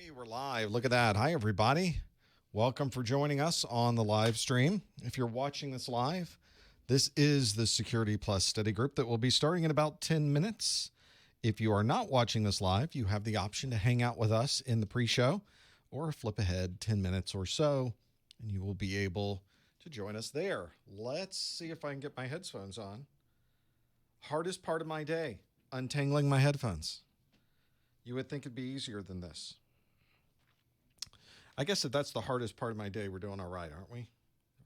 Hey, we're live. Look at that. Hi, everybody. Welcome for joining us on the live stream. If you're watching this live, this is the Security Plus study group that will be starting in about 10 minutes. If you are not watching this live, you have the option to hang out with us in the pre-show or flip ahead 10 minutes or so, and you will be able to join us there. Let's see if I can get my headphones on. Hardest part of my day, untangling my headphones. You would think it'd be easier than this. I guess if that's the hardest part of my day, we're doing all right, aren't we?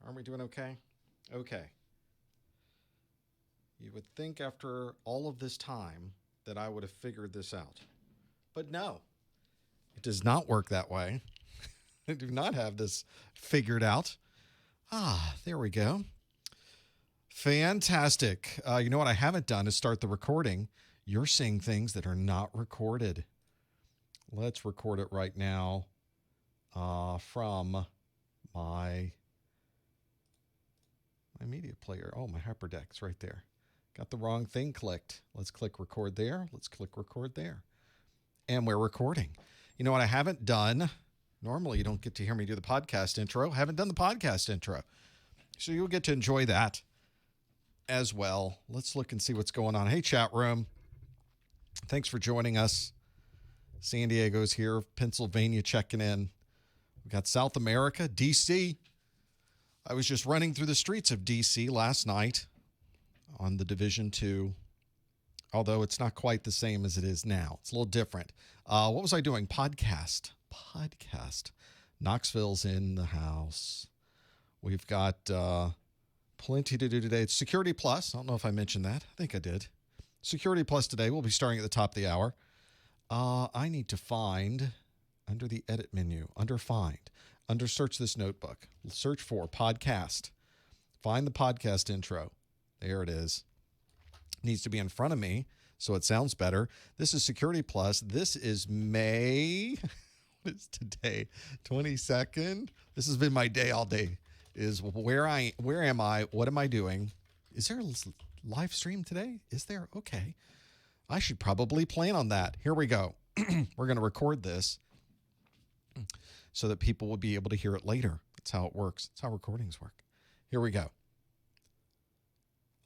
Aren't we doing okay? Okay. You would think after all of this time that I would have figured this out. But no, it does not work that way. I do not have this figured out. There we go. Fantastic. You know what I haven't done is start the recording. You're seeing things that are not recorded. Let's record it right now from my media player. Oh, my HyperDeck's right there. Got the wrong thing clicked. Let's click record there. Let's click record there. And we're recording. You know what I haven't done? Normally you don't get to hear me do the podcast intro. I haven't done the podcast intro. So you'll get to enjoy that as well. Let's look and see what's going on. Hey, chat room. Thanks for joining us. San Diego's here. Pennsylvania checking in. We got South America, D.C. I was just running through the streets of D.C. last night on the Division II, although it's not quite the same as it is now. It's a little different. What was I doing? Podcast. Knoxville's in the house. We've got plenty to do today. It's Security Plus. I don't know if I mentioned that. I think I did. Security Plus today. We'll be starting at the top of the hour. I need to find, under the edit menu, under search this notebook, search for podcast. Find the podcast intro. There it is. Needs to be in front of me so it sounds better. This is Security Plus. This is May. What is today? 22nd. This has been my day all day. Is where am I? What am I doing? Is there a live stream today? Is there? Okay. I should probably plan on that. Here we go. We're going to record this so that people will be able to hear it later. That's how it works. That's how recordings work. Here we go.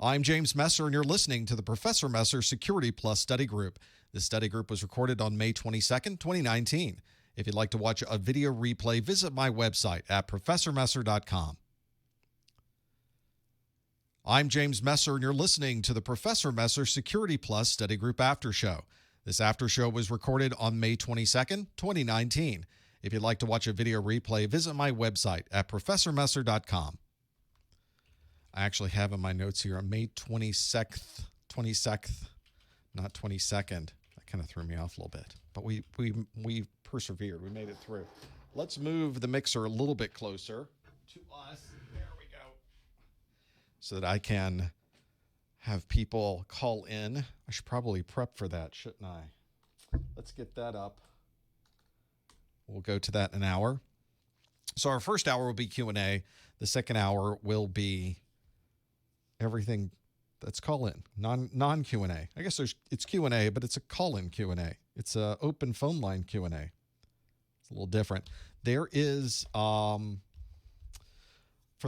I'm James Messer, and you're listening to the Professor Messer Security Plus Study Group. This study group was recorded on May 22nd, 2019. If you'd like to watch a video replay, visit my website at professormesser.com. I'm James Messer, and you're listening to the Professor Messer Security Plus Study Group After Show. This after show was recorded on May 22nd, 2019. If you'd like to watch a video replay, visit my website at professormesser.com. I actually have in my notes here on May 26th, not 22nd. That kind of threw me off a little bit, but we persevered. We made it through. Let's move the mixer a little bit closer to us. There we go. So that I can have people call in. I should probably prep for that, shouldn't I? Let's get that up. We'll go to that in an hour. So our first hour will be Q&A. The second hour will be everything that's call-in, non-Q&A. I guess it's Q&A, but it's a call-in Q&A. It's an open phone line Q&A. It's a little different. There is... For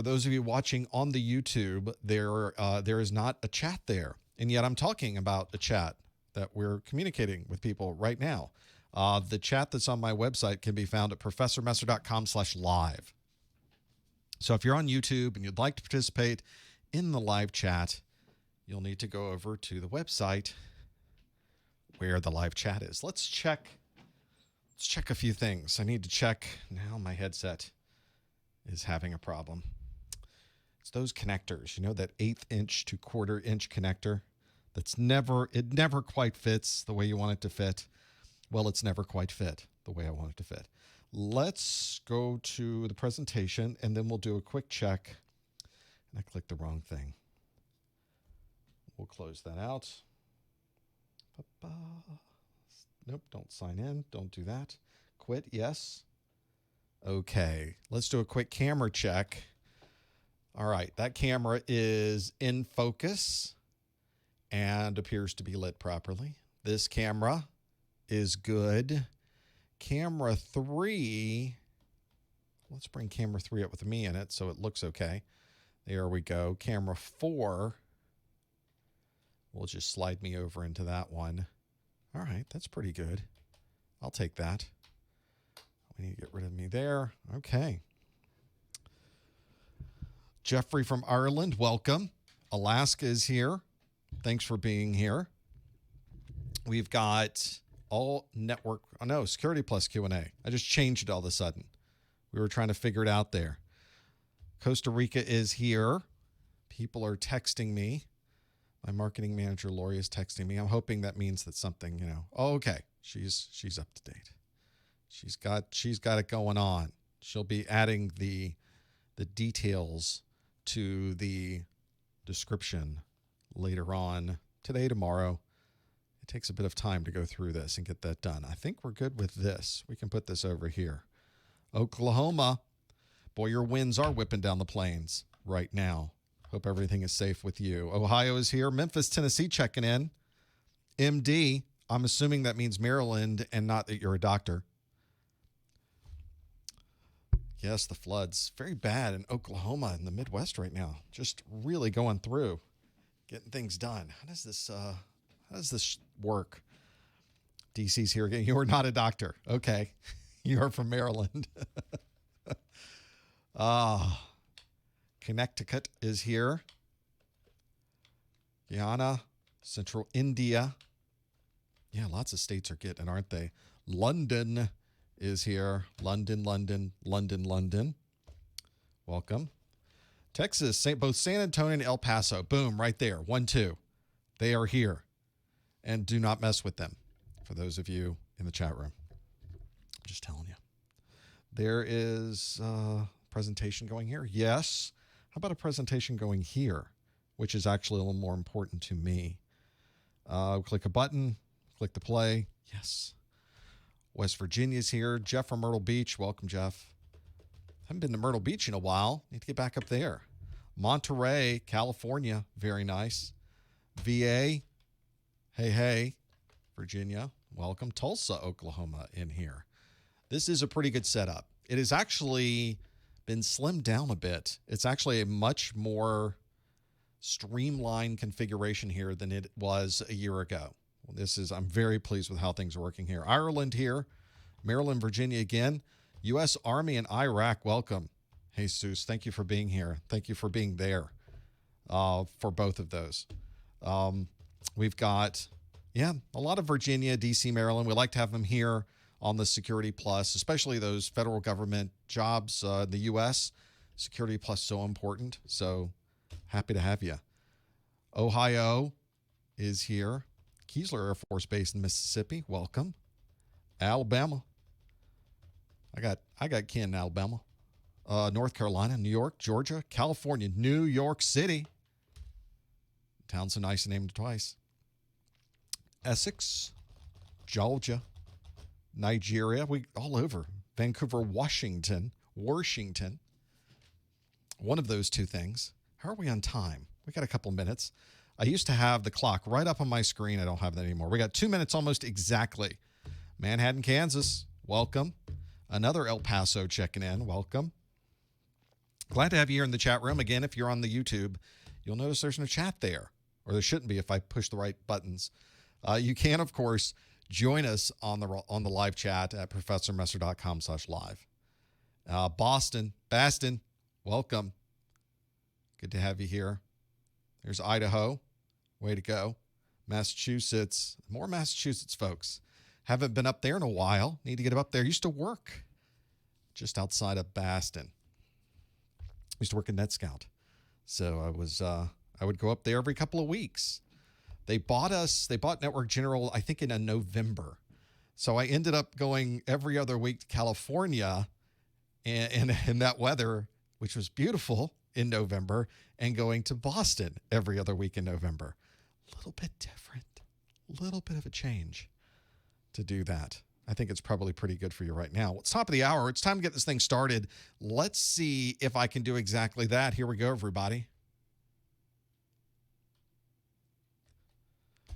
those of you watching on the YouTube, there is not a chat there. And yet I'm talking about a chat that we're communicating with people right now. The chat that's on my website can be found at professormesser.com/live. So if you're on YouTube and you'd like to participate in the live chat, you'll need to go over to the website where the live chat is. Let's check a few things. I need to check. Now my headset is having a problem. It's those connectors, you know, that 1/8 inch to 1/4 inch connector. It never quite fits the way you want it to fit. Well, it's never quite fit the way I want it to fit. Let's go to the presentation and then we'll do a quick check. And I clicked the wrong thing. We'll close that out. Nope, don't sign in. Don't do that. Quit, yes. Okay, let's do a quick camera check. All right, that camera is in focus and appears to be lit properly. This camera is good. Camera 3, let's bring camera 3 up with me in it so it looks okay. There we go. Camera 4, we'll just slide me over into that one. All right, that's pretty good. I'll take that. We need to get rid of me there. Okay. Jeffrey from Ireland, welcome. Alaska is here. Thanks for being here. We've got all network, oh no, Security Plus Q&A. I just changed it all of a sudden. We were trying to figure it out there. Costa Rica is here. People are texting me. My marketing manager, Lori, is texting me. I'm hoping that means that something, you know. Oh, okay. She's up to date. She's got it going on. She'll be adding the details to the description later on today, tomorrow. It takes a bit of time to go through this and get that done. I think we're good with this. We can put this over here. Oklahoma. Boy, your winds are whipping down the plains right now. Hope everything is safe with you. Ohio is here. Memphis, Tennessee checking in. MD. I'm assuming that means Maryland and not that you're a doctor. Yes, the floods. Very bad in Oklahoma and the Midwest right now. Just really going through, getting things done. How does this work? DC's here again. You are not a doctor. Okay. You are from Maryland. Connecticut is here. Guyana, Central India. Yeah, lots of states are getting, aren't they? London is here. London. Welcome. Texas, both San Antonio and El Paso. Boom, right there. 1-2. They are here. And do not mess with them, for those of you in the chat room. I'm just telling you. There is a presentation going here. Yes. How about a presentation going here, which is actually a little more important to me? Click a button. Click the play. Yes. West Virginia's here. Jeff from Myrtle Beach. Welcome, Jeff. Haven't been to Myrtle Beach in a while. Need to get back up there. Monterey, California. Very nice. VA. Hey. Virginia. Welcome. Tulsa, Oklahoma in here. This is a pretty good setup. It has actually been slimmed down a bit. It's actually a much more streamlined configuration here than it was a year ago. I'm very pleased with how things are working here. Ireland here. Maryland, Virginia again. U.S. Army and Iraq, welcome. Jesus, thank you for being here. Thank you for being there for both of those. We've got, a lot of Virginia, D.C., Maryland. We like to have them here on the Security Plus, especially those federal government jobs in the U.S. Security Plus so important. So happy to have you. Ohio is here. Keesler Air Force Base in Mississippi. Welcome. Alabama. I got kin in Alabama. North Carolina, New York, Georgia, California, New York City. Town's so nice and named twice. Essex, Georgia, Nigeria. We all over. Vancouver, Washington. One of those two things. How are we on time? We got a couple minutes. I used to have the clock right up on my screen. I don't have that anymore. We got 2 minutes almost exactly. Manhattan, Kansas. Welcome. Another El Paso checking in. Welcome. Glad to have you here in the chat room. Again, if you're on the YouTube, you'll notice there's no chat there. Or there shouldn't be if I push the right buttons. You can, of course, join us on the live chat at professormesser.com/live. Baston, welcome. Good to have you here. There's Idaho. Way to go. Massachusetts. More Massachusetts folks. Haven't been up there in a while. Need to get up there. Used to work just outside of Baston. Used to work in NetScout. So I would go up there every couple of weeks. They bought Network General, I think, in November. So I ended up going every other week to California and in that weather, which was beautiful in November, and going to Boston every other week in November. A little bit different, a little bit of a change to do that. I think it's probably pretty good for you right now. Well, it's top of the hour. It's time to get this thing started. Let's see if I can do exactly that. Here we go, everybody.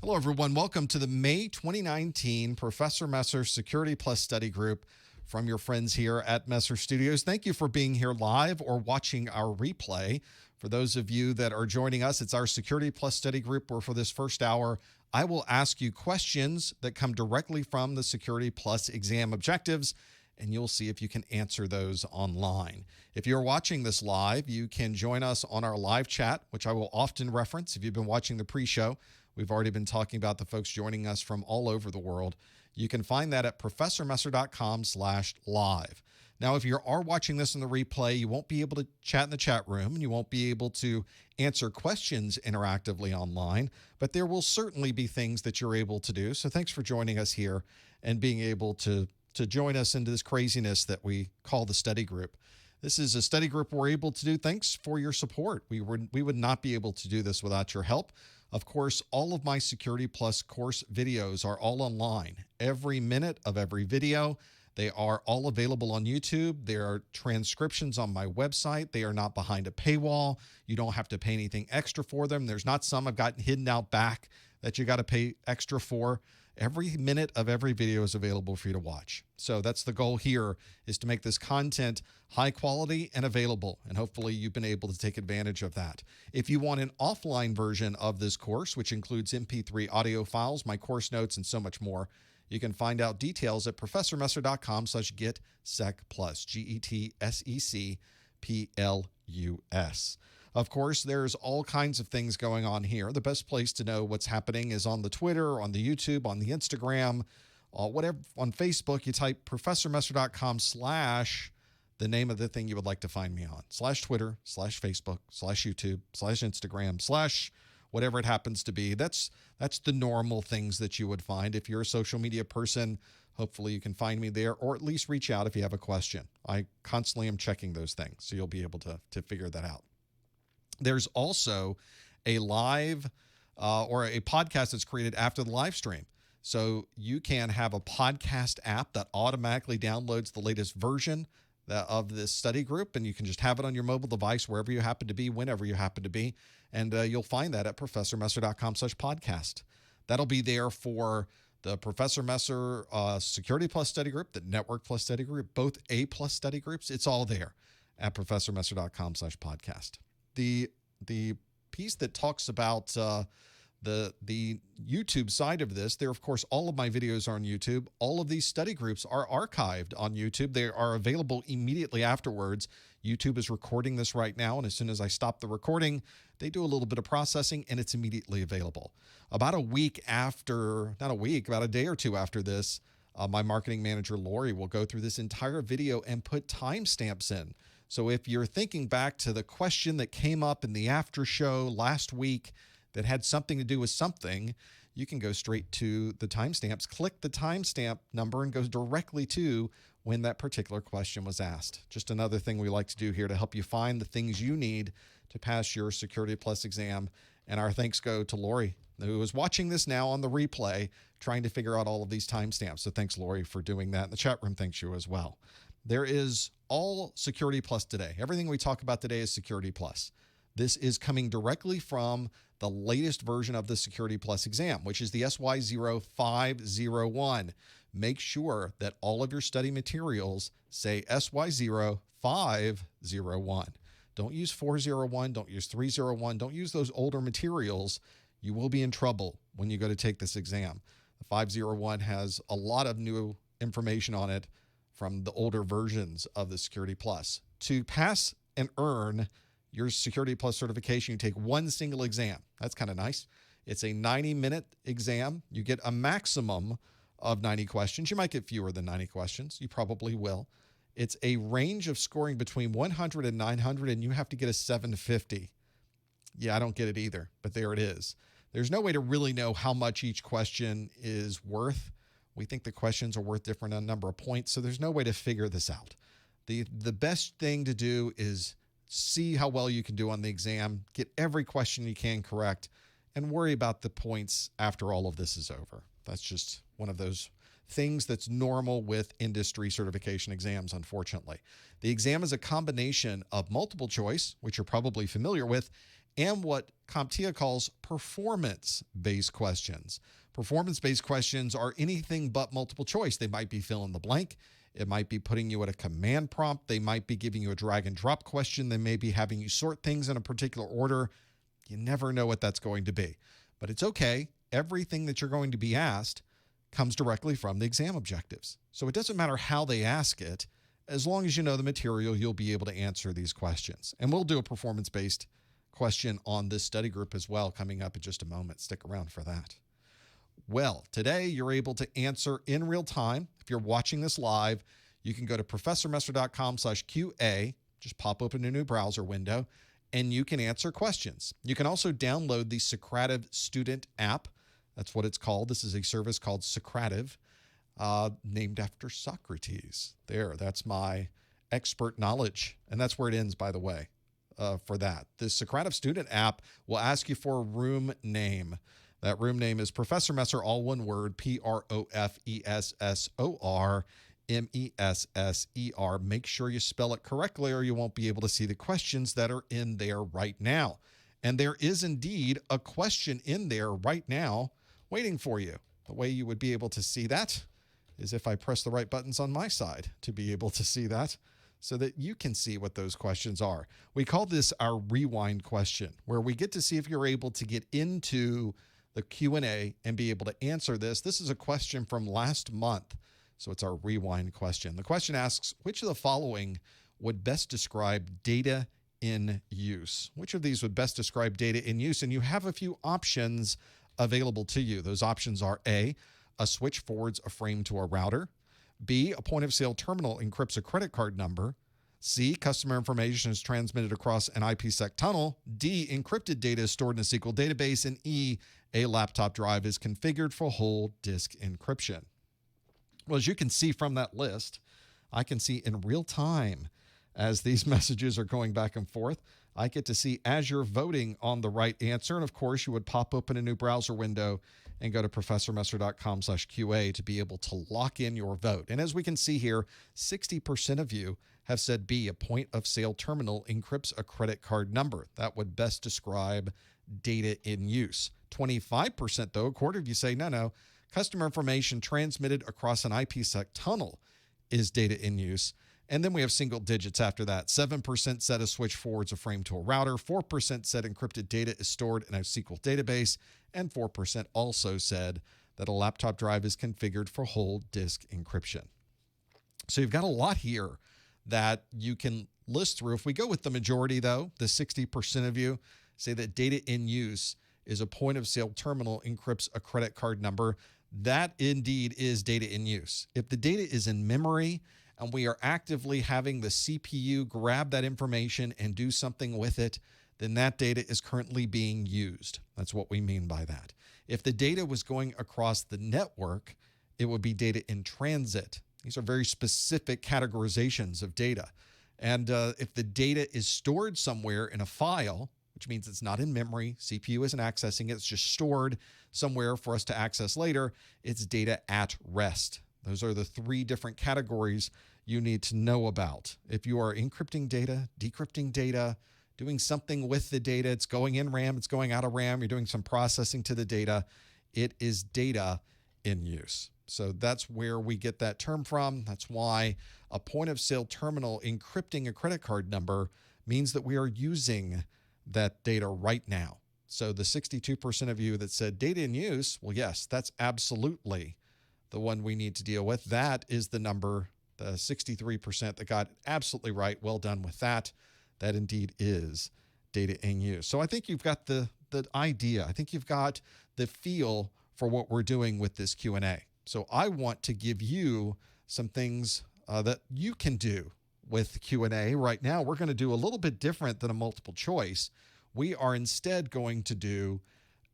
Hello, everyone. Welcome to the May 2019 Professor Messer Security Plus Study Group from your friends here at Messer Studios. Thank you for being here live or watching our replay. For those of you that are joining us, it's our Security Plus Study Group where for this first hour, I will ask you questions that come directly from the Security Plus exam objectives, and you'll see if you can answer those online. If you're watching this live, you can join us on our live chat, which I will often reference. If you've been watching the pre-show, we've already been talking about the folks joining us from all over the world. You can find that at professormesser.com/live. Now, if you are watching this in the replay, you won't be able to chat in the chat room, and you won't be able to answer questions interactively online, but there will certainly be things that you're able to do. So thanks for joining us here and being able to join us into this craziness that we call the study group. This is a study group we're able to do. Thanks for your support. We would not be able to do this without your help. Of course, all of my Security Plus course videos are all online. Every minute of every video. They are all available on YouTube. There are transcriptions on my website. They are not behind a paywall. You don't have to pay anything extra for them. There's not some I've got hidden out back that you got to pay extra for. Every minute of every video is available for you to watch. So that's the goal here, is to make this content high quality and available. And hopefully you've been able to take advantage of that. If you want an offline version of this course, which includes MP3 audio files, my course notes, and so much more, you can find out details at professormesser.com/getsecplus, GETSECPLUS. Of course, there's all kinds of things going on here. The best place to know what's happening is on the Twitter, on the YouTube, on the Instagram, whatever. On Facebook, you type professormesser.com/ the name of the thing you would like to find me on, /Twitter, /Facebook, /YouTube, /Instagram, whatever it happens to be. That's the normal things that you would find. If you're a social media person, hopefully you can find me there, or at least reach out if you have a question. I constantly am checking those things, so you'll be able to figure that out. There's also a live or a podcast that's created after the live stream. So you can have a podcast app that automatically downloads the latest version of this study group, and you can just have it on your mobile device wherever you happen to be, whenever you happen to be. And you'll find that at professormesser.com/podcast. That'll be there for the Professor Messer Security Plus Study Group, the Network Plus Study Group, both A Plus study groups. It's all there at professormesser.com/podcast. The piece that talks about the YouTube side of this, there, of course, all of my videos are on YouTube. All of these study groups are archived on YouTube. They are available immediately afterwards. YouTube is recording this right now, and as soon as I stop the recording, they do a little bit of processing, and it's immediately available. About a week after, not a week, about a day or two after this, my marketing manager, Lori, will go through this entire video and put timestamps in. So if you're thinking back to the question that came up in the after show last week that had something to do with something, you can go straight to the timestamps, click the timestamp number, and goes directly to when that particular question was asked. Just another thing we like to do here to help you find the things you need to pass your Security Plus exam. And our thanks go to Lori, who is watching this now on the replay, trying to figure out all of these timestamps. So thanks, Lori, for doing that. And the chat room thanks you as well. There is all Security Plus today. Everything we talk about today is Security Plus. This is coming directly from the latest version of the Security Plus exam, which is the SY0501. Make sure that all of your study materials say SY0501. Don't use 401. Don't use 301. Don't use those older materials. You will be in trouble when you go to take this exam. The 501 has a lot of new information on it from the older versions of the Security Plus. To pass and earn your Security Plus certification, you take one single exam. That's kind of nice. It's a 90-minute exam. You get a maximum of 90 questions. You might get fewer than 90 questions. You probably will. It's a range of scoring between 100 and 900, and you have to get a 750. Yeah, I don't get it either, but there it is. There's no way to really know how much each question is worth. We think the questions are worth different on a number of points, so there's no way to figure this out. The best thing to do is see how well you can do on the exam, get every question you can correct, and worry about the points after all of this is over. That's just one of those things that's normal with industry certification exams, unfortunately. The exam is a combination of multiple choice, which you're probably familiar with, and what CompTIA calls performance-based questions. Performance-based questions are anything but multiple choice. They might be fill in the blank. It might be putting you at a command prompt. They might be giving you a drag and drop question. They may be having you sort things in a particular order. You never know what that's going to be. But it's okay. Everything that you're going to be asked comes directly from the exam objectives. So it doesn't matter how they ask it. As long as you know the material, you'll be able to answer these questions. And we'll do a performance-based question on this study group as well coming up in just a moment. Stick around for that. Well, today you're able to answer in real time. If you're watching this live, you can go to professormesser.com/QA, just pop open a new browser window, and you can answer questions. You can also download the Socrative student app. That's what it's called. This is a service called Socrative, named after Socrates. That's my expert knowledge. And that's where it ends, by the way, for that. The Socrative student app will ask you for a room name. That room name is Professor Messer, all one word, PROFESSORMESSER. Make sure you spell it correctly or you won't be able to see the questions that are in there right now. And there is indeed a question in there right now waiting for you. The way you would be able to see that is if I press the right buttons on my side to be able to see that so that you can see what those questions are. We call this our rewind question, where we get to see if you're able to get into the Q&A and be able to answer this. This is a question from last month, so it's our rewind question. The question asks, which of the following would best describe data in use? Which of these would best describe data in use? And you have a few options available to you. Those options are A, a switch forwards a frame to a router. B, a point of sale terminal encrypts a credit card number. C, customer information is transmitted across an IPsec tunnel. D, encrypted data is stored in a SQL database. And E, a laptop drive is configured for whole disk encryption. Well, as you can see from that list, I can see in real time as these messages are going back and forth. I get to see as you're voting on the right answer. And of course, you would pop open a new browser window and go to professormesser.com/QA to be able to lock in your vote. And as we can see here, 60% of you have said B, a point of sale terminal encrypts a credit card number. That would best describe data in use. 25%, though, a quarter of you say, no, customer information transmitted across an IPsec tunnel is data in use. And then we have single digits after that. 7% said a switch forwards a frame to a router. 4% said encrypted data is stored in a SQL database. And 4% also said that a laptop drive is configured for whole disk encryption. So you've got a lot here that you can list through. If we go with the majority, though, the 60% of you say that data in use is a point of sale terminal encrypts a credit card number. That indeed is data in use. If the data is in memory and we are actively having the CPU grab that information and do something with it, then that data is currently being used. That's what we mean by that. If the data was going across the network, it would be data in transit. These are very specific categorizations of data. And if the data is stored somewhere in a file, which means it's not in memory, CPU isn't accessing it, it's just stored somewhere for us to access later, it's data at rest. Those are the three different categories you need to know about. If you are encrypting data, decrypting data, doing something with the data, it's going in RAM, it's going out of RAM, you're doing some processing to the data, it is data in use. So that's where we get that term from. That's why a point of sale terminal encrypting a credit card number means that we are using that data right now. So the 62% of you that said data in use, well, yes, that's absolutely the one we need to deal with. That is the number, the 63% that got it absolutely right. Well done with that. That indeed is data in use. So I think you've got the idea. I think you've got the feel for what we're doing with this Q&A. So I want to give you some things that you can do with Q&A. Right now, we're going to do a little bit different than a multiple choice. We are instead going to do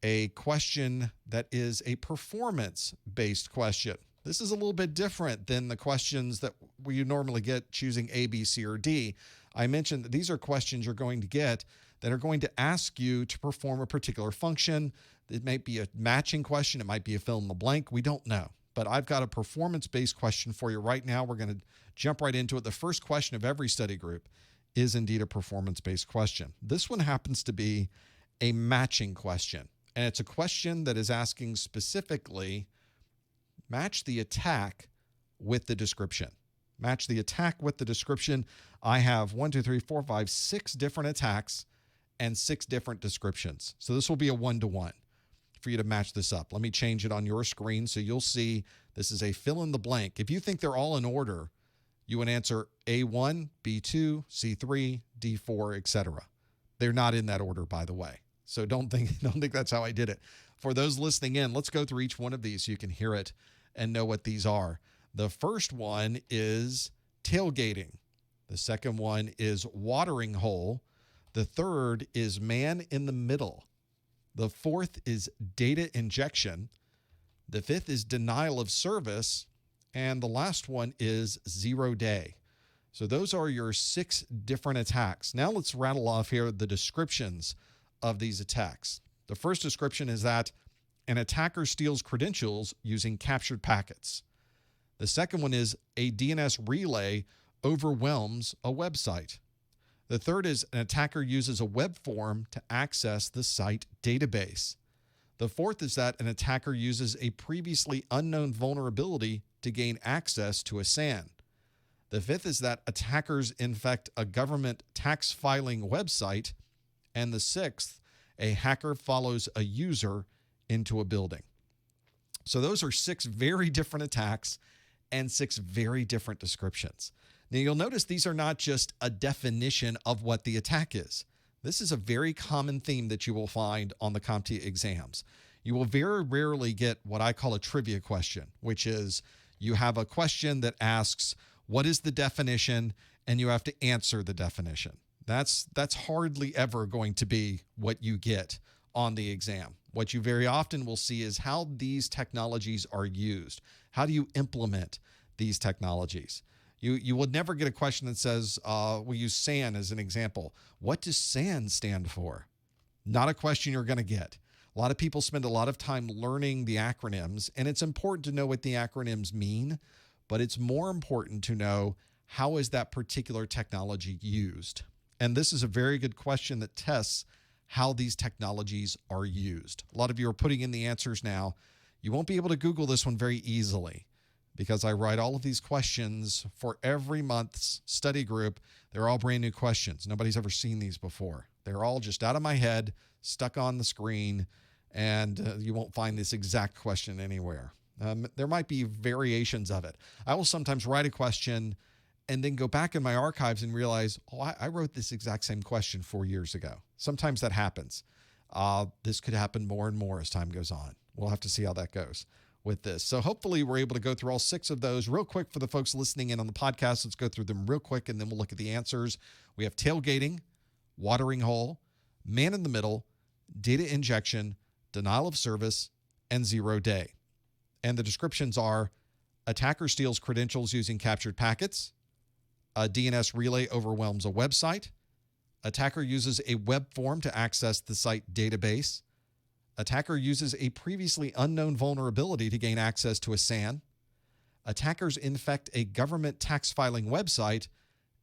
a question that is a performance-based question. This is a little bit different than the questions that we normally get choosing A, B, C, or D. I mentioned that these are questions you're going to get that are going to ask you to perform a particular function. It might be a matching question. It might be a fill in the blank. We don't know. But I've got a performance-based question for you right now. We're going to jump right into it. The first question of every study group is indeed a performance-based question. This one happens to be a matching question. And it's a question that is asking specifically, match the attack with the description. Match the attack with the description. I have 6 different attacks and 6 different descriptions. So this will be a one-to-one for you to match this up. Let me change it on your screen so you'll see this is a fill in the blank. If you think they're all in order, you would answer A1, B2, C3, D4, etc. They're not in that order, by the way. So don't think that's how I did it. For those listening in, let's go through each one of these so you can hear it and know what these are. The first one is tailgating. The second one is watering hole. The third is man in the middle. The fourth is data injection. The fifth is denial of service. And the last one is 0 day. So those are your 6 different attacks. Now let's rattle off here the descriptions of these attacks. The first description is that an attacker steals credentials using captured packets. The second one is a DNS relay overwhelms a website. The third is an attacker uses a web form to access the site database. The fourth is that an attacker uses a previously unknown vulnerability to gain access to a SAN. The fifth is that attackers infect a government tax filing website. And the sixth, a hacker follows a user into a building. So those are 6 very different attacks and 6 very different descriptions. Now you'll notice these are not just a definition of what the attack is. This is a very common theme that you will find on the CompTIA exams. You will very rarely get what I call a trivia question, which is you have a question that asks, what is the definition? And you have to answer the definition. That's hardly ever going to be what you get on the exam. What you very often will see is how these technologies are used. How do you implement these technologies? You would never get a question that says, we'll use SAN as an example. What does SAN stand for? Not a question you're going to get. A lot of people spend a lot of time learning the acronyms, and it's important to know what the acronyms mean, but it's more important to know how is that particular technology used. And this is a very good question that tests how these technologies are used. A lot of you are putting in the answers now. You won't be able to Google this one very easily because I write all of these questions for every month's study group. They're all brand new questions. Nobody's ever seen these before. They're all just out of my head, stuck on the screen, and you won't find this exact question anywhere. There might be variations of it. I will sometimes write a question and then go back in my archives and realize, oh, I wrote this exact same question 4 years ago. Sometimes that happens. This could happen more and more as time goes on. We'll have to see how that goes with this. So hopefully we're able to go through all 6 of those real quick for the folks listening in on the podcast. Let's go through them real quick, and then we'll look at the answers. We have tailgating, watering hole, man in the middle, data injection, denial of service, and 0 day. And the descriptions are attacker steals credentials using captured packets, a DNS relay overwhelms a website, attacker uses a web form to access the site database, attacker uses a previously unknown vulnerability to gain access to a SAN, attackers infect a government tax filing website,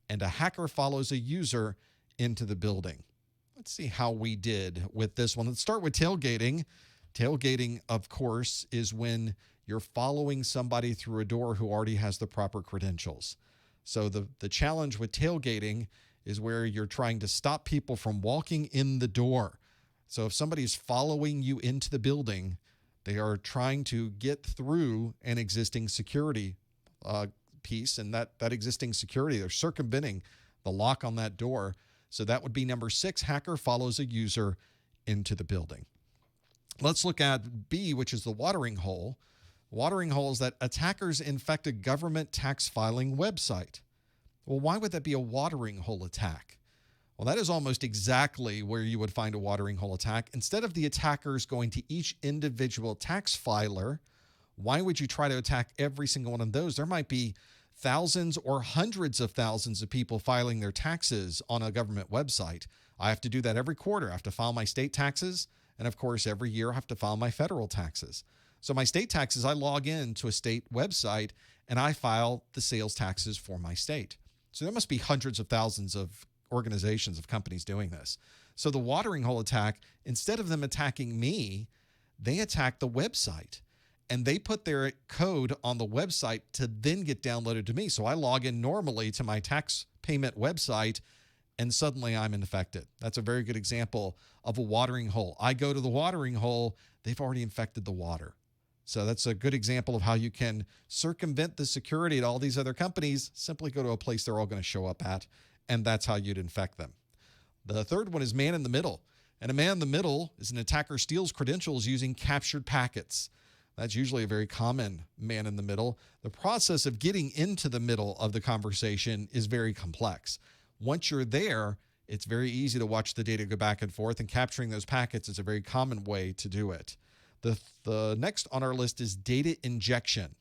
and a hacker follows a user into the building. Let's see how we did with this one. Let's start with tailgating. Tailgating, of course, is when you're following somebody through a door who already has the proper credentials. So the challenge with tailgating is where you're trying to stop people from walking in the door. So if somebody's following you into the building, they are trying to get through an existing security piece, and that existing security, they're circumventing the lock on that door. So that would be number 6, hacker follows a user into the building. Let's look at B, which is the watering hole. Watering hole is that attackers infect a government tax filing website. Well, why would that be a watering hole attack? Well, that is almost exactly where you would find a watering hole attack. Instead of the attackers going to each individual tax filer, why would you try to attack every single one of those? There might be thousands or hundreds of thousands of people filing their taxes on a government website. I have to do that every quarter. I have to file my state taxes. And of course, every year I have to file my federal taxes. So my state taxes, I log in to a state website and I file the sales taxes for my state. So there must be hundreds of thousands of organizations, of companies doing this. So the watering hole attack, instead of them attacking me, they attack the website. And they put their code on the website to then get downloaded to me. So I log in normally to my tax payment website, and suddenly I'm infected. That's a very good example of a watering hole. I go to the watering hole, they've already infected the water. So that's a good example of how you can circumvent the security at all these other companies. Simply go to a place they're all going to show up at, and that's how you'd infect them. The third one is man in the middle. And a man in the middle is an attacker steals credentials using captured packets. That's usually a very common man in the middle. The process of getting into the middle of the conversation is very complex. Once you're there, it's very easy to watch the data go back and forth, and capturing those packets is a very common way to do it. The next on our list is data injection.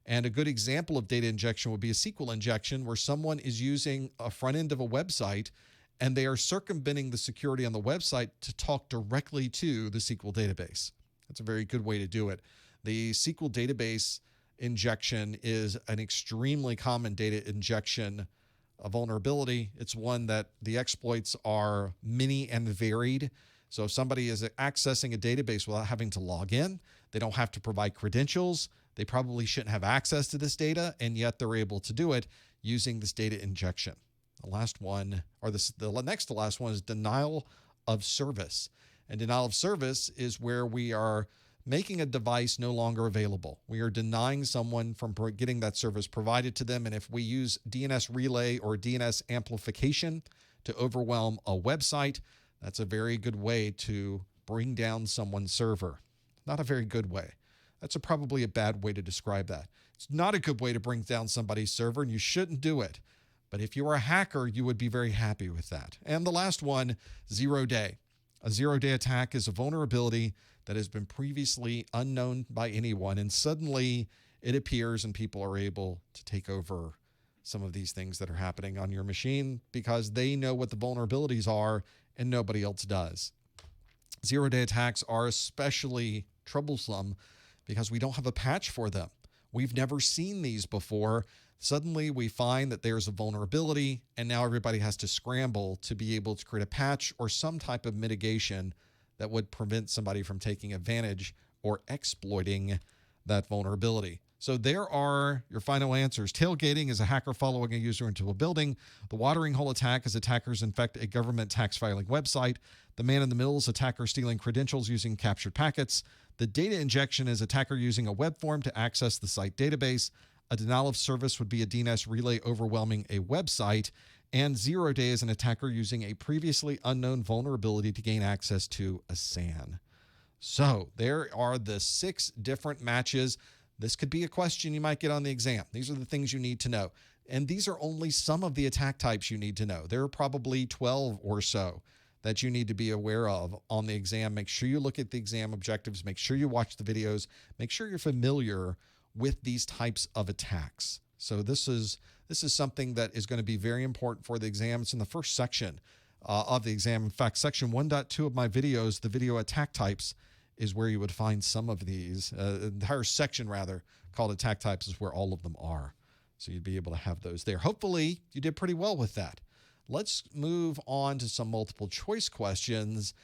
And a good example of data injection would be a SQL injection, where someone is using a front end of a website and they are circumventing the security on the website to talk directly to the SQL database. That's a very good way to do it. The SQL database injection is an extremely common data injection vulnerability. It's one that the exploits are many and varied. So if somebody is accessing a database without having to log in, they don't have to provide credentials, they probably shouldn't have access to this data, and yet they're able to do it using this data injection. The last one, or the next to last one, is denial of service. And denial of service is where we are making a device no longer available. We are denying someone from getting that service provided to them. And if we use DNS relay or DNS amplification to overwhelm a website, that's a very good way to bring down someone's server. Not a very good way. That's probably a bad way to describe that. It's not a good way to bring down somebody's server, and you shouldn't do it. But if you were a hacker, you would be very happy with that. And the last one, 0-day. A 0-day attack is a vulnerability that has been previously unknown by anyone, and suddenly it appears and people are able to take over some of these things that are happening on your machine because they know what the vulnerabilities are and nobody else does. 0-day attacks are especially troublesome because we don't have a patch for them. We've never seen these before. Suddenly we find that there's a vulnerability, and now everybody has to scramble to be able to create a patch or some type of mitigation that would prevent somebody from taking advantage or exploiting that vulnerability. So there are your final answers. Tailgating is a hacker following a user into a building. The watering hole attack is attackers infect a government tax filing website. The man in the middle is attacker stealing credentials using captured packets. The data injection is attacker using a web form to access the site database. A denial of service would be a DNS relay overwhelming a website. And 0-day is an attacker using a previously unknown vulnerability to gain access to a SAN. So there are the 6 different matches. This could be a question you might get on the exam. These are the things you need to know. And these are only some of the attack types you need to know. There are probably 12 or so that you need to be aware of on the exam. Make sure you look at the exam objectives. Make sure you watch the videos. Make sure you're familiar with these types of attacks. So this is something that is going to be very important for the exam. It's in the first section of the exam. In fact, section 1.2 of my videos, the video attack types, is where you would find some of these. Entire section, rather, called attack types is where all of them are. So you'd be able to have those there. Hopefully, you did pretty well with that. Let's move on to some multiple choice questions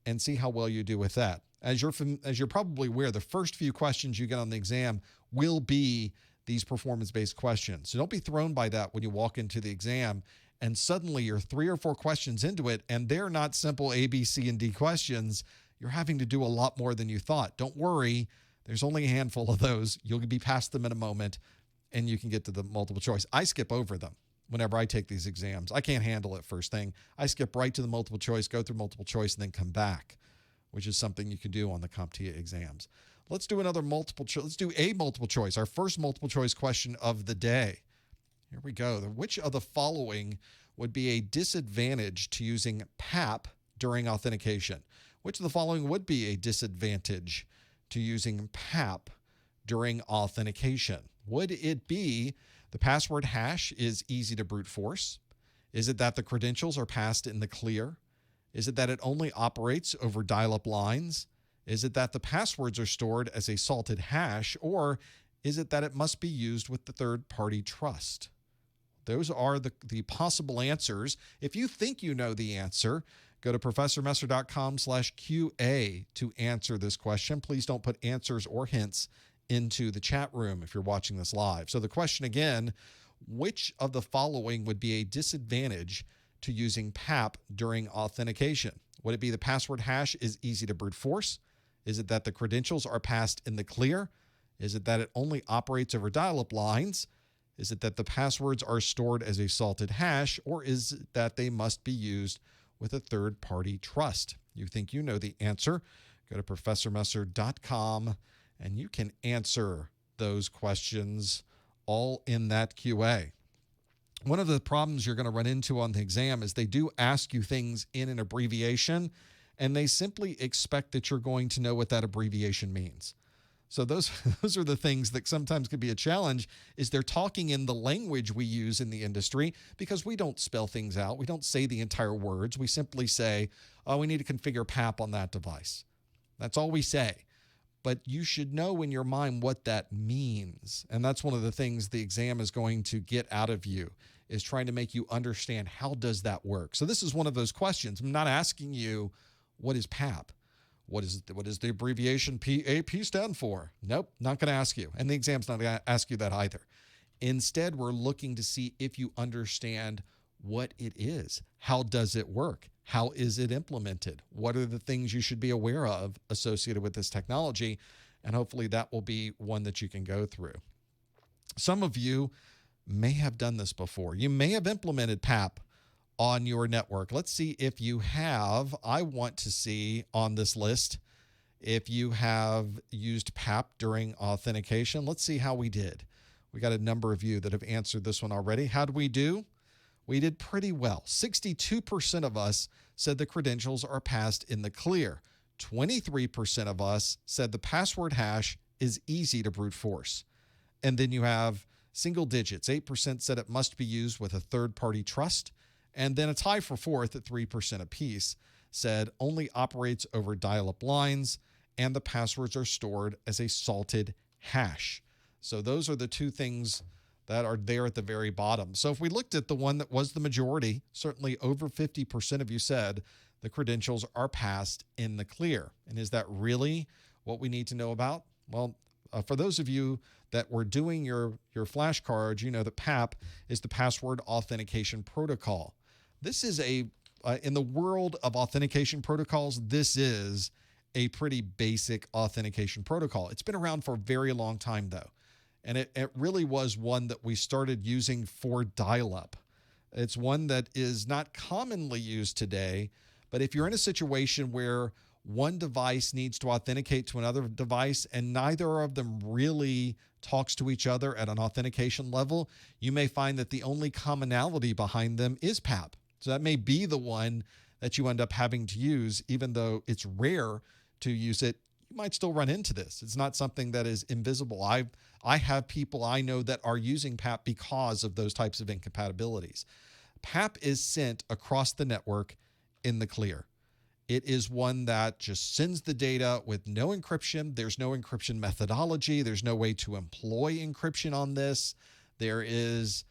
and see how well you do with that. As you're probably aware, the first few questions you get on the exam will be these performance-based questions. So don't be thrown by that when you walk into the exam and suddenly you're 3 or 4 questions into it and they're not simple A, B, C, and D questions. You're having to do a lot more than you thought. Don't worry. There's only a handful of those. You'll be past them in a moment and you can get to the multiple choice. I skip over them whenever I take these exams. I can't handle it first thing. I skip right to the multiple choice, go through multiple choice, and then come back, which is something you can do on the CompTIA exams. Let's do another multiple choice. Let's do a multiple choice, our first multiple choice question of the day. Here we go. Which of the following would be a disadvantage to using PAP during authentication? Which of the following would be a disadvantage to using PAP during authentication? Would it be the password hash is easy to brute force? Is it that the credentials are passed in the clear? Is it that it only operates over dial-up lines? Is it that the passwords are stored as a salted hash? Or is it that it must be used with the third-party trust? Those are the possible answers. If you think you know the answer, Go to professormesser.com/QA to answer this question. Please don't put answers or hints into the chat room if you're watching this live. So the question again, which of the following would be a disadvantage to using PAP during authentication? Would it be the password hash is easy to brute force? Is it that the credentials are passed in the clear? Is it that it only operates over dial-up lines? Is it that the passwords are stored as a salted hash? Or is it that they must be used with a third-party trust? You think you know the answer. Go to professormesser.com and you can answer those questions all in that QA. One of the problems you're going to run into on the exam is they do ask you things in an abbreviation, and they simply expect that you're going to know what that abbreviation means. So those are the things that sometimes could be a challenge, is they're talking in the language we use in the industry because we don't spell things out. We don't say the entire words. We simply say, oh, we need to configure PAP on that device. That's all we say. But you should know in your mind what that means. And that's one of the things the exam is going to get out of you, is trying to make you understand how does that work. So this is one of those questions. I'm not asking you, what is PAP? What is the abbreviation PAP stand for? Nope, not going to ask you. And the exam's not going to ask you that either. Instead, we're looking to see if you understand what it is. How does it work? How is it implemented? What are the things you should be aware of associated with this technology? And hopefully that will be one that you can go through. Some of you may have done this before. You may have implemented PAP on your network. Let's see if you have. I want to see on this list if you have used PAP during authentication. Let's see how we did. We got a number of you that have answered this one already. How did we do? We did pretty well. 62% of us said the credentials are passed in the clear. 23% of us said the password hash is easy to brute force. And then you have single digits. 8% said it must be used with a third-party trust. And then a tie for fourth at 3% apiece said only operates over dial-up lines and the passwords are stored as a salted hash. So those are the two things that are there at the very bottom. So if we looked at the one that was the majority, certainly over 50% of you said the credentials are passed in the clear. And is that really what we need to know about? Well, for those of you that were doing your flashcards, you know that PAP is the password authentication protocol. This is in the world of authentication protocols, this is a pretty basic authentication protocol. It's been around for a very long time, though. And it really was one that we started using for dial-up. It's one that is not commonly used today, but if you're in a situation where one device needs to authenticate to another device and neither of them really talks to each other at an authentication level, you may find that the only commonality behind them is PAP. So that may be the one that you end up having to use, even though it's rare to use it. You might still run into this. It's not something that is invisible. I have people I know that are using PAP because of those types of incompatibilities. PAP is sent across the network in the clear. It is one that just sends the data with no encryption. There's no encryption methodology. There's no way to employ encryption on this. There's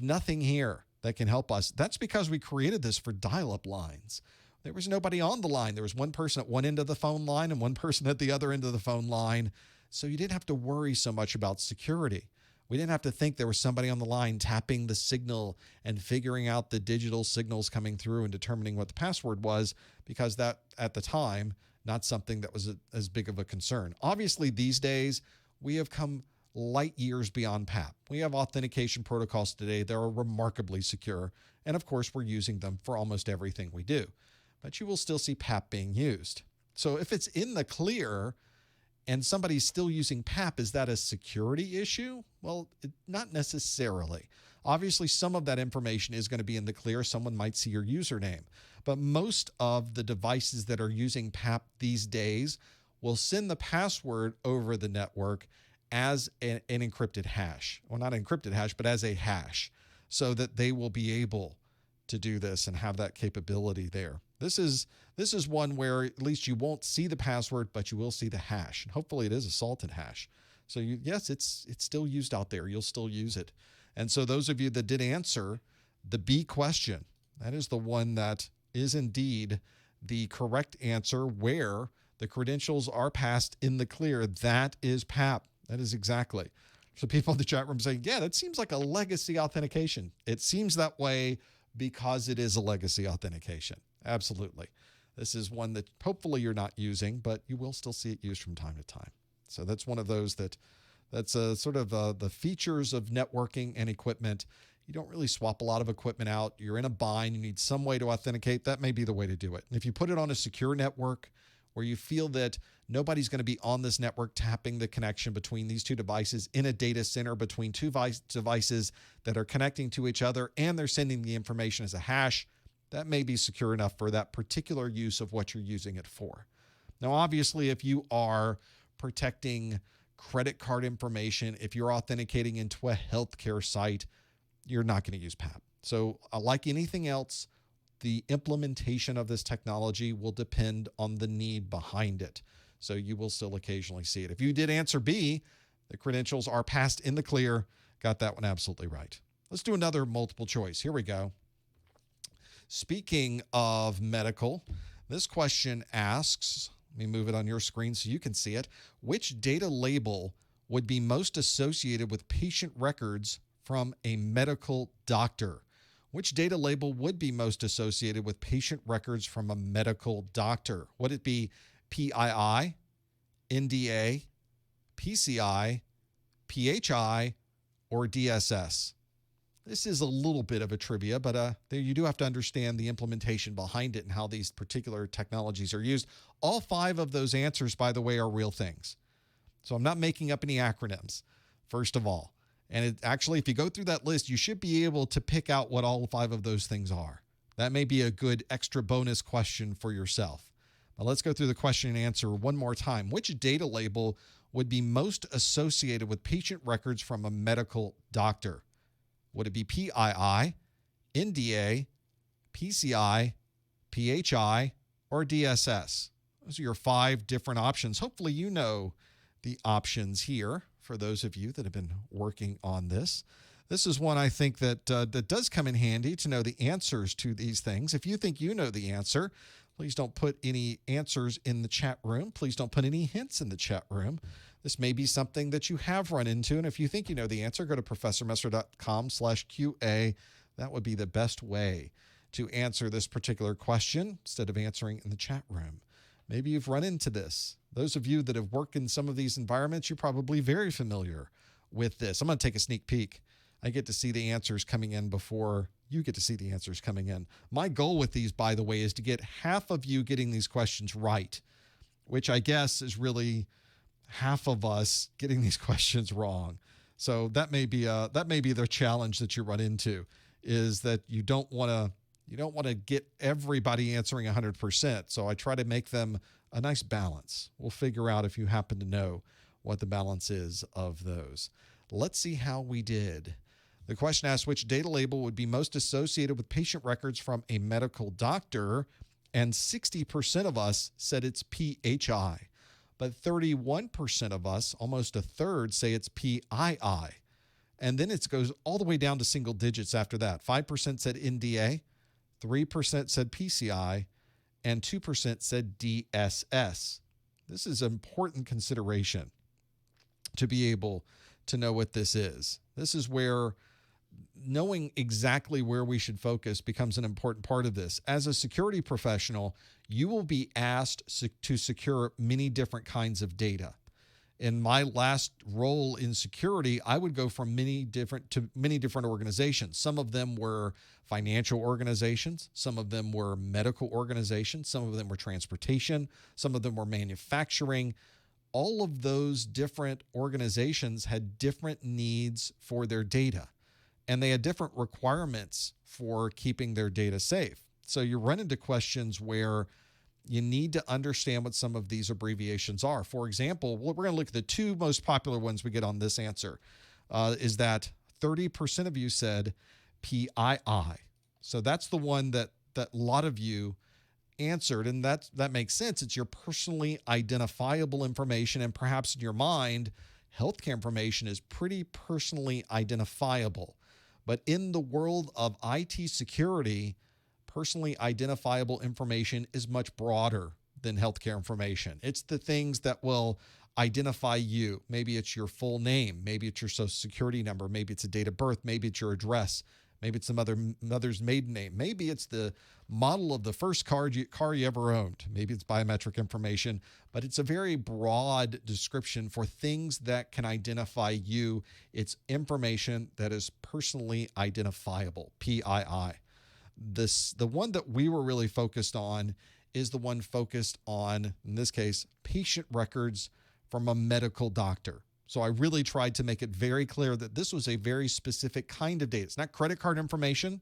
nothing here that can help us. That's because we created this for dial-up lines. There was nobody on the line. There was one person at one end of the phone line and one person at the other end of the phone line. So you didn't have to worry so much about security. We didn't have to think there was somebody on the line tapping the signal and figuring out the digital signals coming through and determining what the password was, because that, at the time, not something that was as big of a concern. Obviously, these days, we have come light years beyond PAP. We have authentication protocols today that are remarkably secure, and of course, we're using them for almost everything we do. But you will still see PAP being used. So if it's in the clear and somebody's still using PAP, is that a security issue? Well, not necessarily. Obviously, some of that information is going to be in the clear. Someone might see your username. But most of the devices that are using PAP these days will send the password over the network as an encrypted hash. Well, not an encrypted hash, but as a hash, so that they will be able to do this and have that capability there. This is one where at least you won't see the password, but you will see the hash. And hopefully it is a salted hash. So yes, it's still used out there. You'll still use it. And so those of you that did answer the B question, that is the one that is indeed the correct answer where the credentials are passed in the clear. That is PAP. That is exactly. So people in the chat room saying, yeah, that seems like a legacy authentication. It seems that way because it is a legacy authentication. Absolutely. This is one that hopefully you're not using, but you will still see it used from time to time. So that's one of those that's sort of the features of networking and equipment. You don't really swap a lot of equipment out. You're in a bind. You need some way to authenticate. That may be the way to do it. And if you put it on a secure network where you feel that nobody's going to be on this network tapping the connection between these two devices in a data center between two devices that are connecting to each other and they're sending the information as a hash, that may be secure enough for that particular use of what you're using it for. Now, obviously, if you are protecting credit card information, if you're authenticating into a healthcare site, you're not going to use PAP. So like anything else, the implementation of this technology will depend on the need behind it. So you will still occasionally see it. If you did answer B, the credentials are passed in the clear. Got that one absolutely right. Let's do another multiple choice. Here we go. Speaking of medical, this question asks, let me move it on your screen so you can see it. Which data label would be most associated with patient records from a medical doctor? Which data label would be most associated with patient records from a medical doctor? Would it be PII, NDA, PCI, PHI, or DSS? This is a little bit of a trivia, but there you do have to understand the implementation behind it and how these particular technologies are used. All 5 of those answers, by the way, are real things. So I'm not making up any acronyms, first of all. And actually, if you go through that list, you should be able to pick out what all 5 of those things are. That may be a good extra bonus question for yourself. Now let's go through the question and answer one more time. Which data label would be most associated with patient records from a medical doctor? Would it be PII, NDA, PCI, PHI, or DSS? Those are your 5 different options. Hopefully you know the options here for those of you that have been working on this. This is one I think that does come in handy to know the answers to these things. If you think you know the answer, please don't put any answers in the chat room. Please don't put any hints in the chat room. This may be something that you have run into, and if you think you know the answer, go to professormesser.com/QA. That would be the best way to answer this particular question instead of answering in the chat room. Maybe you've run into this. Those of you that have worked in some of these environments, you're probably very familiar with this. I'm going to take a sneak peek. I get to see the answers coming in before you get to see the answers coming in. My goal with these, by the way, is to get half of you getting these questions right, which I guess is really half of us getting these questions wrong. So that may be the challenge that you run into, is that you don't want to get everybody answering 100%. So I try to make them a nice balance. We'll figure out if you happen to know what the balance is of those. Let's see how we did. The question asks which data label would be most associated with patient records from a medical doctor, and 60% of us said it's PHI. But 31% of us, almost a third, say it's PII. And then it goes all the way down to single digits after that. 5% said NDA, 3% said PCI, and 2% said DSS. This is an important consideration to be able to know what this is. This is where knowing exactly where we should focus becomes an important part of this. As a security professional, you will be asked to secure many different kinds of data. In my last role in security, I would go from many different organizations. Some of them were financial organizations. Some of them were medical organizations. Some of them were transportation. Some of them were manufacturing. All of those different organizations had different needs for their data, and they had different requirements for keeping their data safe. So you run into questions where you need to understand what some of these abbreviations are. For example, we're going to look at the 2 most popular ones we get on this answer, is that 30% of you said PII. So that's the one that a lot of you answered, and that makes sense. It's your personally identifiable information, and perhaps in your mind, healthcare information is pretty personally identifiable. But in the world of IT security, personally identifiable information is much broader than healthcare information. It's the things that will identify you. Maybe it's your full name. Maybe it's your social security number. Maybe it's a date of birth. Maybe it's your address. Maybe it's the mother's maiden name. Maybe it's the model of the first car you ever owned. Maybe it's biometric information, but it's a very broad description for things that can identify you. It's information that is personally identifiable, PII. The one that we were really focused on is the one focused on, in this case, patient records from a medical doctor. So I really tried to make it very clear that this was a very specific kind of data. It's not credit card information.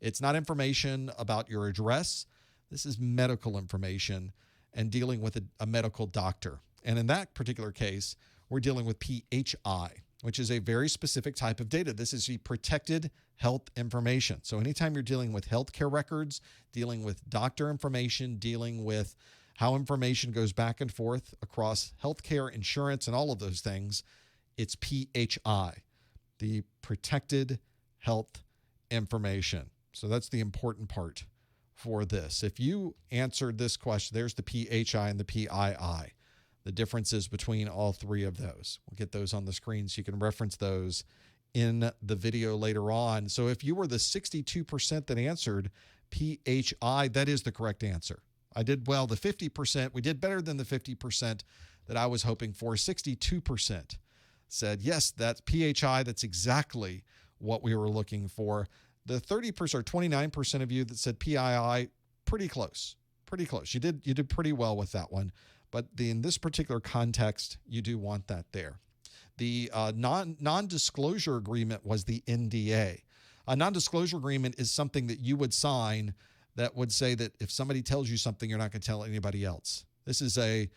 It's not information about your address. This is medical information and dealing with a medical doctor. And in that particular case, we're dealing with PHI, which is a very specific type of data. This is the protected health information. So anytime you're dealing with healthcare records, dealing with doctor information, dealing with how information goes back and forth across healthcare, insurance, and all of those things, it's PHI, the protected health information. So that's the important part for this. If you answered this question, there's the PHI and the PII, the differences between all three of those. We'll get those on the screen so you can reference those in the video later on. So if you were the 62% that answered PHI, that is the correct answer. I did well, the 50%, we did better than the 50% that I was hoping for. 62% said, yes, that's PHI, that's exactly what we were looking for. The 30% or 29% of you that said PII, pretty close, pretty close. You did pretty well with that one, but in this particular context, you do want that there. The non-disclosure agreement was the NDA. A non-disclosure agreement is something that you would sign that would say that if somebody tells you something, you're not going to tell anybody else. This is a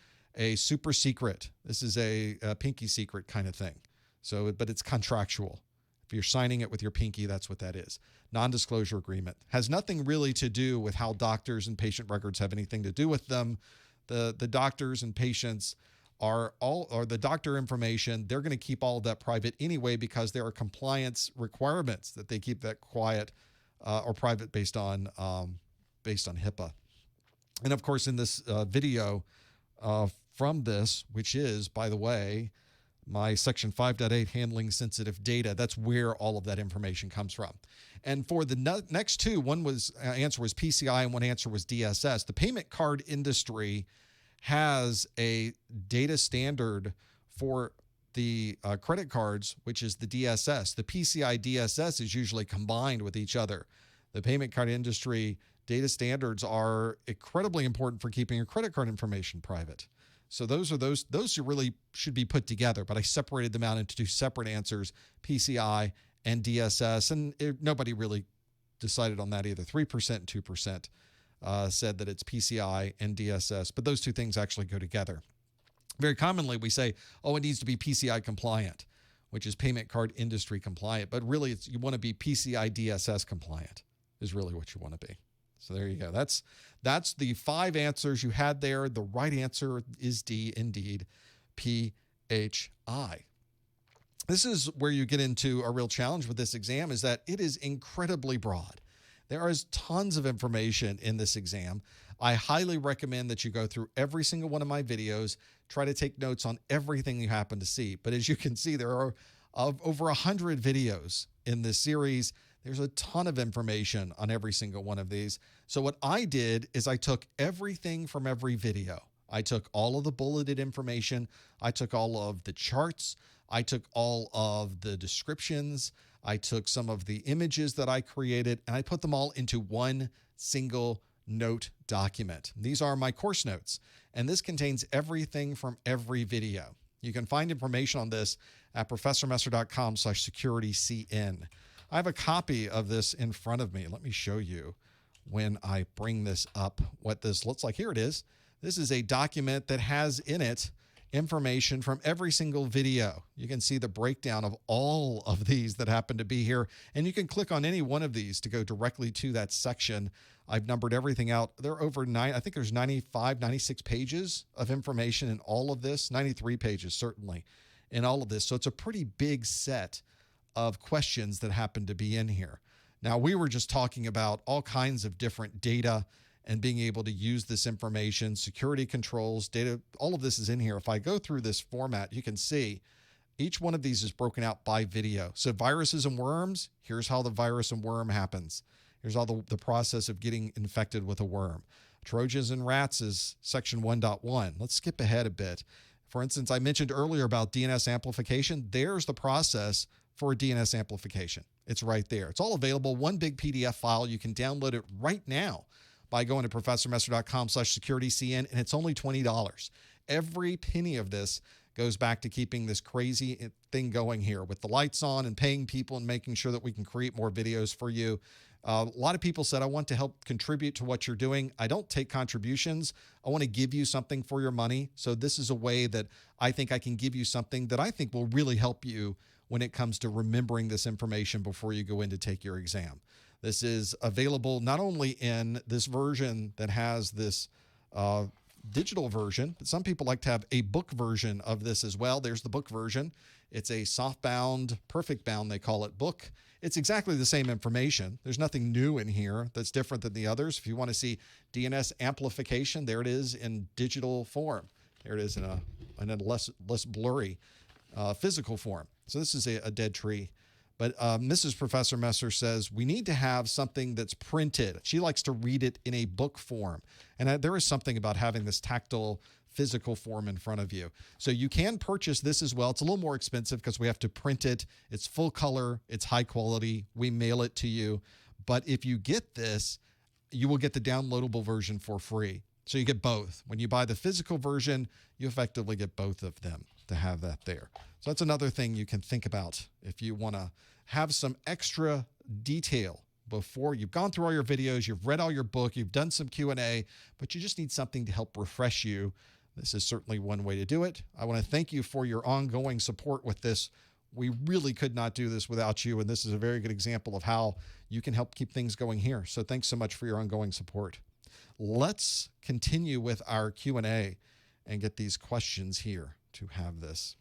super secret. This is a pinky secret kind of thing. So, but it's contractual. If you're signing it with your pinky, that's what that is. Non-disclosure agreement has nothing really to do with how doctors and patient records have anything to do with them. The doctors and patients or the doctor information, they're going to keep all of that private anyway because there are compliance requirements that they keep that quiet or private based on HIPAA. And of course, in this video from this, which is, by the way, my section 5.8 handling sensitive data, that's where all of that information comes from. And for the next two, one answer was PCI and one answer was DSS. The payment card industry has a data standard for the credit cards, which is the DSS. The PCI DSS is usually combined with each other. The payment card industry data standards are incredibly important for keeping your credit card information private. So those really should be put together, but I separated them out into two separate answers, PCI and DSS, and nobody really decided on that either. 3% and 2% said that it's PCI and DSS, but those two things actually go together. Very commonly, we say, oh, it needs to be PCI compliant, which is payment card industry compliant, but really you want to be PCI DSS compliant is really what you want to be. So there you go. That's the 5 answers you had there. The right answer is D, indeed, PHI. This is where you get into a real challenge with this exam, is that it is incredibly broad. There is tons of information in this exam. I highly recommend that you go through every single one of my videos, try to take notes on everything you happen to see. But as you can see, there are over 100 videos in this series. There's a ton of information on every single one of these. So what I did is I took everything from every video. I took all of the bulleted information. I took all of the charts. I took all of the descriptions. I took some of the images that I created, and I put them all into one single note document. These are my course notes, and this contains everything from every video. You can find information on this at professormesser.com/securitycn. I have a copy of this in front of me. Let me show you when I bring this up what this looks like. Here it is. This is a document that has in it information from every single video. You can see the breakdown of all of these that happen to be here, and you can click on any one of these to go directly to that section. I've numbered everything out. There are over I think there's 95, 96 pages of information in all of this, 93 pages certainly in all of this. So it's a pretty big set of questions that happen to be in here. Now, we were just talking about all kinds of different data and being able to use this information, security controls, data, all of this is in here. If I go through this format, you can see each one of these is broken out by video. So viruses and worms, here's how the virus and worm happens. Here's all the process of getting infected with a worm. Trojans and rats is section 1.1. Let's skip ahead a bit. For instance, I mentioned earlier about DNS amplification. There's the process for DNS amplification. It's right there. It's all available, one big PDF file. You can download it right now by going to professormesser.com/securitycn, and it's only $20. Every penny of this goes back to keeping this crazy thing going here with the lights on and paying people and making sure that we can create more videos for you. A lot of people said, I want to help contribute to what you're doing. I don't take contributions. I want to give you something for your money. So this is a way that I think I can give you something that I think will really help you when it comes to remembering this information before you go in to take your exam. This is available not only in this version that has this digital version, but some people like to have a book version of this as well. There's the book version. It's a soft-bound, perfect bound, they call it, book. It's exactly the same information. There's nothing new in here that's different than the others. If you want to see DNS amplification, there it is in digital form. There it is in a less blurry physical form. So this is a dead tree. But Mrs. Professor Messer says we need to have something that's printed. She likes to read it in a book form. And there is something about having this tactile physical form in front of you. So you can purchase this as well. It's a little more expensive because we have to print it. It's full color. It's high quality. We mail it to you. But if you get this, you will get the downloadable version for free. So you get both. When you buy the physical version, you effectively get both of them to have that there. So that's another thing you can think about if you want to have some extra detail before you've gone through all your videos, you've read all your book, you've done some Q&A, but you just need something to help refresh you. This is certainly one way to do it. I want to thank you for your ongoing support with this. We really could not do this without you, and this is a very good example of how you can help keep things going here. So thanks so much for your ongoing support. Let's continue with our Q&A and get these questions here to have this.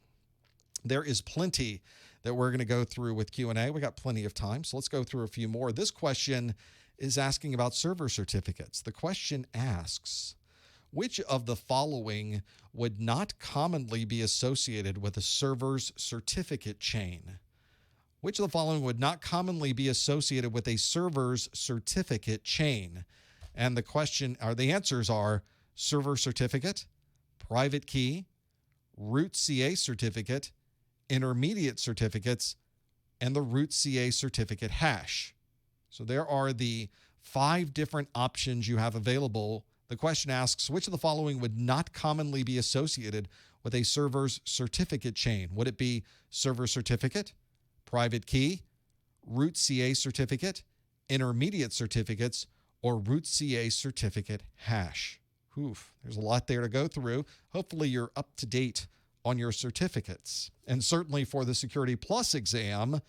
There is plenty that we're going to go through with Q&A. We got plenty of time, so let's go through a few more. This question is asking about server certificates. The question asks, which of the following would not commonly be associated with a server's certificate chain? Which of the following would not commonly be associated with a server's certificate chain? And the question, or the answers are server certificate, private key, root CA certificate, intermediate certificates, and the root CA certificate hash. So there are the 5 different options you have available. The question asks, which of the following would not commonly be associated with a server's certificate chain? Would it be server certificate, private key, root CA certificate, intermediate certificates, or root CA certificate hash? Oof, there's a lot there to go through. Hopefully you're up to date on your certificates. And certainly for the Security Plus exam,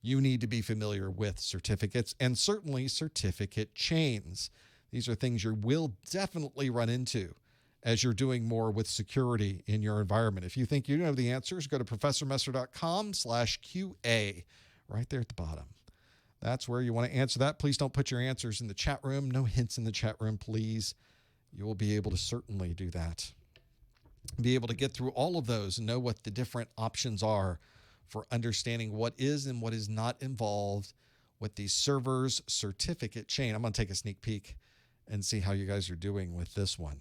you need to be familiar with certificates and certainly certificate chains. These are things you will definitely run into as you're doing more with security in your environment. If you think you know the answers, go to professormesser.com/QA right there at the bottom. That's where you want to answer that. Please don't put your answers in the chat room. No hints in the chat room, please. You will be able to certainly do that. Be able to get through all of those and know what the different options are for understanding what is and what is not involved with the server's certificate chain. I'm going to take a sneak peek and see how you guys are doing with this one.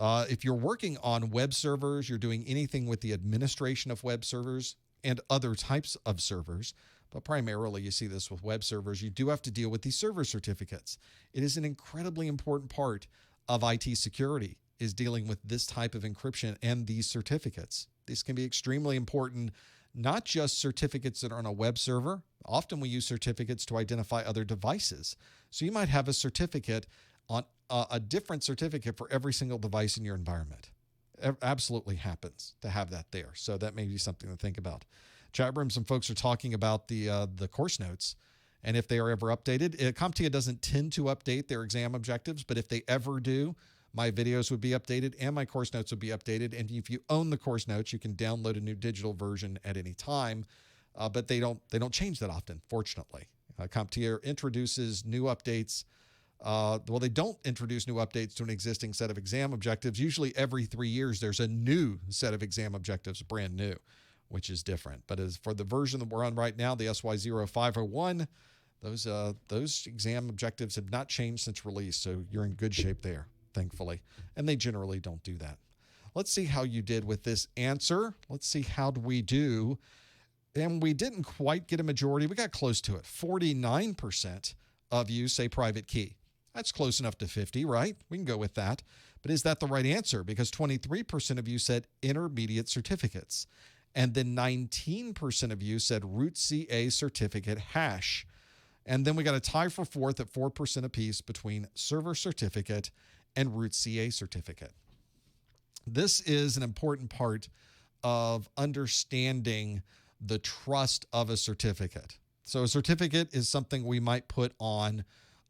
If you're working on web servers, you're doing anything with the administration of web servers and other types of servers, but primarily you see this with web servers, you do have to deal with these server certificates. It is an incredibly important part of IT security, is dealing with this type of encryption and these certificates. These can be extremely important, not just certificates that are on a web server. Often we use certificates to identify other devices. So you might have a certificate on a different certificate for every single device in your environment. It absolutely happens to have that there. So that may be something to think about. Chat room, some folks are talking about the course notes and if they are ever updated. CompTIA doesn't tend to update their exam objectives, but if they ever do, my videos would be updated and my course notes would be updated. And if you own the course notes, you can download a new digital version at any time. But they don't change that often, fortunately. CompTIA introduces new updates. Well, they don't introduce new updates to an existing set of exam objectives. Usually every 3 years, there's a new set of exam objectives, brand new, which is different. But as for the version that we're on right now, the SY0501, those exam objectives have not changed since release, so you're in good shape there, thankfully. And they generally don't do that. Let's see how you did with this answer. Let's see how we do. And we didn't quite get a majority. We got close to it. 49% of you say private key. That's close enough to 50, right? We can go with that. But is that the right answer? Because 23% of you said intermediate certificates. And then 19% of you said root CA certificate hash. And then we got a tie for fourth at 4% apiece between server certificate and root CA certificate. This is an important part of understanding the trust of a certificate. So a certificate is something we might put on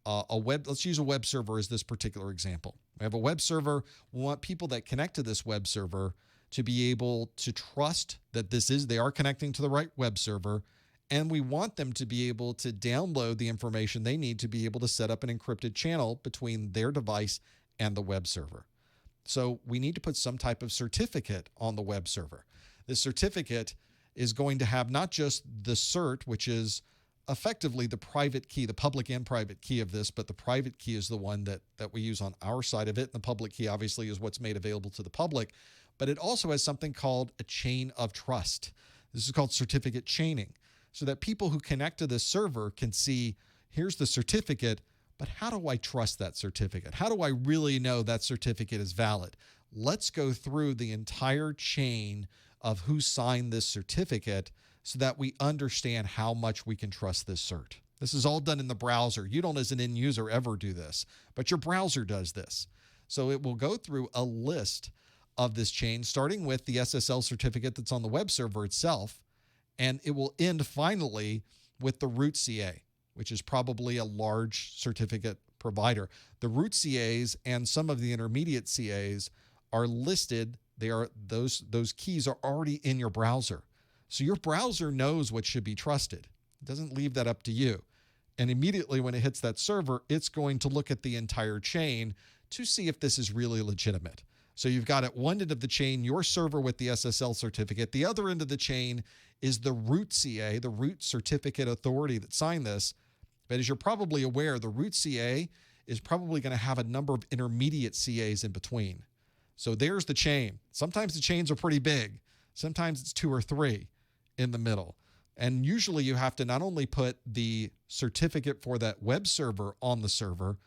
a web. Let's use a web server as this particular example. We have a web server. We want people that connect to this web server to be able to trust that they are connecting to the right web server. And we want them to be able to download the information they need to be able to set up an encrypted channel between their device and the web server. So we need to put some type of certificate on the web server. This certificate is going to have not just the cert, which is effectively the private key, the public and private key of this, but the private key is the one that we use on our side of it. And the public key obviously is what's made available to the public, but it also has something called a chain of trust. This is called certificate chaining, so that people who connect to this server can see, here's the certificate, but how do I trust that certificate? How do I really know that certificate is valid? Let's go through the entire chain of who signed this certificate so that we understand how much we can trust this cert. This is all done in the browser. You don't, as an end user, ever do this, but your browser does this. So it will go through a list of this chain, starting with the SSL certificate that's on the web server itself, and it will end finally with the root CA, which is probably a large certificate provider. The root CAs and some of the intermediate CAs are listed. Those keys are already in your browser. So your browser knows what should be trusted. It doesn't leave that up to you. And immediately when it hits that server, it's going to look at the entire chain to see if this is really legitimate. So you've got at one end of the chain your server with the SSL certificate. The other end of the chain is the root CA, the root certificate authority that signed this. But as you're probably aware, the root CA is probably going to have a number of intermediate CAs in between. So there's the chain. Sometimes the chains are pretty big. Sometimes it's 2 or 3 in the middle. And usually you have to not only put the certificate for that web server on the server,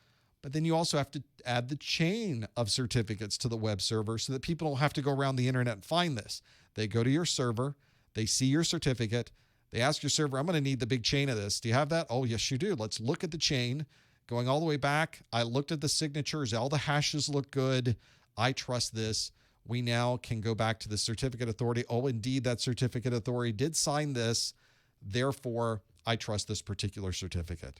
but then you also have to add the chain of certificates to the web server so that people don't have to go around the internet and find this. They go to your server, they see your certificate, they ask your server, I'm going to need the big chain of this. Do you have that? Oh, yes, you do. Let's look at the chain. Going all the way back, I looked at the signatures. All the hashes look good. I trust this. We now can go back to the certificate authority. Oh, indeed, that certificate authority did sign this. Therefore, I trust this particular certificate.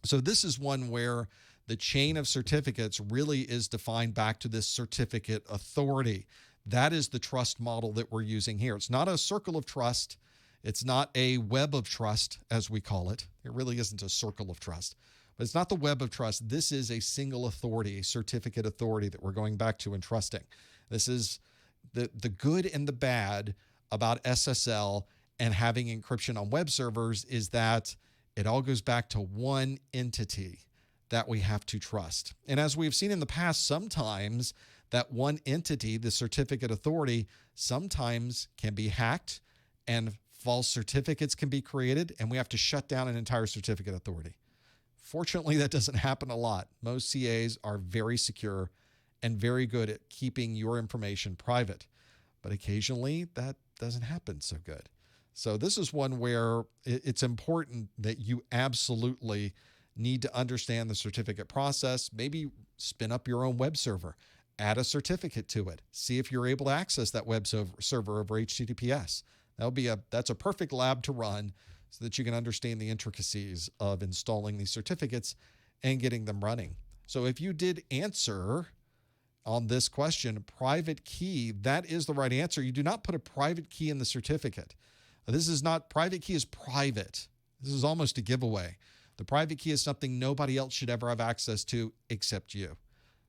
So this is one where the chain of certificates really is defined back to this certificate authority. That is the trust model that we're using here. It's not a circle of trust. It's not a web of trust, as we call it. It really isn't a circle of trust. But it's not the web of trust. This is a single authority, a certificate authority that we're going back to and trusting. This is the good and the bad about SSL and having encryption on web servers is that it all goes back to one entity that we have to trust. And as we've seen in the past, sometimes that one entity, the certificate authority, sometimes can be hacked and false certificates can be created, and we have to shut down an entire certificate authority. Fortunately, that doesn't happen a lot. Most CAs are very secure and very good at keeping your information private. But occasionally, that doesn't happen so good. So this is one where it's important that you absolutely need to understand the certificate process. Maybe spin up your own web server. Add a certificate to it. See if you're able to access that web server over HTTPS. That's a perfect lab to run so that you can understand the intricacies of installing these certificates and getting them running. So if you did answer on this question, private key, that is the right answer. You do not put a private key in the certificate. This is not, private key is private. This is almost a giveaway. The private key is something nobody else should ever have access to except you.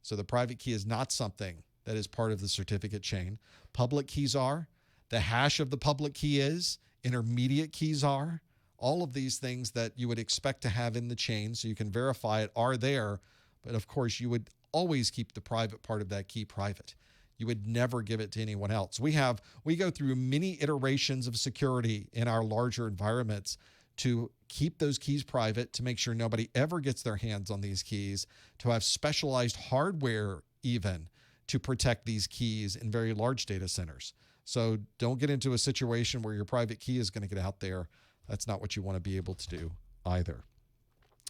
So the private key is not something that is part of the certificate chain. Public keys are. The hash of the public key is. Intermediate keys are. All of these things that you would expect to have in the chain so you can verify it are there. But of course, you would always keep the private part of that key private. You would never give it to anyone else. We go through many iterations of security in our larger environments to keep those keys private, to make sure nobody ever gets their hands on these keys, to have specialized hardware even to protect these keys in very large data centers. So don't get into a situation where your private key is going to get out there. That's not what you want to be able to do either.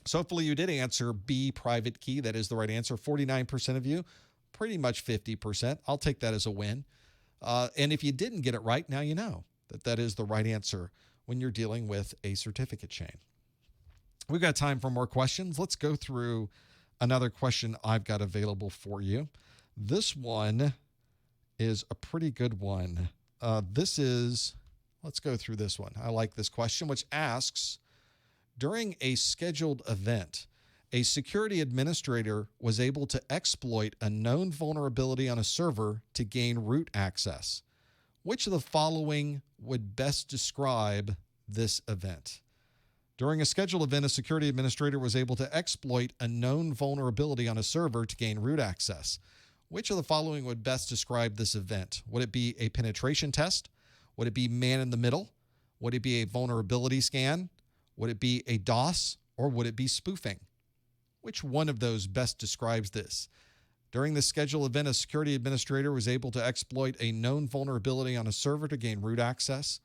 So hopefully you did answer B, private key. That is the right answer. 49% of you, pretty much 50%. I'll take that as a win. And if you didn't get it right, now you know that that is the right answer when you're dealing with a certificate chain. We've got time for more questions. Let's go through another question I've got available for you. This one is a pretty good one. Let's go through this one. I like this question, which asks, during a scheduled event, a security administrator was able to exploit a known vulnerability on a server to gain root access. Which of the following would best describe this event? During a scheduled event, a security administrator was able to exploit a known vulnerability on a server to gain root access. Which of the following would best describe this event? Would it be a penetration test? Would it be man in the middle? Would it be a vulnerability scan? Would it be a DOS? Or would it be spoofing? Which one of those best describes this? During the scheduled event, a security administrator was able to exploit a known vulnerability on a server to gain root access.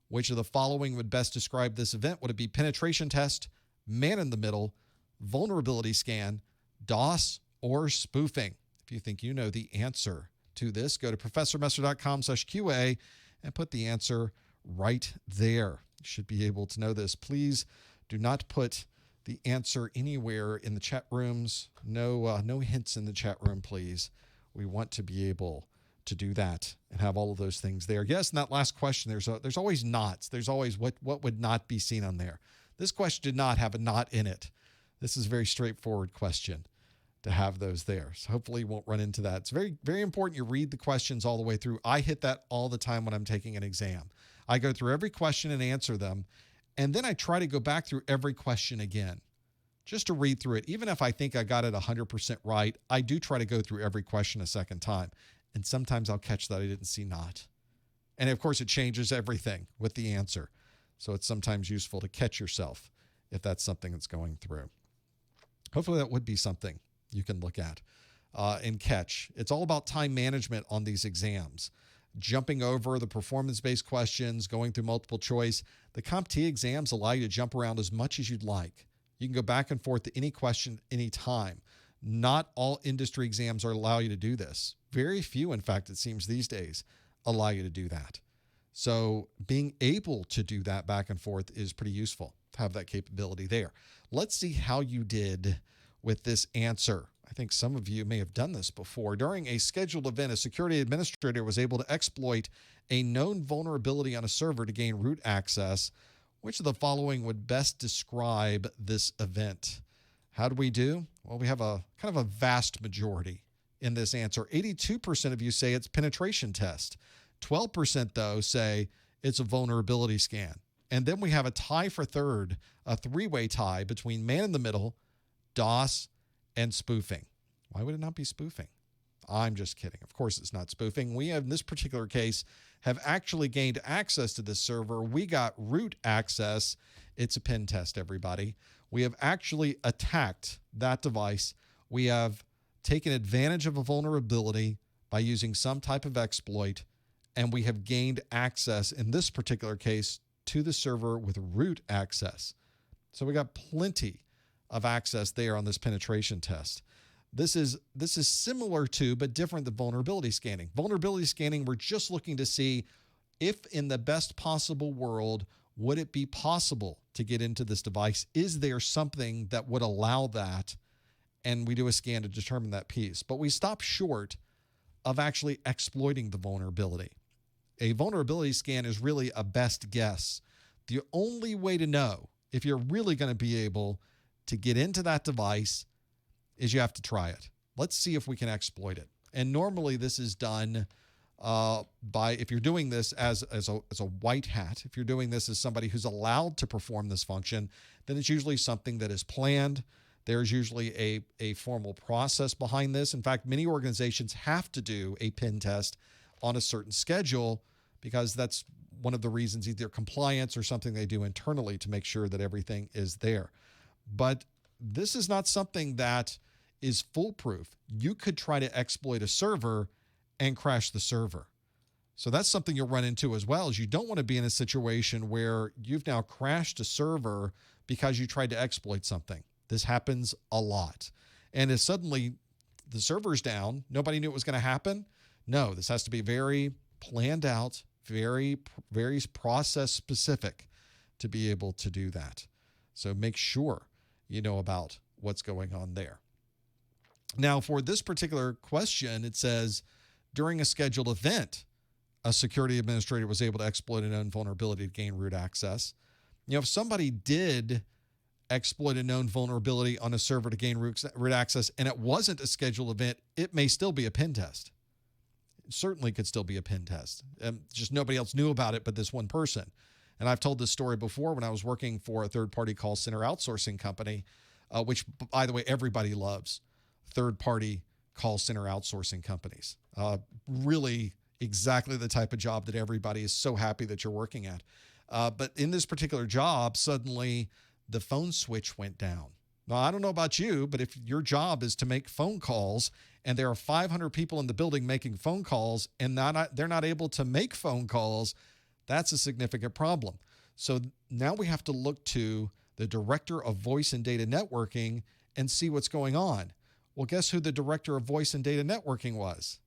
Which of the following would best describe this event? Would it be penetration test, man in the middle, vulnerability scan, DOS, or spoofing? If you think you know the answer to this, go to professormesser.com/QA and put the answer right there. You should be able to know this. Please do not put the answer anywhere in the chat rooms. No hints in the chat room, please. We want to be able to do that and have all of those things there. Yes, in that last question, there's always nots. There's always what would not be seen on there. This question did not have a not in it. This is a very straightforward question to have those there. So hopefully you won't run into that. It's very, very important you read the questions all the way through. I hit that all the time when I'm taking an exam. I go through every question and answer them, and then I try to go back through every question again just to read through it. Even if I think I got it 100% right, I do try to go through every question a second time. And sometimes I'll catch that I didn't see not. And of course, it changes everything with the answer. So it's sometimes useful to catch yourself if that's something that's going through. Hopefully that would be something you can look at and catch. It's all about time management on these exams. Jumping over the performance-based questions, going through multiple choice. The CompTIA exams allow you to jump around as much as you'd like. You can go back and forth to any question, anytime. Not all industry exams allow you to do this. Very few, in fact, it seems these days, allow you to do that. So being able to do that back and forth is pretty useful to have that capability there. Let's see how you did with this answer. I think some of you may have done this before. During a scheduled event, a security administrator was able to exploit a known vulnerability on a server to gain root access. Which of the following would best describe this event? How do we do? Well, we have a kind of a vast majority in this answer. 82% of you say it's penetration test. 12% though say it's a vulnerability scan. And then we have a tie for third, a three-way tie between man in the middle, DOS, and spoofing. Why would it not be spoofing? I'm just kidding. Of course it's not spoofing. We have, in this particular case, have actually gained access to this server. We got root access. It's a pen test, everybody. We have actually attacked that device. We have taken advantage of a vulnerability by using some type of exploit, and we have gained access, in this particular case, to the server with root access. So we got plenty of access there on this penetration test. This is similar to, but different than vulnerability scanning. Vulnerability scanning, we're just looking to see if in the best possible world, would it be possible to get into this device? Is there something that would allow that? And we do a scan to determine that piece. But we stop short of actually exploiting the vulnerability. A vulnerability scan is really a best guess. The only way to know if you're really going to be able to get into that device, is you have to try it. Let's see if we can exploit it. And normally this is done if you're doing this as a white hat, if you're doing this as somebody who's allowed to perform this function, then it's usually something that is planned. There's usually a formal process behind this. In fact, many organizations have to do a pen test on a certain schedule because that's one of the reasons, either compliance or something they do internally to make sure that everything is there. But this is not something that is foolproof. You could try to exploit a server and crash the server. So that's something you'll run into as well, is you don't want to be in a situation where you've now crashed a server because you tried to exploit something. This happens a lot. And if suddenly the server's down, nobody knew it was going to happen. No, this has to be very planned out, very process specific to be able to do that. So make sure you know about what's going on there. Now, for this particular question, it says, during a scheduled event, a security administrator was able to exploit a known vulnerability to gain root access. If somebody did exploit a known vulnerability on a server to gain root access and it wasn't a scheduled event, it may still be a pen test. It certainly could still be a pen test. Just nobody else knew about it but this one person. And I've told this story before when I was working for a third-party call center outsourcing company, which, by the way, everybody loves third-party call center outsourcing companies. Really exactly the type of job that everybody is so happy that you're working at. But in this particular job, suddenly the phone switch went down. Now, I don't know about you, but if your job is to make phone calls and there are 500 people in the building making phone calls and they're not able to make phone calls, that's a significant problem. So now we have to look to the director of voice and data networking and see what's going on. Well, guess who the director of voice and data networking was?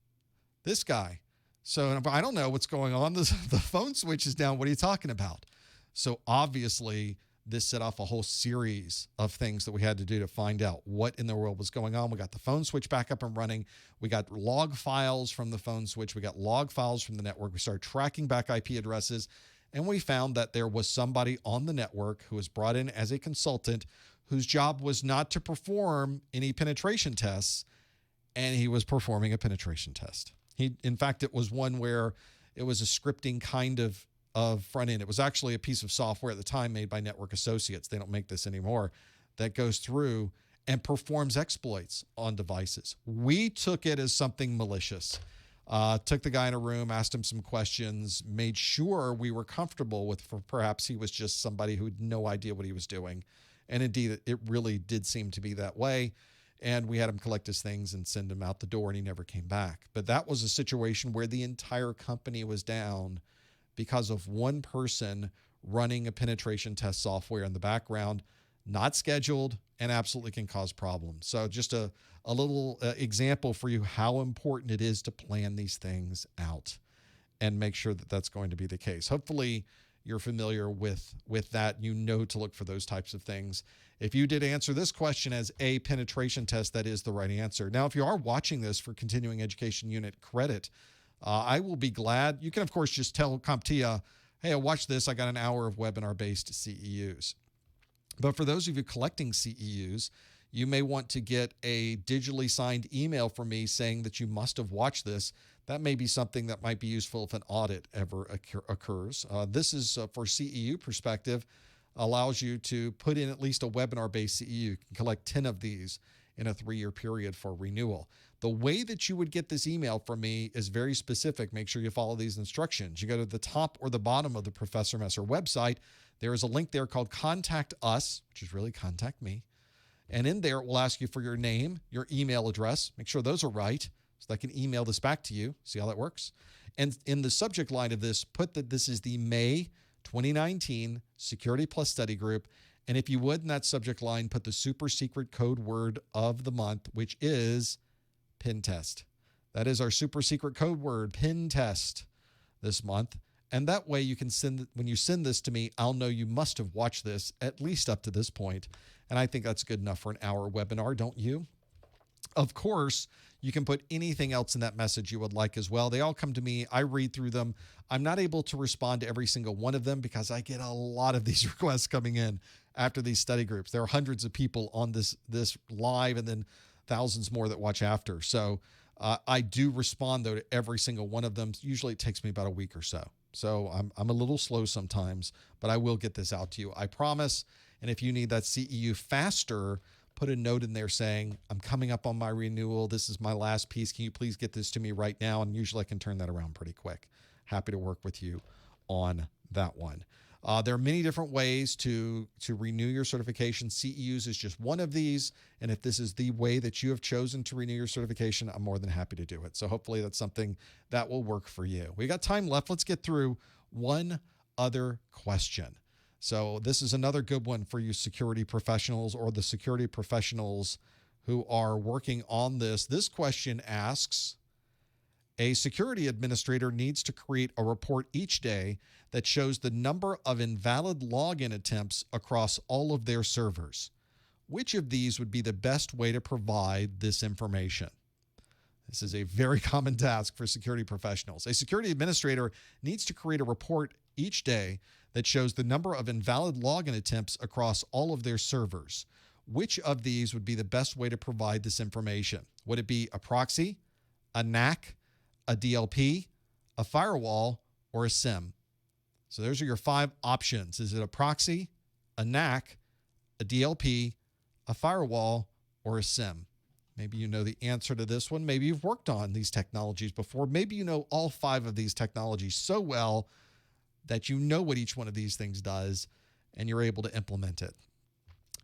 This guy. So I don't know what's going on. The phone switch is down. What are you talking about? So obviously, this set off a whole series of things that we had to do to find out what in the world was going on. We got the phone switch back up and running. We got log files from the phone switch. We got log files from the network. We started tracking back IP addresses, and we found that there was somebody on the network who was brought in as a consultant whose job was not to perform any penetration tests, and he was performing a penetration test. In fact, it was one where it was a scripting kind of front end. It was actually a piece of software at the time made by Network Associates. They don't make this anymore. That goes through and performs exploits on devices. We took it as something malicious. Took the guy in a room, asked him some questions, made sure we were comfortable with perhaps he was just somebody who had no idea what he was doing. And indeed, it really did seem to be that way. And we had him collect his things and send him out the door, and he never came back. But that was a situation where the entire company was down because of one person running a penetration test software in the background, not scheduled, and absolutely can cause problems. So just a little example for you how important it is to plan these things out and make sure that that's going to be the case. Hopefully you're familiar with that. You know to look for those types of things. If you did answer this question as a penetration test, that is the right answer. Now, if you are watching this for continuing education unit credit, I will be glad. You can, of course, just tell CompTIA, hey, I watched this. I got an hour of webinar-based CEUs. But for those of you collecting CEUs, you may want to get a digitally signed email from me saying that you must have watched this. That may be something that might be useful if an audit ever occurs. This is, for CEU perspective, allows you to put in at least a webinar-based CEU. You can collect 10 of these in a 3-year period for renewal. The way that you would get this email from me is very specific. Make sure you follow these instructions. You go to the top or the bottom of the Professor Messer website. There is a link there called Contact Us, which is really Contact Me. And in there, it will ask you for your name, your email address. Make sure those are right so that I can email this back to you. See how that works? And in the subject line of this, put that this is the May 2019 Security Plus Study Group. And if you would, in that subject line, put the super secret code word of the month, which is Pen Test. That is our super secret code word, Pen Test, this month. And that way you can send, when you send this to me, I'll know you must have watched this at least up to this point. And I think that's good enough for an hour webinar, don't you? Of course, you can put anything else in that message you would like as well. They all come to me. I read through them. I'm not able to respond to every single one of them because I get a lot of these requests coming in. after these study groups. There are hundreds of people on this live, and then thousands more that watch after. So I do respond, though, to every single one of them. Usually it takes me about a week or so. So I'm a little slow sometimes, but I will get this out to you, I promise. And if you need that CEU faster, put a note in there saying, I'm coming up on my renewal. This is my last piece. Can you please get this to me right now? And usually I can turn that around pretty quick. Happy to work with you on that one. There are many different ways to renew your certification. CEUs is just one of these. And if this is the way that you have chosen to renew your certification, I'm more than happy to do it. So hopefully that's something that will work for you. We got time left. Let's get through one other question. So this is another good one for you security professionals or the security professionals who are working on this. This question asks, a security administrator needs to create a report each day that shows the number of invalid login attempts across all of their servers. Which of these would be the best way to provide this information? This is a very common task for security professionals. A security administrator needs to create a report each day that shows the number of invalid login attempts across all of their servers. Which of these would be the best way to provide this information? Would it be a proxy, a NAC, a DLP, a firewall, or a SIM? So those are your 5 options. Is it a proxy, a NAC, a DLP, a firewall, or a SIM? Maybe you know the answer to this one. Maybe you've worked on these technologies before. Maybe you know all 5 of these technologies so well that you know what each one of these things does and you're able to implement it.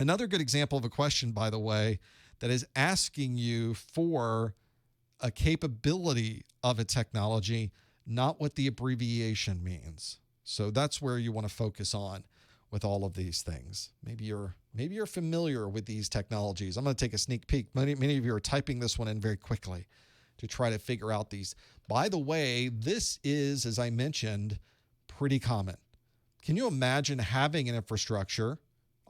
Another good example of a question, by the way, that is asking you for a capability of a technology, not what the abbreviation means. So that's where you want to focus on with all of these things. Maybe you're familiar with these technologies. I'm going to take a sneak peek. Many of you are typing this one in very quickly to try to figure out these. By the way, this is, as I mentioned, pretty common. Can you imagine having an infrastructure,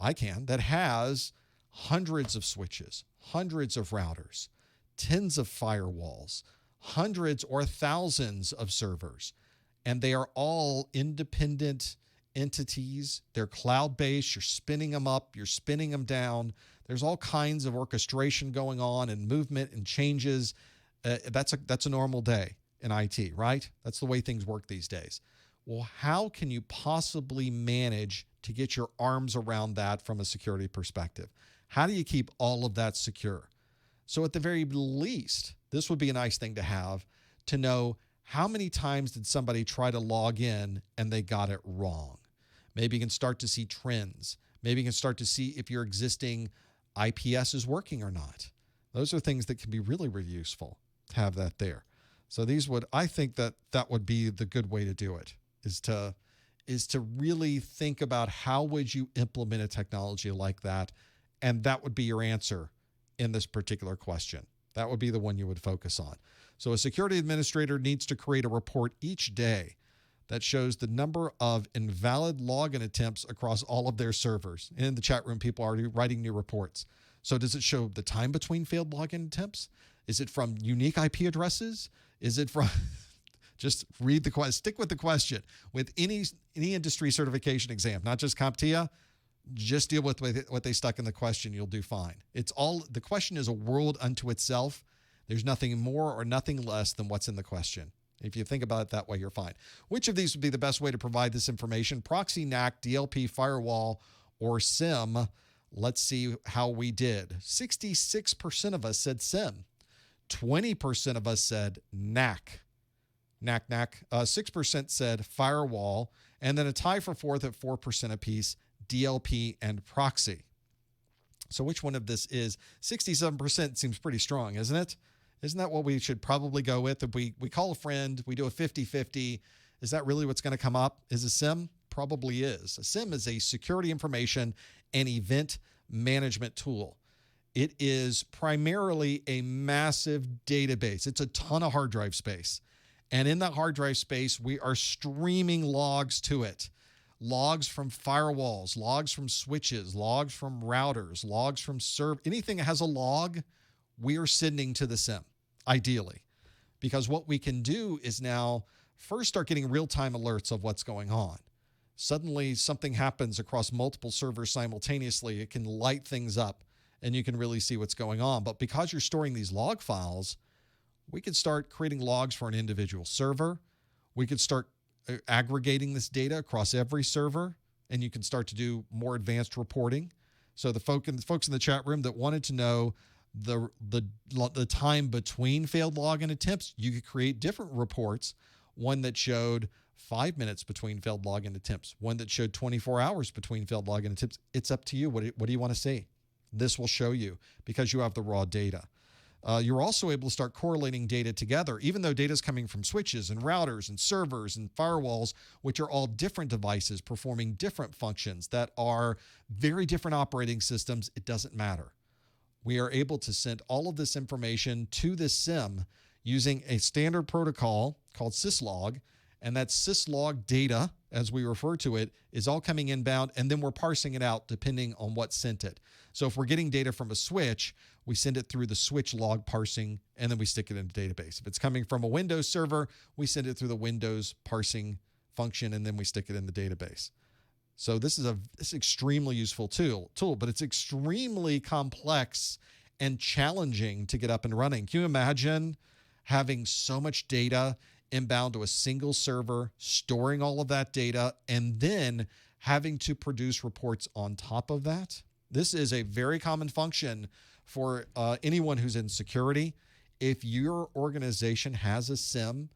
I can, that has hundreds of switches, hundreds of routers, tens of firewalls, hundreds or thousands of servers, and they are all independent entities. They're cloud-based. You're spinning them up. You're spinning them down. There's all kinds of orchestration going on and movement and changes. That's a normal day in IT, right? That's the way things work these days. Well, how can you possibly manage to get your arms around that from a security perspective? How do you keep all of that secure? So at the very least, this would be a nice thing to have, to know how many times did somebody try to log in and they got it wrong. Maybe you can start to see trends. Maybe you can start to see if your existing IPS is working or not. Those are things that can be really, really useful to have that there. So I think that would be the good way to do it, is to really think about how would you implement a technology like that, and that would be your answer in this particular question. That would be the one you would focus on. So a security administrator needs to create a report each day that shows the number of invalid login attempts across all of their servers. And in the chat room, people are already writing new reports. So does it show the time between failed login attempts? Is it from unique IP addresses? Is it from... Just read the question. Stick with the question. With any industry certification exam, not just CompTIA, just deal with what they stuck in the question. You'll do fine. The question is a world unto itself. There's nothing more or nothing less than what's in the question. If you think about it that way, you're fine. Which of these would be the best way to provide this information? Proxy, NAC, DLP, firewall, or SIM? Let's see how we did. 66% of us said SIM. 20% of us said NAC. 6% said firewall, and then a tie for fourth at 4% apiece, DLP and proxy. So which one of this is? 67% seems pretty strong, isn't it? Isn't that what we should probably go with? If we call a friend, we do a 50-50, is that really what's going to come up? Is a SIM? Probably is. A SIM is a security information and event management tool. It is primarily a massive database. It's a ton of hard drive space. And in that hard drive space, we are streaming logs to it. Logs from firewalls, logs from switches, logs from routers, logs from anything that has a log, we are sending to the SIM, ideally. Because what we can do is now first start getting real-time alerts of what's going on. suddenly something happens across multiple servers simultaneously. It can light things up and you can really see what's going on. But because you're storing these log files, we could start creating logs for an individual server. We could start aggregating this data across every server, and you can start to do more advanced reporting. So the folks in the chat room that wanted to know the time between failed login attempts, you could create different reports. One that showed 5 minutes between failed login attempts, one that showed 24 hours between failed login attempts. It's up to you. What do you want to see? This will show you because you have the raw data. You're also able to start correlating data together, even though data is coming from switches and routers and servers and firewalls, which are all different devices performing different functions that are very different operating systems. It doesn't matter. We are able to send all of this information to this SIM using a standard protocol called syslog, and that syslog data, as we refer to it, is all coming inbound, and then we're parsing it out depending on what sent it. So if we're getting data from a switch, we send it through the switch log parsing, and then we stick it in the database. If it's coming from a Windows server, we send it through the Windows parsing function, and then we stick it in the database. So this is an extremely useful tool, but it's extremely complex and challenging to get up and running. Can you imagine having so much data inbound to a single server, storing all of that data, and then having to produce reports on top of that? This is a very common function for anyone who's in security. If your organization has a SIM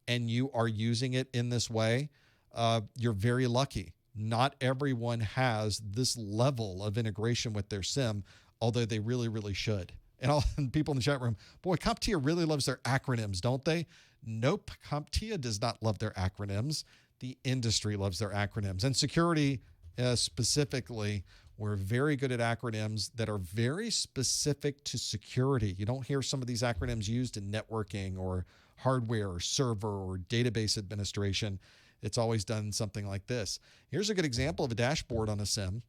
and you are using it in this way, you're very lucky. Not everyone has this level of integration with their SIM, although they really, really should. And people in the chat room, boy, CompTIA really loves their acronyms, don't they? Nope, CompTIA does not love their acronyms. The industry loves their acronyms. And security specifically, we're very good at acronyms that are very specific to security. You don't hear some of these acronyms used in networking or hardware or server or database administration. It's always done something like this. Here's a good example of a dashboard on a SIM.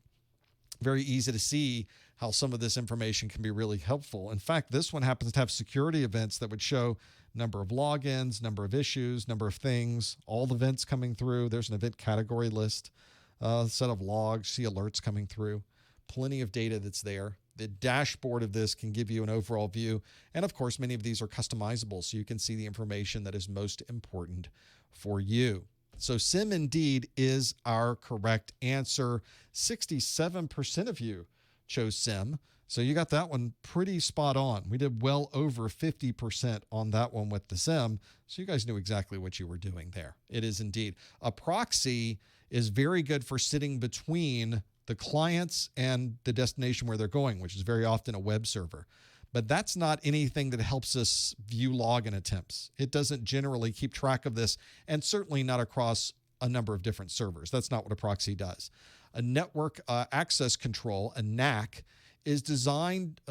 Very easy to see how some of this information can be really helpful. In fact, this one happens to have security events that would show number of logins, number of issues, number of things, all the events coming through. There's an event category list, set of logs, see alerts coming through, plenty of data that's there. The dashboard of this can give you an overall view. And of course, many of these are customizable, so you can see the information that is most important for you. So SIM indeed is our correct answer. 67% of you chose SIM. So you got that one pretty spot on. We did well over 50% on that one with the SIM. So you guys knew exactly what you were doing there. It is indeed. A proxy is very good for sitting between the clients and the destination where they're going, which is very often a web server. But that's not anything that helps us view login attempts. It doesn't generally keep track of this, and certainly not across a number of different servers. That's not what a proxy does. A network access control, a NAC, is designed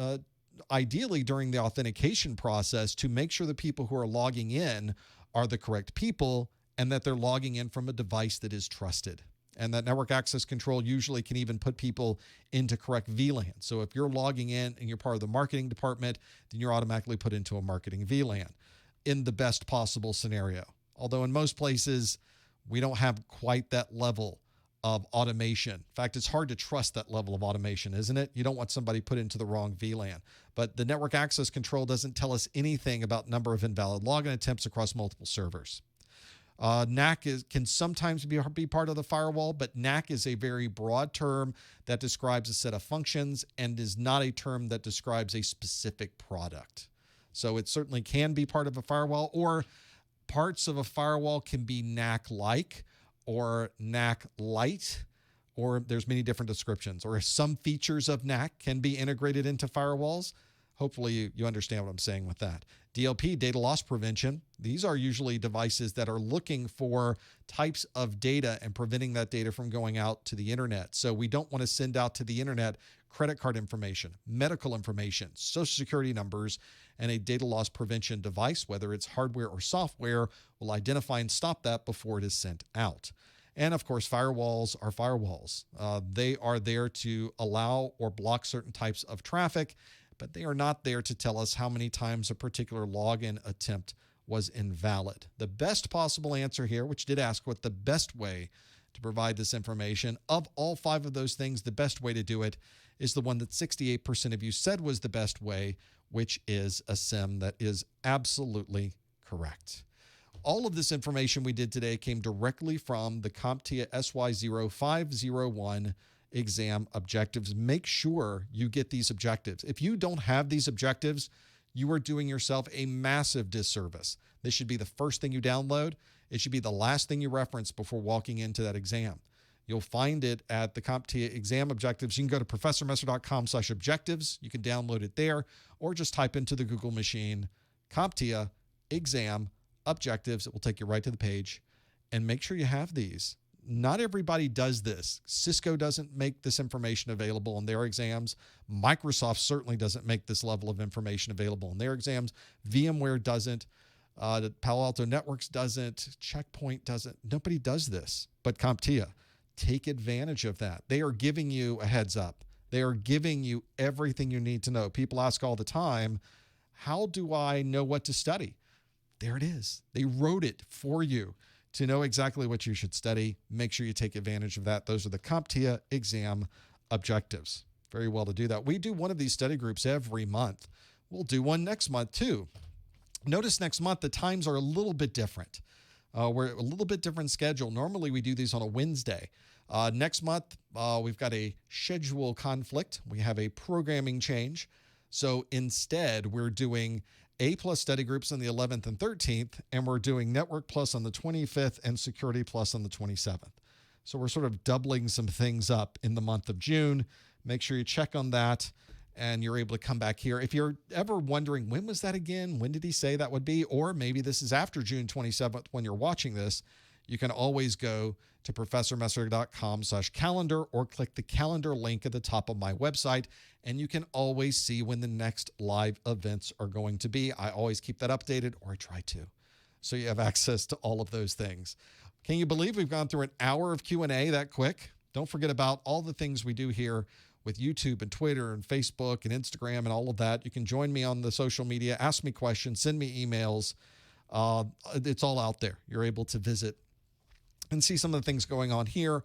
ideally during the authentication process to make sure the people who are logging in are the correct people and that they're logging in from a device that is trusted. And that network access control usually can even put people into correct VLAN. So if you're logging in and you're part of the marketing department, then you're automatically put into a marketing VLAN in the best possible scenario. Although in most places, we don't have quite that level of automation. In fact, it's hard to trust that level of automation, isn't it? You don't want somebody put into the wrong VLAN. But the network access control doesn't tell us anything about number of invalid login attempts across multiple servers. NAC can sometimes be part of the firewall, but NAC is a very broad term that describes a set of functions and is not a term that describes a specific product. So it certainly can be part of a firewall, or parts of a firewall can be NAC-like or NAC-light, or there's many different descriptions, or some features of NAC can be integrated into firewalls. Hopefully you understand what I'm saying with that. DLP, data loss prevention. These are usually devices that are looking for types of data and preventing that data from going out to the internet. So we don't want to send out to the internet credit card information, medical information, social security numbers, and a data loss prevention device, whether it's hardware or software, will identify and stop that before it is sent out. And of course, firewalls are firewalls. They are there to allow or block certain types of traffic, but they are not there to tell us how many times a particular login attempt was invalid. The best possible answer here, which did ask what the best way to provide this information. Of all 5 of those things, the best way to do it is the one that 68% of you said was the best way, which is a sim. That is absolutely correct. All of this information we did today came directly from the CompTIA SY0501 exam objectives. Make sure you get these objectives. If you don't have these objectives, you are doing yourself a massive disservice. This should be the first thing you download. It should be the last thing you reference before walking into that exam. You'll find it at the CompTIA exam objectives. You can go to professormesser.com/objectives. You can download it there, or just type into the Google machine CompTIA exam objectives. It will take you right to the page, and make sure you have these. Not everybody does this. Cisco doesn't make this information available in their exams. Microsoft certainly doesn't make this level of information available in their exams. VMware doesn't. Palo Alto Networks doesn't. Checkpoint doesn't. Nobody does this but CompTIA. Take advantage of that. They are giving you a heads up. They are giving you everything you need to know. People ask all the time, how do I know what to study? There it is. They wrote it for you to know exactly what you should study. Make sure you take advantage of that. Those are the CompTIA exam objectives. Very well to do that. We do one of these study groups every month. We'll do one next month too. Notice next month the times are a little bit different. We're a little bit different schedule. Normally we do these on a Wednesday. Next month we've got a schedule conflict. We have a programming change. So instead we're doing A+ study groups on the 11th and 13th, and we're doing Network Plus on the 25th and Security Plus on the 27th. So we're sort of doubling some things up in the month of June. Make sure you check on that, and you're able to come back here. If you're ever wondering, when was that again? When did he say that would be? Or maybe this is after June 27th when you're watching this. You can always go to professormesser.com/calendar or click the calendar link at the top of my website, and you can always see when the next live events are going to be. I always keep that updated, or I try to, so you have access to all of those things. Can you believe we've gone through an hour of Q&A that quick? Don't forget about all the things we do here with YouTube and Twitter and Facebook and Instagram and all of that. You can join me on the social media, ask me questions, send me emails. It's all out there. You're able to visit and see some of the things going on here.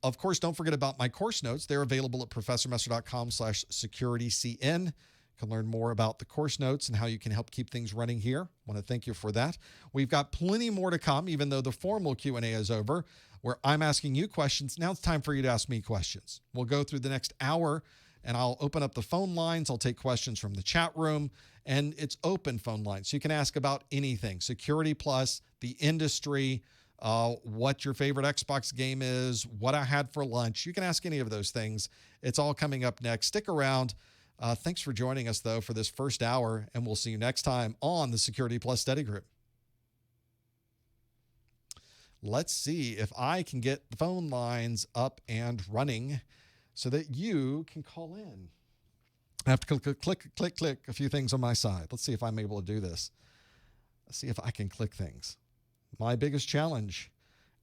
Of course, don't forget about my course notes. They're available at professormesser.com/securitycn. You can learn more about the course notes and how you can help keep things running here. I want to thank you for that. We've got plenty more to come, even though the formal Q&A is over, where I'm asking you questions. Now it's time for you to ask me questions. We'll go through the next hour, and I'll open up the phone lines. I'll take questions from the chat room, and it's open phone lines. So you can ask about anything, Security Plus, the industry, what your favorite Xbox game is, what I had for lunch. You can ask any of those things. It's all coming up next. Stick around. Thanks for joining us, though, for this first hour, and we'll see you next time on the Security Plus Study Group. Let's see if I can get the phone lines up and running so that you can call in. I have to click a few things on my side. Let's see if I'm able to do this. Let's see if I can click things. My biggest challenge,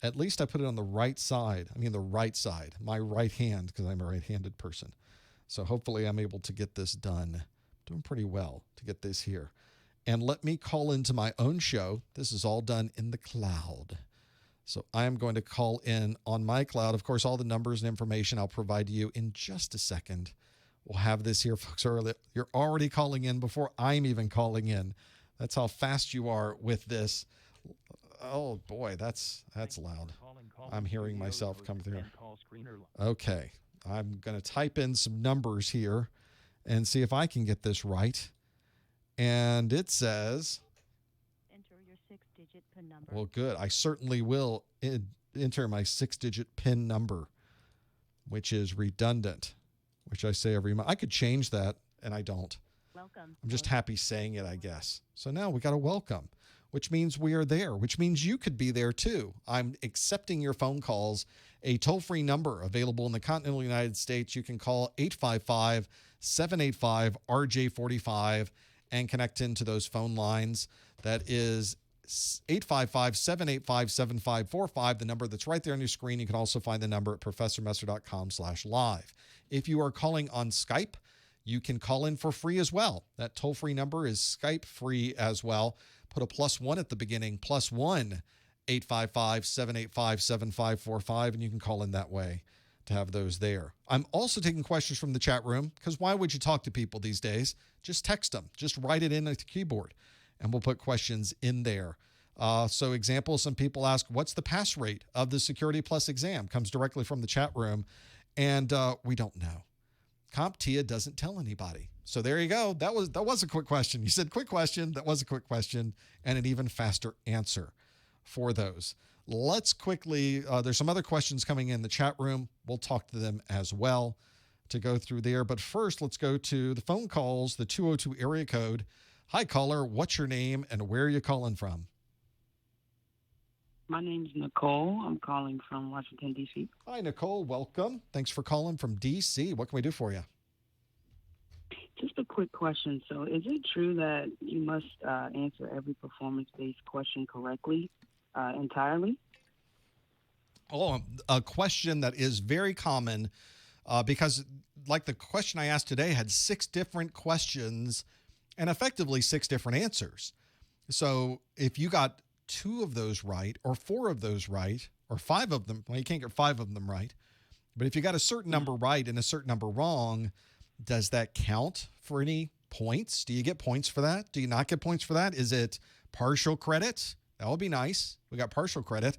at least I put it on the right side. I mean the right side, my right hand, because I'm a right-handed person. So hopefully I'm able to get this done. Doing pretty well to get this here. And let me call into my own show. This is all done in the cloud. So I'm going to call in on my cloud. Of course, all the numbers and information I'll provide you in just a second. We'll have this here, folks. You're already calling in before I'm even calling in. That's how fast you are with this. Oh boy, that's loud. I'm hearing myself come through. Okay, I'm going to type in some numbers here and see if I can get this right. And it says, enter your 6-digit PIN number. Well, good. I certainly will enter my 6-digit PIN number, which is redundant, which I say every month. I could change that, and I don't. Welcome. I'm just happy saying it, I guess. So now we got a welcome, which means we are there, which means you could be there too. I'm accepting your phone calls. A toll-free number available in the continental United States. You can call 855-785-RJ45 and connect into those phone lines. That is 855-785-7545, the number that's right there on your screen. You can also find the number at professormesser.com/live. If you are calling on Skype, you can call in for free as well. That toll-free number is Skype free as well. Put a +1 at the beginning, +1 855-785-7545, and you can call in that way to have those there. I'm also taking questions from the chat room, because why would you talk to people these days? Just text them. Just write it in at the keyboard, and we'll put questions in there. So example, some people ask, what's the pass rate of the Security Plus exam? Comes directly from the chat room, and we don't know. CompTIA doesn't tell anybody. So there you go. That was a quick question. You said quick question. That was a quick question, and an even faster answer for those. Let's quickly, there's some other questions coming in the chat room. We'll talk to them as well to go through there. But first, let's go to the phone calls, the 202 area code. Hi, caller. What's your name and where are you calling from? My name is Nicole. I'm calling from Washington, D.C. Hi, Nicole. Welcome. Thanks for calling from D.C. What can we do for you? Just a quick question. So is it true that you must answer every performance-based question correctly entirely? Oh, a question that is very common because like the question I asked today had 6 different questions and effectively 6 different answers. So if you got 2 of those right or 4 of those right or 5 of them, well, you can't get 5 of them right. But if you got a certain number right and a certain number wrong, does that count for any points? Do you get points for that? Do you not get points for that? Is it partial credit? That would be nice. We got partial credit.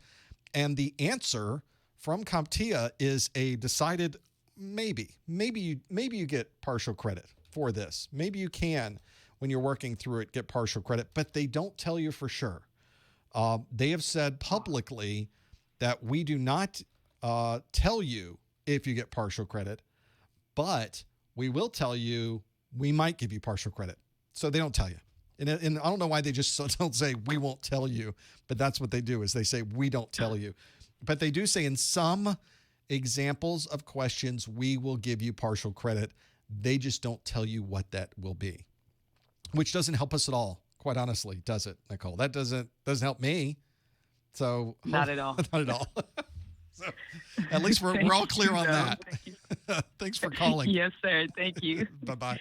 And the answer from CompTIA is a decided maybe. Maybe you get partial credit for this. Maybe you can, when you're working through it, get partial credit, but they don't tell you for sure. They have said publicly that we do not tell you if you get partial credit, but we will tell you we might give you partial credit. So they don't tell you. And I don't know why they just don't say we won't tell you, but that's what they do is they say we don't tell you. But they do say in some examples of questions, we will give you partial credit. They just don't tell you what that will be, which doesn't help us at all, quite honestly, does it, Nicole? That doesn't help me. So not at all. Not at all. So at least we're all clear on that. Thanks for calling. Yes, sir. Thank you. Bye-bye.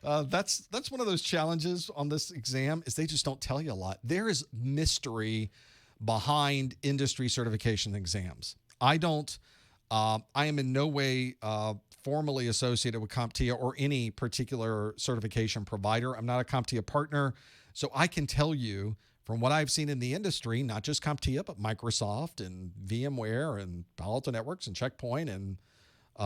That's one of those challenges on this exam is they just don't tell you a lot. There is mystery behind industry certification exams. I am in no way formally associated with CompTIA or any particular certification provider. I'm not a CompTIA partner. So I can tell you from what I've seen in the industry, not just CompTIA, but Microsoft and VMware and Palo Alto Networks and Checkpoint and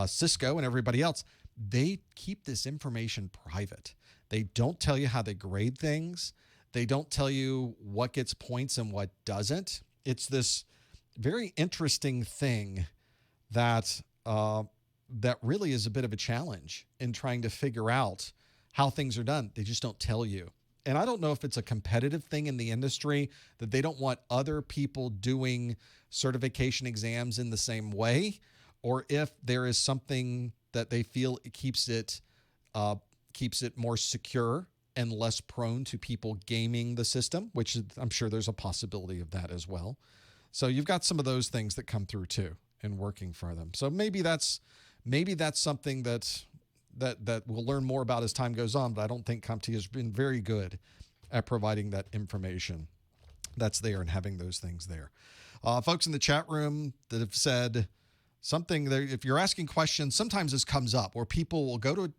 Cisco and everybody else, they keep this information private. They don't tell you how they grade things. They don't tell you what gets points and what doesn't. It's this very interesting thing that that really is a bit of a challenge in trying to figure out how things are done. They just don't tell you. And I don't know if it's a competitive thing in the industry that they don't want other people doing certification exams in the same way, or if there is something that they feel it keeps it more secure and less prone to people gaming the system, which I'm sure there's a possibility of that as well. So you've got some of those things that come through too in working for them. So maybe that's something that we'll learn more about as time goes on, but I don't think CompTIA has been very good at providing that information that's there and having those things there. Folks in the chat room that have said something there, if you're asking questions, sometimes this comes up where people will go to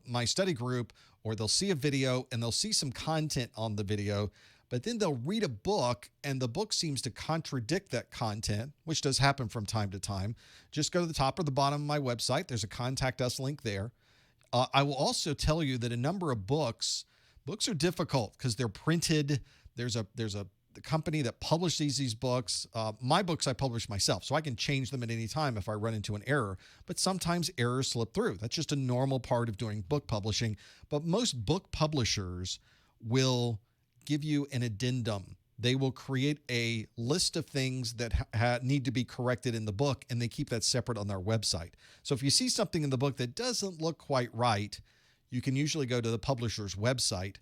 my study group or they'll see a video and they'll see some content on the video, but then they'll read a book and the book seems to contradict that content, which does happen from time to time. Just go to the top or the bottom of my website. There's a contact us link there. I will also tell you that a number of books are difficult because they're printed. There's a company that publishes these books. My books I publish myself, so I can change them at any time if I run into an error. But sometimes errors slip through. That's just a normal part of doing book publishing. But most book publishers will give you an addendum. They will create a list of things that need to be corrected in the book, and they keep that separate on their website. So if you see something in the book that doesn't look quite right, you can usually go to the publisher's website,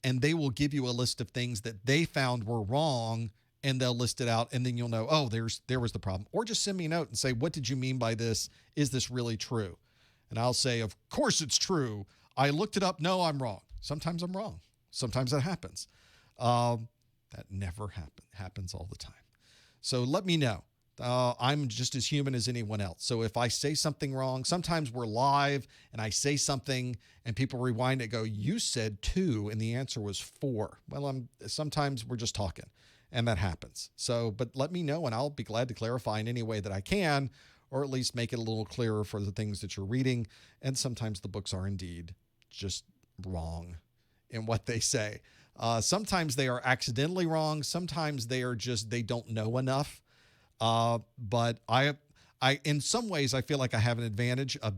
and they will give you a list of things that they found were wrong, and they'll list it out, and then you'll know, oh, there was the problem. Or just send me a note and say, what did you mean by this? Is this really true? And I'll say, of course it's true. I looked it up. No, I'm wrong. Sometimes I'm wrong. Sometimes that happens. That never happens all the time. So let me know. I'm just as human as anyone else. So if I say something wrong, sometimes we're live and I say something and people rewind it and go, you said 2 and the answer was 4. Well, sometimes we're just talking and that happens. So, but let me know and I'll be glad to clarify in any way that I can, or at least make it a little clearer for the things that you're reading. And sometimes the books are indeed just wrong in what they say. Sometimes they are accidentally wrong. Sometimes they don't know enough. But I, in some ways, I feel like I have an advantage of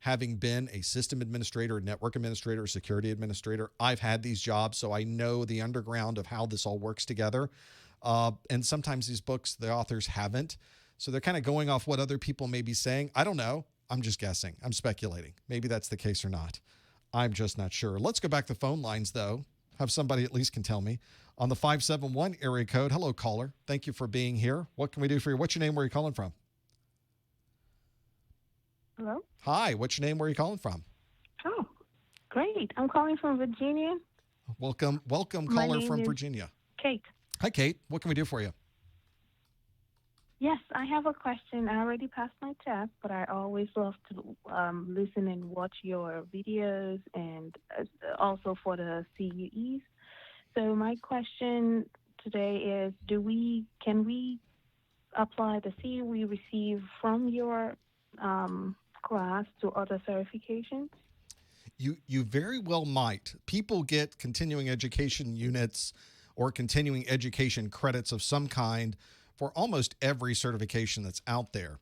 having been a system administrator, network administrator, security administrator. I've had these jobs, so I know the underground of how this all works together. And sometimes these books, the authors haven't. So they're kind of going off what other people may be saying. I don't know. I'm just guessing. I'm speculating. Maybe that's the case or not. I'm just not sure. Let's go back to phone lines, though. Have somebody at least can tell me. On the 571 area code. Hello, caller. Thank you for being here. What can we do for you? What's your name? Where are you calling from? Hello? Hi. What's your name? Where are you calling from? Oh, great. I'm calling from Virginia. Welcome, My caller name from is Virginia. Kate. Hi, Kate. What can we do for you? Yes, I have a question. I already passed my test, but I always love to listen and watch your videos and also for the CUEs. So my question today is, can we apply the CUE we receive from your class to other certifications? You very well might. People get continuing education units or continuing education credits of some kind for almost every certification that's out there.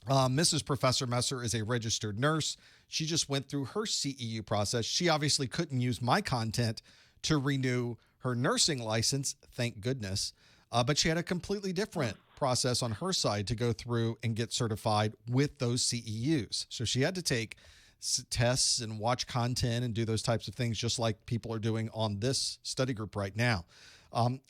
Mrs. Professor Messer is a registered nurse. She just went through her CEU process. She obviously couldn't use my content to renew her nursing license, thank goodness. But she had a completely different process on her side to go through and get certified with those CEUs. So she had to take tests and watch content and do those types of things, just like people are doing on this study group right now.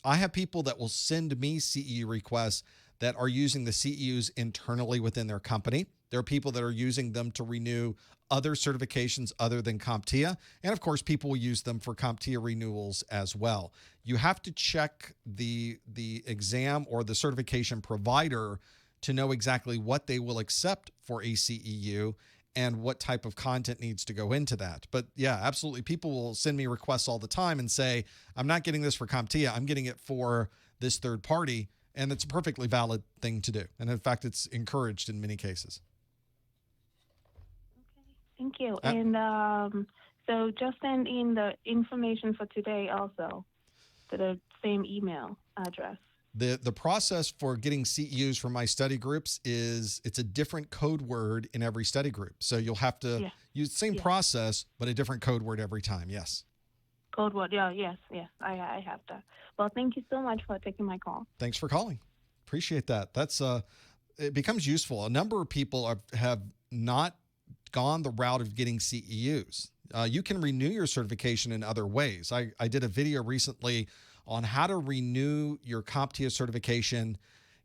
I have people that will send me CEU requests that are using the CEUs internally within their company. There are people that are using them to renew other certifications other than CompTIA. And of course, people will use them for CompTIA renewals as well. You have to check the exam or the certification provider to know exactly what they will accept for a CEU and what type of content needs to go into that. But yeah, absolutely. People will send me requests all the time and say, I'm not getting this for CompTIA, I'm getting it for this third party. And it's a perfectly valid thing to do. And in fact, it's encouraged in many cases. Okay, thank you. And so just send in the information for today also to the same email address. The process for getting CEUs from my study groups is it's a different code word in every study group. So you'll have to use the same process, but a different code word every time. Yes. Code word. Yeah. Yes. I have that. Well, thank you so much for taking my call. Thanks for calling. Appreciate that. That's it becomes useful. A number of people have not gone the route of getting CEUs. You can renew your certification in other ways. I did a video recently on how to renew your CompTIA certification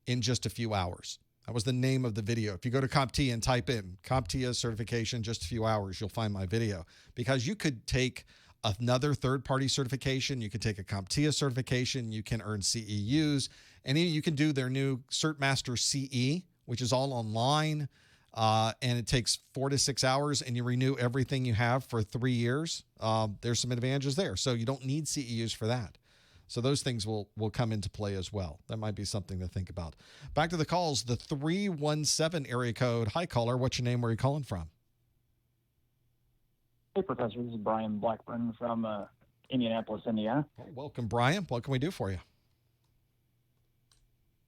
in just a few hours. That was the name of the video. If you go to CompTIA and type in CompTIA certification, just a few hours, you'll find my video. Because you could take another third-party certification, you could take a CompTIA certification, you can earn CEUs, and you can do their new CertMaster CE, which is all online, and it takes 4 to 6 hours, and you renew everything you have for 3 years. There's some advantages there. So you don't need CEUs for that. So those things will come into play as well. That might be something to think about. Back to the calls, the 317 area code. Hi, caller. What's your name? Where are you calling from? Hey, Professor. This is Brian Blackburn from Indianapolis, Indiana. Well, welcome, Brian. What can we do for you?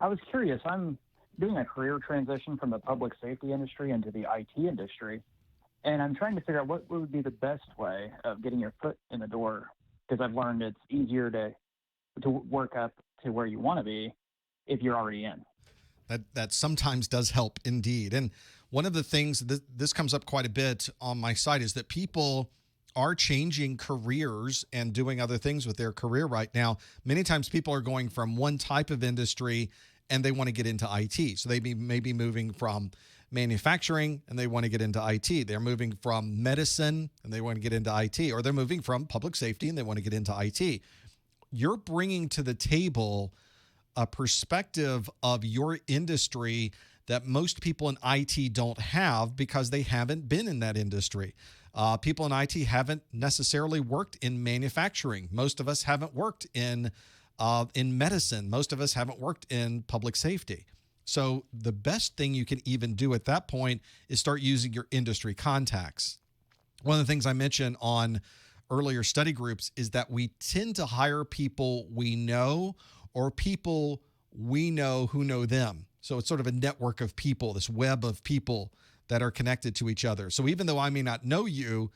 I was curious. I'm doing a career transition from the public safety industry into the IT industry, and I'm trying to figure out what would be the best way of getting your foot in the door, because I've learned it's easier to work up to where you want to be if you're already in. That sometimes does help indeed. And one of the things this comes up quite a bit on my site is that people are changing careers and doing other things with their career right now. Many times people are going from one type of industry and they want to get into IT. So they may be moving from manufacturing and they want to get into IT. They're moving from medicine and they want to get into IT, or they're moving from public safety and they want to get into IT. You're bringing to the table a perspective of your industry that most people in IT don't have because they haven't been in that industry. People in IT haven't necessarily worked in manufacturing. Most of us haven't worked in medicine. Most of us haven't worked in public safety. So the best thing you can even do at that point is start using your industry contacts. One of the things I mentioned on earlier study groups is that we tend to hire people we know or people we know who know them. So it's sort of a network of people, this web of people that are connected to each other. So even though I may not know you,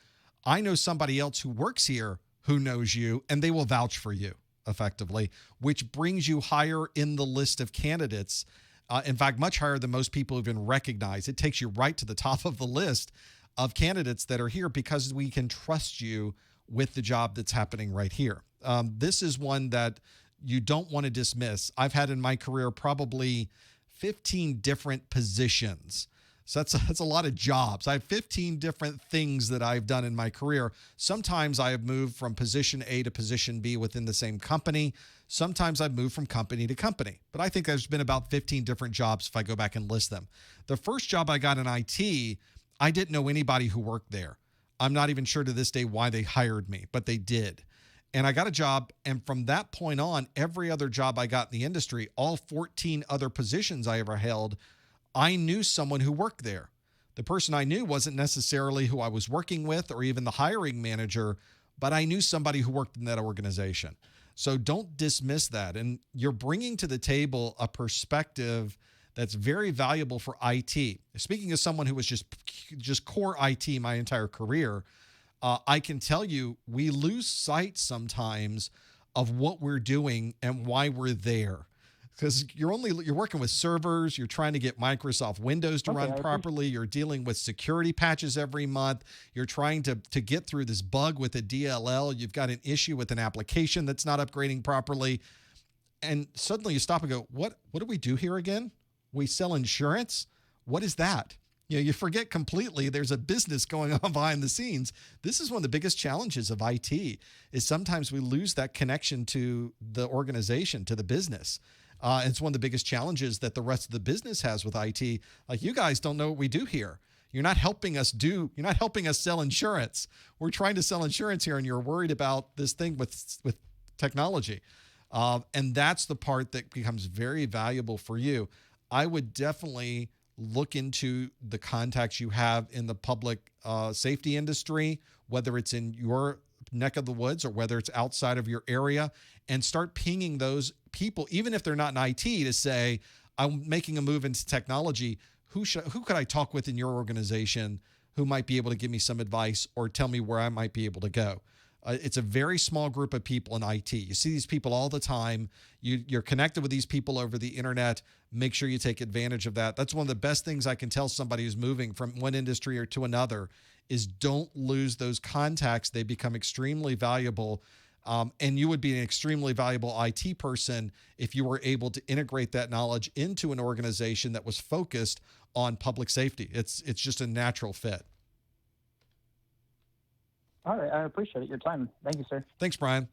I know somebody else who works here who knows you, and they will vouch for you effectively, which brings you higher in the list of candidates. In fact, much higher than most people even recognize. It takes you right to the top of the list of candidates that are here because we can trust you with the job that's happening right here. This is one that you don't want to dismiss. I've had in my career probably 15 different positions. So that's a lot of jobs. I have 15 different things that I've done in my career. Sometimes I have moved from position A to position B within the same company. Sometimes I've moved from company to company. But I think there's been about 15 different jobs if I go back and list them. The first job I got in IT, I didn't know anybody who worked there. I'm not even sure to this day why they hired me, but they did. And I got a job, and from that point on, every other job I got in the industry, all 14 other positions I ever held, I knew someone who worked there. The person I knew wasn't necessarily who I was working with or even the hiring manager, but I knew somebody who worked in that organization. So don't dismiss that. And you're bringing to the table a perspective that's very valuable for IT. Speaking as someone who was just core IT my entire career, I can tell you we lose sight sometimes of what we're doing and why we're there. Because you're working with servers, you're trying to get Microsoft Windows to run properly, you're dealing with security patches every month, you're trying to get through this bug with a DLL, you've got an issue with an application that's not upgrading properly, and suddenly you stop and go, what do we do here again? We sell insurance? What is that? You forget completely there's a business going on behind the scenes. This is one of the biggest challenges of IT, is sometimes we lose that connection to the organization, to the business. It's one of the biggest challenges that the rest of the business has with IT. Like, you guys don't know what we do here. You're not helping us sell insurance. We're trying to sell insurance here, and you're worried about this thing with technology. And that's the part that becomes very valuable for you. I would definitely look into the contacts you have in the public safety industry, whether it's in your neck of the woods or whether it's outside of your area, and start pinging those people, even if they're not in IT, to say, I'm making a move into technology. Who could I talk with in your organization who might be able to give me some advice or tell me where I might be able to go? It's a very small group of people in IT. You see these people all the time. You're connected with these people over the internet. Make sure you take advantage of that. That's one of the best things I can tell somebody who's moving from one industry or to another is don't lose those contacts. They become extremely valuable. And you would be an extremely valuable IT person if you were able to integrate that knowledge into an organization that was focused on public safety. It's just a natural fit. All right. I appreciate your time. Thank you, sir. Thanks, Brian.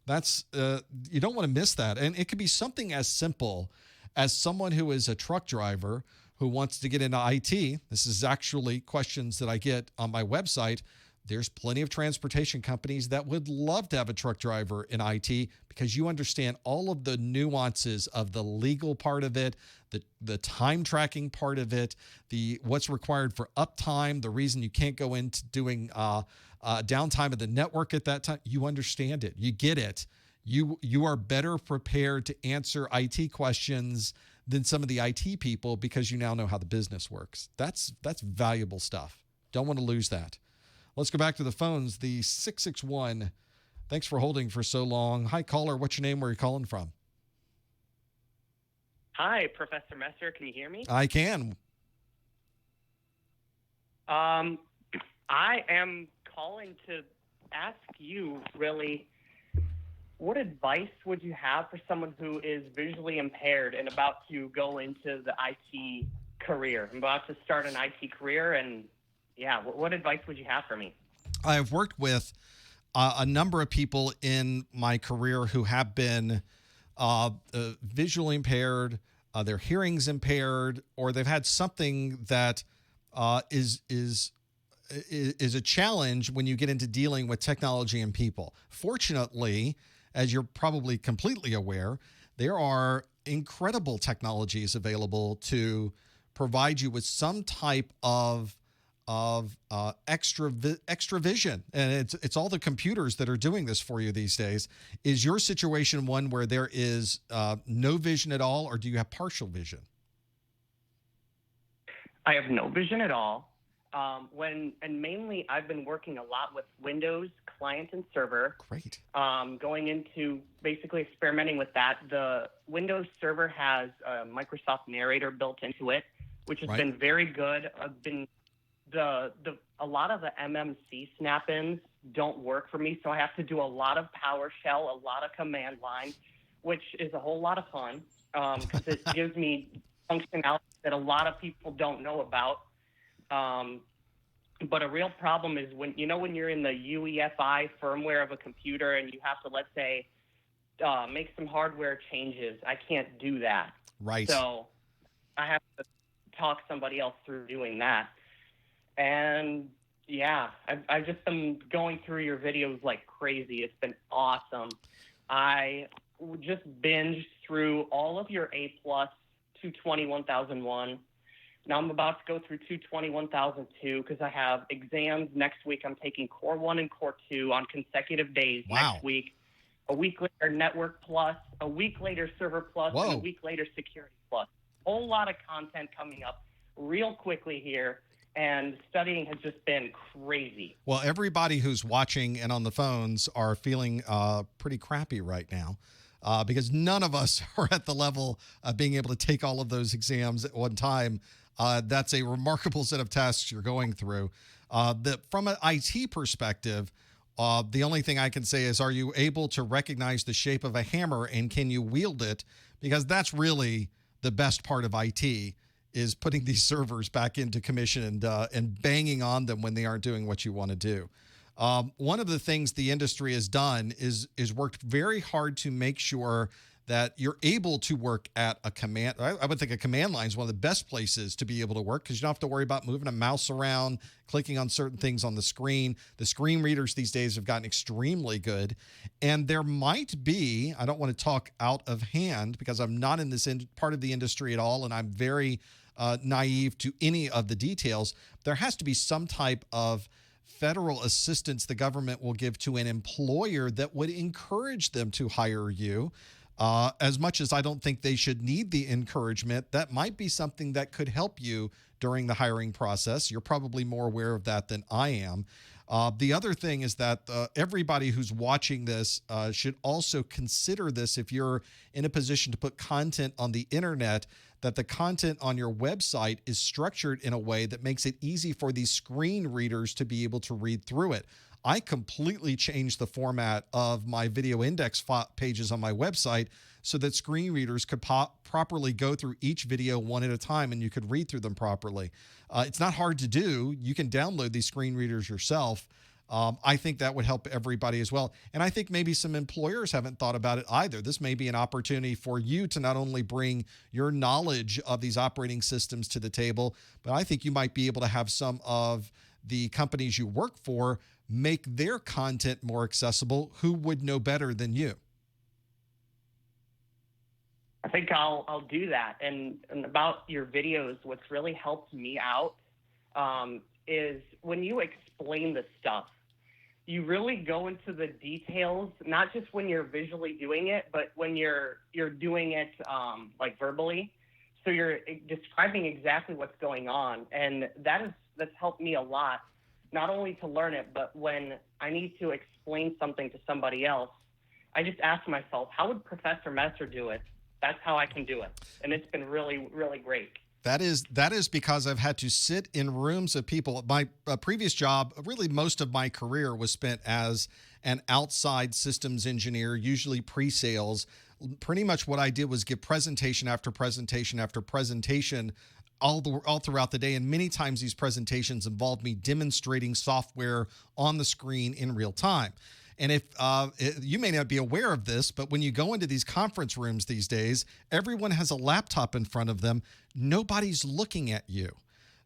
That's you don't want to miss that. And it could be something as simple as someone who is a truck driver who wants to get into IT. This is actually questions that I get on my website. There's plenty of transportation companies that would love to have a truck driver in IT because you understand all of the nuances of the legal part of it, the time tracking part of it, what's required for uptime, the reason you can't go into doing downtime of the network at that time. You understand it. You get it. You are better prepared to answer IT questions than some of the IT people because you now know how the business works. That's valuable stuff. Don't want to lose that. Let's go back to the phones. The 661. Thanks for holding for so long. Hi, caller. What's your name? Where are you calling from? Hi, Professor Messer. Can you hear me? I can. I am calling to ask you, really, what advice would you have for someone who is visually impaired and about to go into the IT career? I'm about to start an IT career, and yeah, what advice would you have for me? I have worked with a number of people in my career who have been visually impaired, their hearing's impaired, or they've had something that is a challenge when you get into dealing with technology and people. Fortunately, as you're probably completely aware, there are incredible technologies available to provide you with some type of extra vision, and it's all the computers that are doing this for you these days. Is your situation one where there is no vision at all, or do you have partial vision? I have no vision at all. Mainly I've been working a lot with Windows client and server. Great. Going into basically experimenting with that. The Windows server has a Microsoft Narrator built into it, which has been very good. A lot of the MMC snap-ins don't work for me, so I have to do a lot of PowerShell, a lot of command line, which is a whole lot of fun because it gives me functionality that a lot of people don't know about. But a real problem is when you're in the UEFI firmware of a computer and you have to, let's say, make some hardware changes. I can't do that. Right. So I have to talk somebody else through doing that. And yeah, I've just been going through your videos like crazy. It's been awesome. I just binged through all of your A+ 220-1001. Now I'm about to go through 220-1002 because I have exams next week. I'm taking Core 1 and Core 2 on consecutive days next week. A week later, Network Plus. A week later, Server Plus. And a week later, Security Plus. Whole lot of content coming up real quickly here. And studying has just been crazy. Well, everybody who's watching and on the phones are feeling pretty crappy right now because none of us are at the level of being able to take all of those exams at one time. That's a remarkable set of tasks you're going through. From an IT perspective, the only thing I can say is, are you able to recognize the shape of a hammer and can you wield it? Because that's really the best part of IT, is putting these servers back into commission and banging on them when they aren't doing what you want to do. One of the things the industry has done is worked very hard to make sure that you're able to work at a command. I would think a command line is one of the best places to be able to work because you don't have to worry about moving a mouse around, clicking on certain things on the screen. The screen readers these days have gotten extremely good. And there might be, I don't want to talk out of hand because I'm not in this part of the industry at all, and I'm very naive to any of the details. There has to be some type of federal assistance the government will give to an employer that would encourage them to hire you. As much as I don't think they should need the encouragement, that might be something that could help you during the hiring process. You're probably more aware of that than I am. The other thing is that everybody who's watching this should also consider this if you're in a position to put content on the internet, that the content on your website is structured in a way that makes it easy for these screen readers to be able to read through it. I completely changed the format of my video index pages on my website so that screen readers could properly go through each video one at a time and you could read through them properly. It's not hard to do. You can download these screen readers yourself. I think that would help everybody as well. And I think maybe some employers haven't thought about it either. This may be an opportunity for you to not only bring your knowledge of these operating systems to the table, but I think you might be able to have some of the companies you work for make their content more accessible. Who would know better than you? I think I'll do that. And about your videos, what's really helped me out is when you explain the stuff, you really go into the details, not just when you're visually doing it, but when you're doing it like verbally. So you're describing exactly what's going on. And that's helped me a lot, not only to learn it, but when I need to explain something to somebody else, I just ask myself, how would Professor Messer do it? That's how I can do it. And it's been really, really great. That is because I've had to sit in rooms of people. My previous job, really most of my career was spent as an outside systems engineer, usually pre-sales. Pretty much what I did was give presentation after presentation after presentation all throughout the day. And many times these presentations involved me demonstrating software on the screen in real time. And if you may not be aware of this, but when you go into these conference rooms these days, everyone has a laptop in front of them. Nobody's looking at you.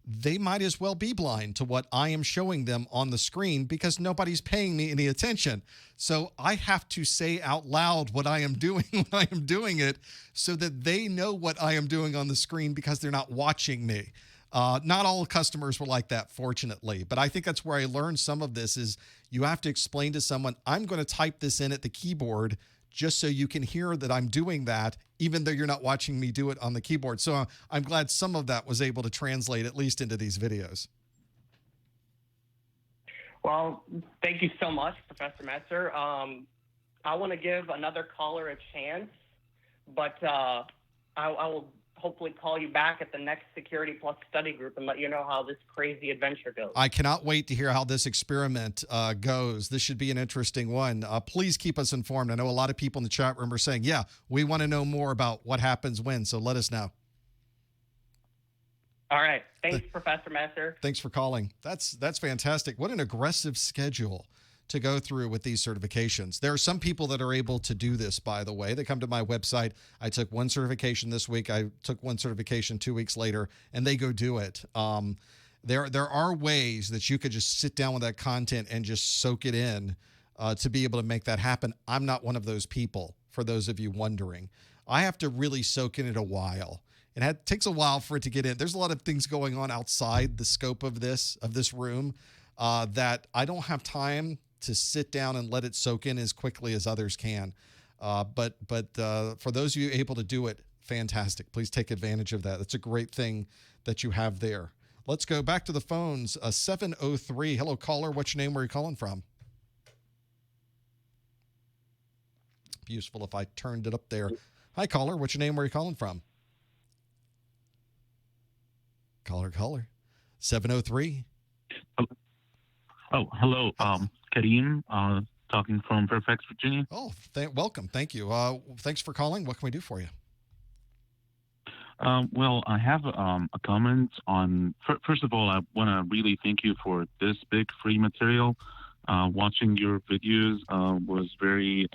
They might as well be blind to what I am showing them on the screen because nobody's paying me any attention. So I have to say out loud what I am doing when I am doing it so that they know what I am doing on the screen because they're not watching me. Not all customers were like that, fortunately, but I think that's where I learned some of this is you have to explain to someone, I'm going to type this in at the keyboard just so you can hear that I'm doing that, even though you're not watching me do it on the keyboard. So I'm glad some of that was able to translate at least into these videos. Well, thank you so much, Professor Metzer. I want to give another caller a chance, but I will hopefully call you back at the next Security Plus study group and let you know how this crazy adventure goes. I cannot wait to hear how this experiment goes. This should be an interesting one. Please keep us informed. I know a lot of people in the chat room are saying, yeah, we want to know more about what happens when, so let us know. All right. Thanks, Professor Metzer. Thanks for calling. That's fantastic. What an aggressive schedule to go through with these certifications. There are some people that are able to do this, by the way. They come to my website. I took one certification this week. I took one certification 2 weeks later, and they go do it. There are ways that you could just sit down with that content and just soak it in to be able to make that happen. I'm not one of those people, for those of you wondering. I have to really soak in it a while. It takes a while for it to get in. There's a lot of things going on outside the scope of this room that I don't have time to sit down and let it soak in as quickly as others can. But for those of you able to do it, fantastic. Please take advantage of that. That's a great thing that you have there. Let's go back to the phones. 703. Hello, caller. What's your name? Where are you calling from? Be useful if I turned it up there. Hi, caller. What's your name? Where are you calling from? Caller. 703. Oh, hello. Kareem, talking from Fairfax, Virginia. Oh, welcome. Thank you. Thanks for calling. What can we do for you? Well, I have a comment on, first of all, I want to really thank you for this big free material. Watching your videos was very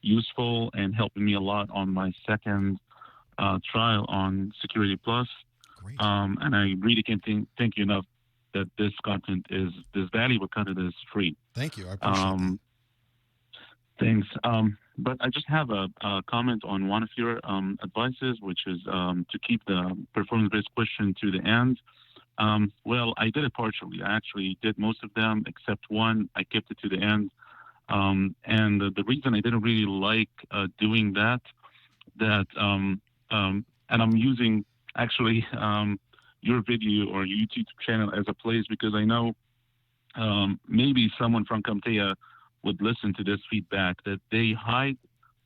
useful and helping me a lot on my second trial on Security Plus. Great. And I really can't thank you enough that this valuable content is free. Thank you. I appreciate that. Thanks. But I just have a comment on one of your advices, which is to keep the performance-based question to the end. Well, I did it partially. I actually did most of them except one. I kept it to the end. And the reason I didn't really like doing that, and I'm using actually your video or YouTube channel as a place because I know maybe someone from CompTIA would listen to this feedback that they hide,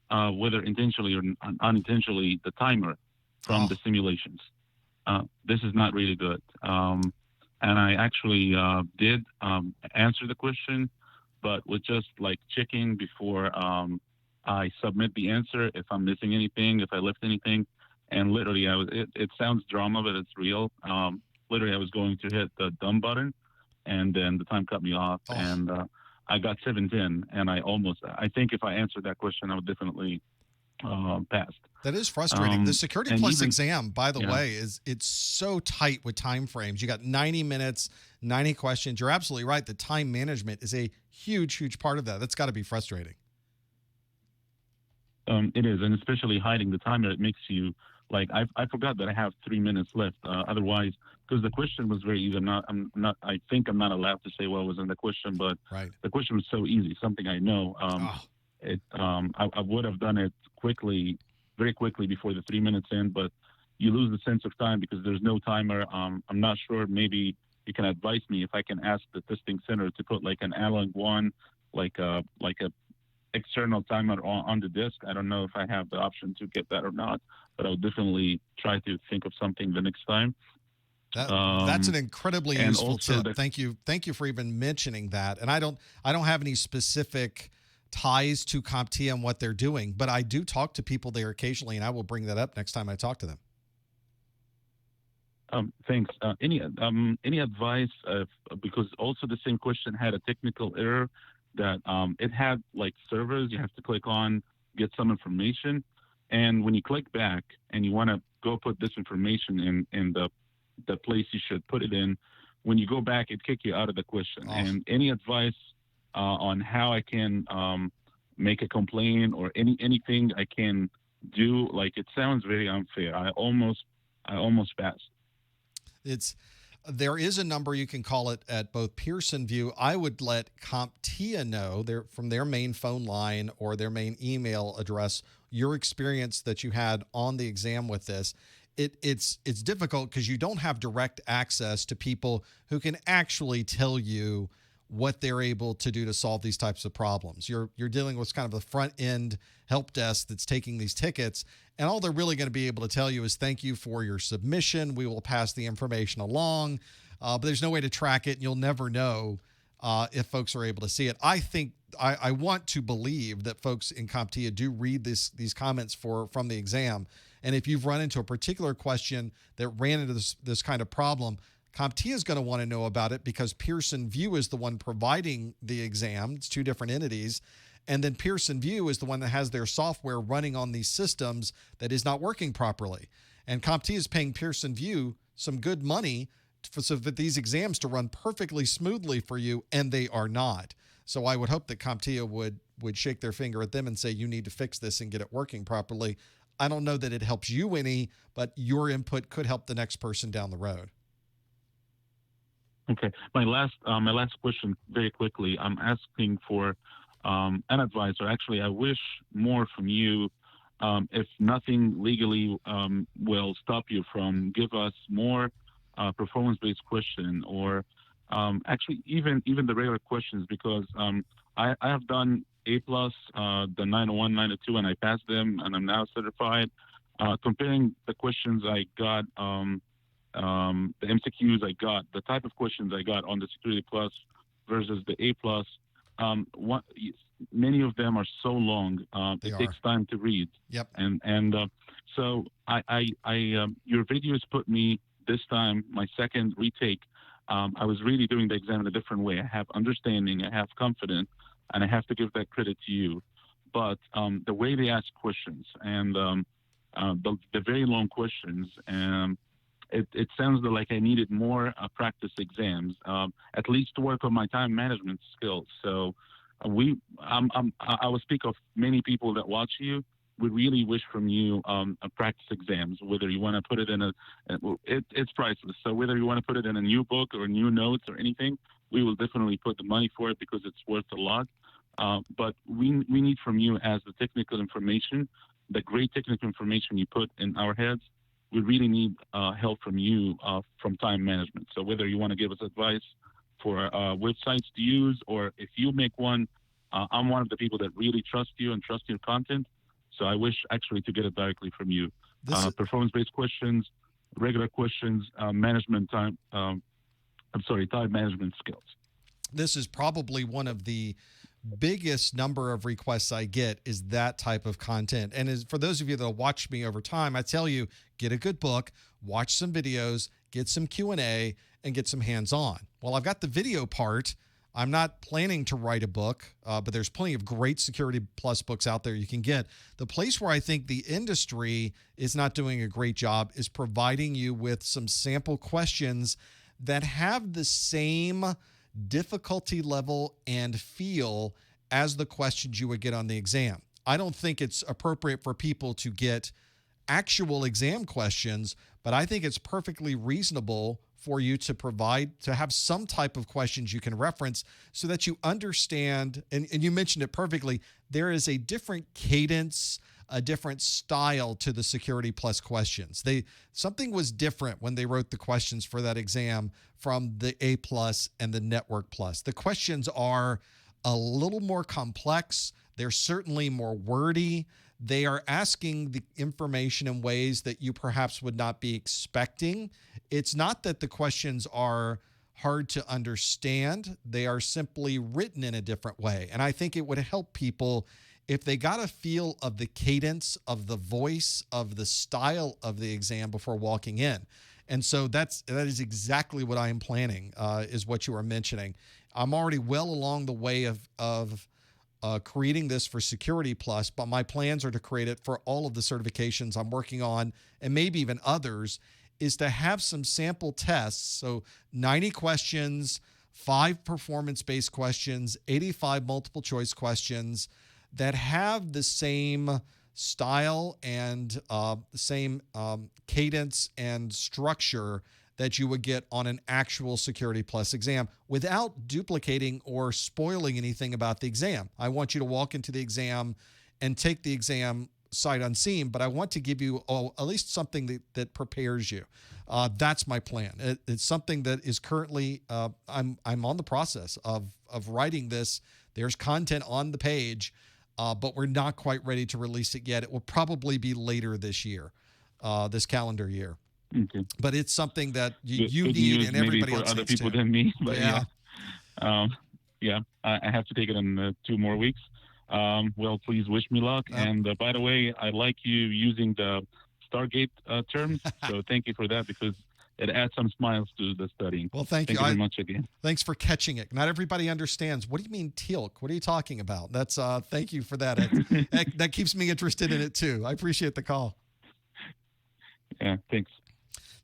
whether intentionally or unintentionally, the timer from the simulations. This is not really good. And I actually did answer the question, but with just like checking before I submit the answer, if I'm missing anything, if I left anything. And literally, it sounds drama, but it's real. Literally, I was going to hit the done button, and then the time cut me off, and I got 710, and I think if I answered that question, I would definitely pass. That is frustrating. The Security Plus exam, by the way, it's so tight with time frames. You got 90 minutes, 90 questions. You're absolutely right. The time management is a huge, huge part of that. That's got to be frustrating. It is, and especially hiding the timer, it makes you like I forgot that I have 3 minutes left. Otherwise, because the question was very easy. I think I'm not allowed to say what was in the question, but the question was so easy, something I know. I would have done it very quickly before the 3 minutes in, but you lose the sense of time because there's no timer. I'm not sure. Maybe you can advise me if I can ask the testing center to put like an analog one, like a external timer on the disk. I don't know if I have the option to get that or not, but I'll definitely try to think of something the next time. That's an incredibly useful tip. Thank you for even mentioning that. And I don't have any specific ties to CompTIA and what they're doing, but I do talk to people there occasionally, and I will bring that up next time I talk to them. Thanks. Any advice? Because also the same question had a technical error, that it had like servers you have to click on, get some information. And when you click back and you want to go put this information in the place you should put it in, when you go back, it kicks you out of the question. Oh. And any advice on how I can make a complaint or anything I can do, like it sounds very unfair. I almost passed. There is a number you can call it at both Pearson VUE. I would let CompTIA know from their main phone line or their main email address your experience that you had on the exam with this. It's difficult because you don't have direct access to people who can actually tell you what they're able to do to solve these types of problems. You're dealing with kind of the front end help desk that's taking these tickets, and all they're really going to be able to tell you is thank you for your submission. We will pass the information along, but there's no way to track it, and you'll never know if folks are able to see it. I think I want to believe that folks in CompTIA do read these comments from the exam, and if you've run into a particular question that ran into this kind of problem, CompTIA is going to want to know about it because Pearson VUE is the one providing the exam. It's two different entities. And then Pearson VUE is the one that has their software running on these systems that is not working properly. And CompTIA is paying Pearson VUE some good money so that these exams to run perfectly smoothly for you, and they are not. So I would hope that CompTIA would shake their finger at them and say, you need to fix this and get it working properly. I don't know that it helps you any, but your input could help the next person down the road. Okay. My last question, very quickly. I'm asking for an advice, or actually, I wish more from you. If nothing legally will stop you from give us more performance-based question, or actually even the regular questions, because I have done A+, the 901, 902, and I passed them, and I'm now certified. Comparing the questions I got. The MCQs I got, the type of questions I got on the Security Plus versus the A+, many of them are so long. It takes time to read. Yep. So your videos put me this time, my second retake. I was really doing the exam in a different way. I have understanding, I have confidence, and I have to give that credit to you. But the way they ask questions and the very long questions, it sounds like I needed more practice exams, at least to work on my time management skills. So I will speak of many people that watch you. We really wish from you practice exams, whether you want to put it in it's priceless. So whether you want to put it in a new book or new notes or anything, we will definitely put the money for it because it's worth a lot. But we need from you as the technical information, the great technical information you put in our heads. We really need help from you from time management. So whether you want to give us advice for websites to use, or if you make one, I'm one of the people that really trust you and trust your content. So I wish actually to get it directly from you. Performance-based questions, regular questions, time management skills. This is probably one of the biggest number of requests I get is that type of content. And for those of you that will watch me over time, I tell you, get a good book, watch some videos, get some Q&A, and get some hands-on. Well, I've got the video part. I'm not planning to write a book, but there's plenty of great Security Plus books out there you can get. The place where I think the industry is not doing a great job is providing you with some sample questions that have the same difficulty level and feel as the questions you would get on the exam. I don't think it's appropriate for people to get actual exam questions, but I think it's perfectly reasonable for you to have some type of questions you can reference so that you understand, and you mentioned it perfectly, there is a different cadence, a different style to the Security Plus questions. Something was different when they wrote the questions for that exam from the A+ and the Network Plus. The questions are a little more complex. They're certainly more wordy. They are asking the information in ways that you perhaps would not be expecting. It's not that the questions are hard to understand. They are simply written in a different way. And I think it would help people if they got a feel of the cadence, of the voice, of the style of the exam before walking in. And so that is exactly what I am planning, is what you are mentioning. I'm already well along the way of creating this for Security Plus, but my plans are to create it for all of the certifications I'm working on, and maybe even others, is to have some sample tests. So 90 questions, 5 performance-based questions, 85 multiple choice questions that have the same style and the same cadence and structure that you would get on an actual Security Plus exam without duplicating or spoiling anything about the exam. I want you to walk into the exam and take the exam sight unseen, but I want to give you at least something that prepares you. That's my plan. It's something that is currently, I'm on the process of writing this. There's content on the page, but we're not quite ready to release it yet. It will probably be later this year, this calendar year. Okay. But it's something that you Good need news and everybody maybe for else other needs people to. than me. But yeah. I have to take it in 2 more weeks. Well, please wish me luck. And by the way, I like you using the Stargate terms. So thank you for that, because it adds some smiles to the studying. Well, thank you very much again. Thanks for catching it. Not everybody understands. What do you mean teal'c? What are you talking about? That's thank you for that. That keeps me interested in it too. I appreciate the call. Yeah, thanks.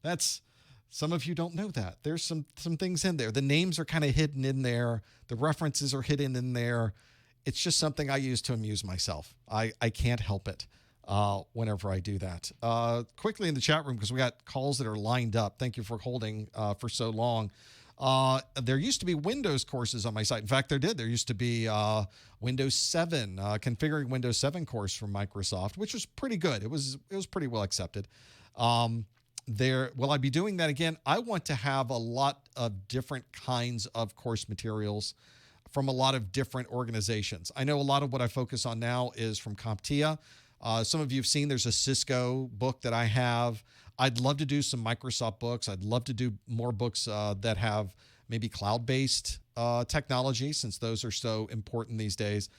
That's, some of you don't know that. There's some things in there. The names are kind of hidden in there. The references are hidden in there. It's just something I use to amuse myself. I can't help it whenever I do that. Quickly in the chat room, because we got calls that are lined up. Thank you for holding for so long. There used to be Windows courses on my site. In fact, there used to be Windows 7, configuring Windows 7 course from Microsoft, which was pretty good. It was pretty well accepted. Will I be doing that again? I want to have a lot of different kinds of course materials from a lot of different organizations. I know a lot of what I focus on now is from CompTIA. Some of you have seen there's a Cisco book that I have. I'd love to do some Microsoft books. I'd love to do more books that have maybe cloud-based technology, since those are so important these days.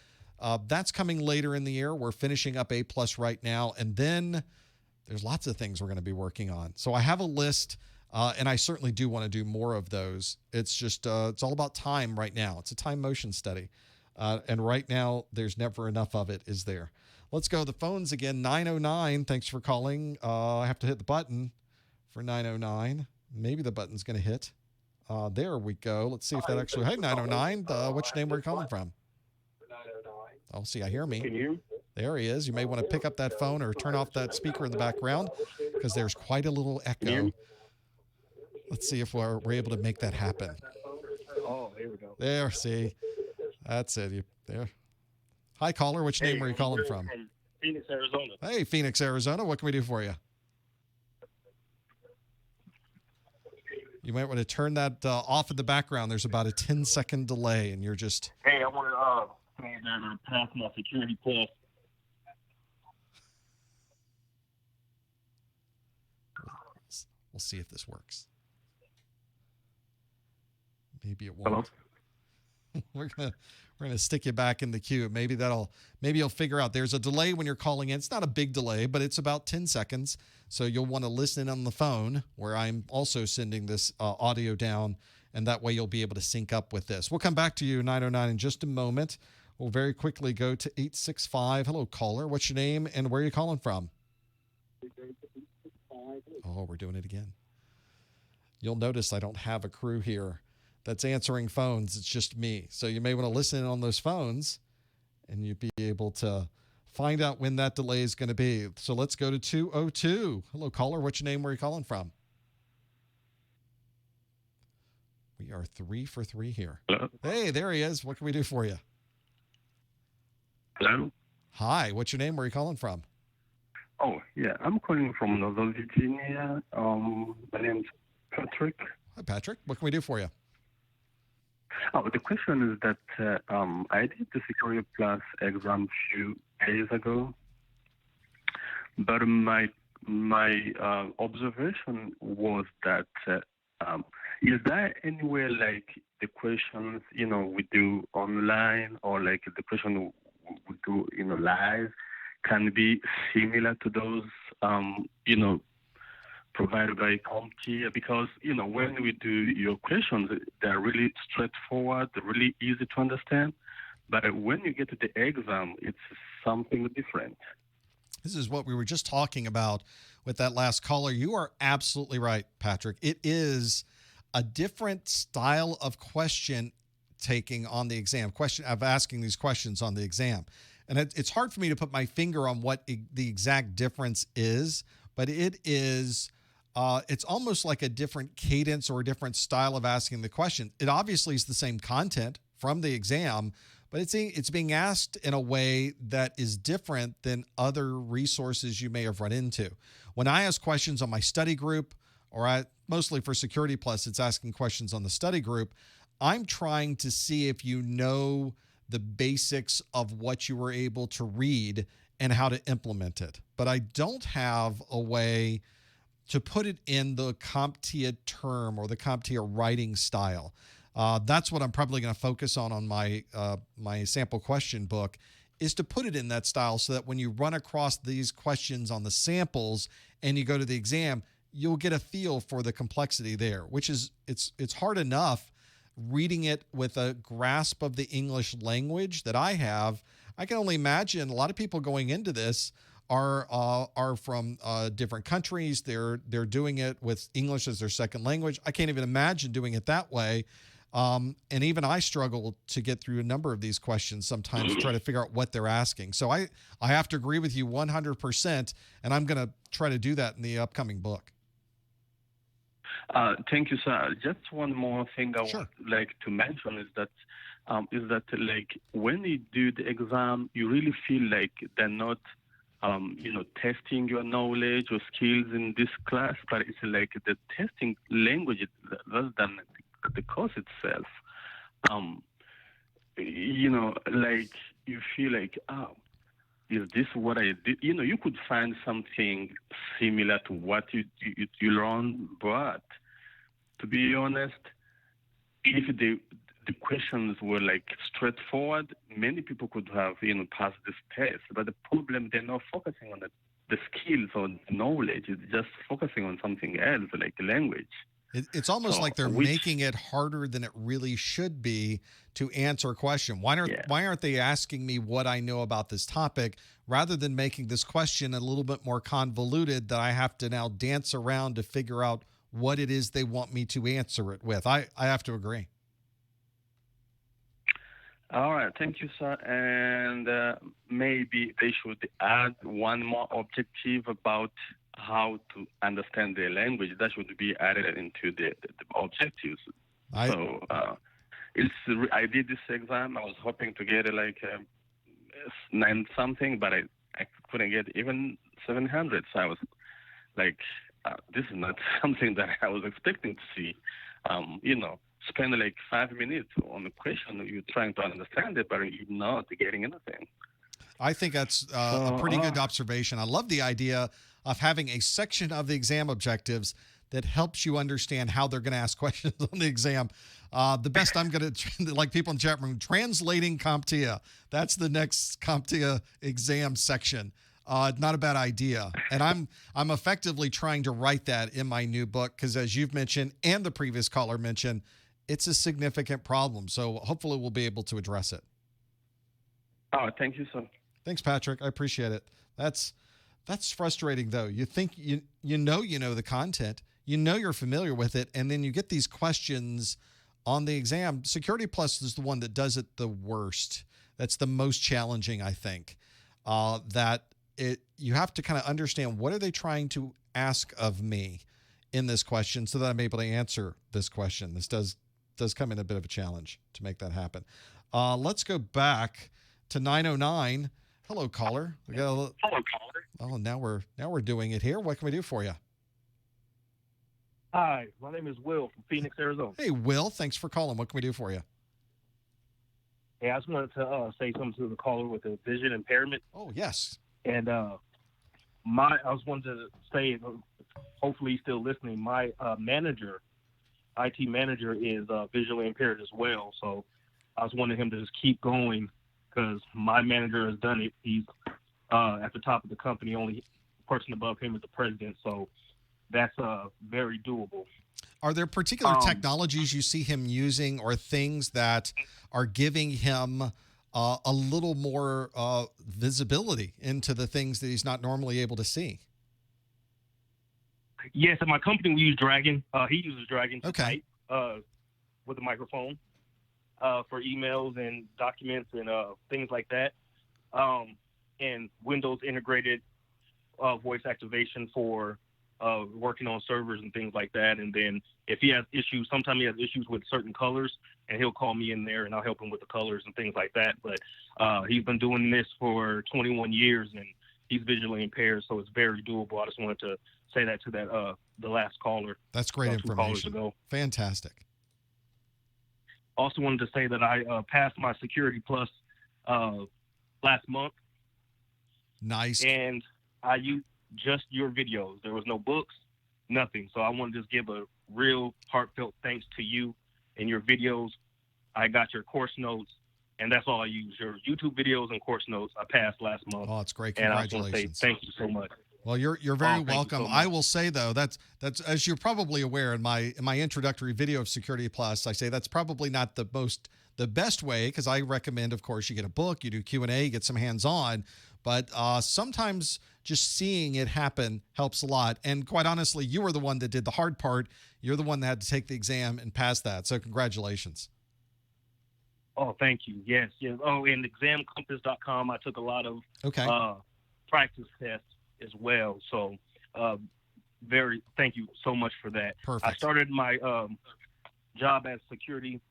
That's coming later in the year. We're finishing up A+ right now, and then there's lots of things we're going to be working on. So I have a list, and I certainly do want to do more of those. It's just, it's all about time right now. It's a time motion study. And right now, there's never enough of it, is there? Let's go to the phones again. 909, thanks for calling. I have to hit the button for 909. Maybe the button's going to hit. There we go. Let's see if that actually, hey, 909, which name are you calling from? Oh, see, I hear me. Can you? There he is. You may want to pick up that phone or turn off that speaker in the background, because there's quite a little echo. Let's see if we're able to make that happen. Oh, here we go. There, see. That's it. There. Hi, caller. Which name are you calling from? Phoenix, Arizona. Hey, Phoenix, Arizona. What can we do for you? You might want to turn that off in the background. There's about a 10-second delay, and you're just... Hey, I want to pass my Security Plus. We'll see if this works. Maybe it won't. We're gonna stick you back in the queue. Maybe you'll figure out there's a delay when you're calling in. It's not a big delay, but it's about 10 seconds. So you'll want to listen in on the phone, where I'm also sending this audio down, and that way you'll be able to sync up with this. We'll come back to you, 909, in just a moment. We'll very quickly go to 865. Hello, caller. What's your name and where are you calling from? Oh, we're doing it again. You'll notice I don't have a crew here that's answering phones. It's just me. So you may want to listen in on those phones, and you'd be able to find out when that delay is going to be. So let's go to 202. Hello, caller. What's your name? Where are you calling from? We are 3 for 3 here. Hello? Hey, there he is. What can we do for you? Hello? Hi. What's your name? Where are you calling from? Oh, yeah. I'm calling from Northern Virginia. My name's Patrick. Hi, Patrick. What can we do for you? Oh, the question is that I did the Security Plus exam a few days ago, but my observation was that is there anywhere like the questions we do online, or like the question we do live can be similar to those provided by CompTIA? Because, when we do your questions, they're really straightforward, they're really easy to understand. But when you get to the exam, it's something different. This is what we were just talking about with that last caller. You are absolutely right, Patrick. It is a different style of question taking on the exam, of asking these questions on the exam. And it's hard for me to put my finger on what the exact difference is, but it is, it's almost like a different cadence or a different style of asking the question. It obviously is the same content from the exam, but it's being asked in a way that is different than other resources you may have run into. When I ask questions on my study group, or mostly for Security Plus, it's asking questions on the study group, I'm trying to see if you know the basics of what you were able to read and how to implement it. But I don't have a way to put it in the CompTIA term or the CompTIA writing style. That's what I'm probably going to focus on my my sample question book, is to put it in that style so that when you run across these questions on the samples and you go to the exam, you'll get a feel for the complexity there, which is it's hard enough reading it with a grasp of the English language that I have. I can only imagine a lot of people going into this are from different countries. They're doing it with English as their second language. I can't even imagine doing it that way. And even I struggle to get through a number of these questions sometimes to try to figure out what they're asking. So I have to agree with you 100%, and I'm going to try to do that in the upcoming book. Thank you, sir. Just one more thing I Sure. would like to mention is that like when you do the exam, you really feel like they're not testing your knowledge or skills in this class, but it's like the testing language rather than the course itself. Like you feel like, is this what I did? You could find something similar to what you learned, but to be honest, if the questions were like straightforward, many people could have passed this test. But the problem, they're not focusing on the skills or the knowledge. It's just focusing on something else, like language. It's almost like they're making it harder than it really should be to answer a question. Why aren't they asking me what I know about this topic rather than making this question a little bit more convoluted that I have to now dance around to figure out what it is they want me to answer it with? I have to agree. All right. Thank you, sir. And maybe they should add one more objective about how to understand the language. That should be added into the objectives. I did this exam. I was hoping to get like 9 something, but I couldn't get even 700. So I was like, this is not something that I was expecting to see. Spend like 5 minutes on a question, you're trying to understand it, but you're not getting anything. I think that's a pretty good observation. I love the idea of having a section of the exam objectives that helps you understand how they're going to ask questions on the exam. The best I'm going to, like people in the chat room, translating CompTIA. That's the next CompTIA exam section. Not a bad idea. And I'm effectively trying to write that in my new book because, as you've mentioned and the previous caller mentioned, it's a significant problem. So hopefully we'll be able to address it. Oh, thank you, sir. Thanks, Patrick. I appreciate it. That's frustrating, though. You think you know the content, you're familiar with it, and then you get these questions on the exam. Security Plus is the one that does it the worst. That's the most challenging, I think. You have to kind of understand, what are they trying to ask of me in this question so that I'm able to answer this question. This does come in a bit of a challenge to make that happen. Let's go back to 909. Hello, caller. Hello, caller. Oh, now we're doing it here. What can we do for you? Hi, my name is Will from Phoenix, Arizona. Hey, Will. Thanks for calling. What can we do for you? Hey, I just wanted to say something to the caller with the vision impairment. Oh, yes. And I was wanting to say, hopefully he's still listening. My IT manager, is visually impaired as well. So I was wanting him to just keep going because my manager has done it. He's at the top of the company. Only person above him is the president. So that's very doable. Are there particular technologies you see him using or things that are giving him a little more visibility into the things that he's not normally able to see? Yes, at my company we use Dragon. He uses Dragon to Okay. type with a microphone for emails and documents and things like that. And Windows integrated voice activation for working on servers and things like that. And then if he has issues, sometimes he has issues with certain colors, and he'll call me in there and I'll help him with the colors and things like that. But he's been doing this for 21 years and he's visually impaired, so it's very doable. I just wanted to say that to that the last caller. That's great 2 callers information. ago. Fantastic. Also wanted to say that I passed my Security Plus last month. Nice. And I used just your videos. There was no books, nothing. So I want to just give a real heartfelt thanks to you and your videos. I got your course notes, and that's all I use, your YouTube videos and course notes. I passed last month. Oh, it's great. And I just Congratulations. want to say thank you so much. Well, you're very thank you welcome. so I much. will say though, that's as you're probably aware in my introductory video of Security Plus, I say that's probably not the best way, because I recommend, of course, you get a book, you do Q&A, you get some hands-on, but sometimes just seeing it happen helps a lot. And quite honestly, you were the one that did the hard part. You're the one that had to take the exam and pass that. So congratulations. Oh, thank you. Yes, yes. Oh, and examcompass.com, I took a lot of practice tests as well. So thank you so much for that. Perfect. I started my job as security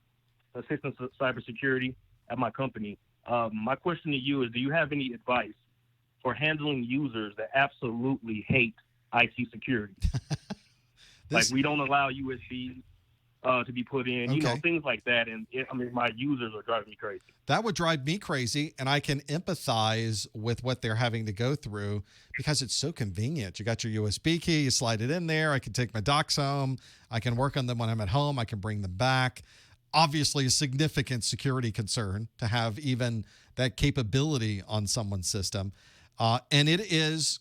assistant cybersecurity at my company. My question to you is, do you have any advice for handling users that absolutely hate IT security? Like we don't allow USB to be put in, you know, things like that. And my users are driving me crazy. That would drive me crazy, and I can empathize with what they're having to go through because it's so convenient. You got your USB key, you slide it in there. I can take my docs home. I can work on them when I'm at home. I can bring them back. Obviously, a significant security concern to have even that capability on someone's system. And it is,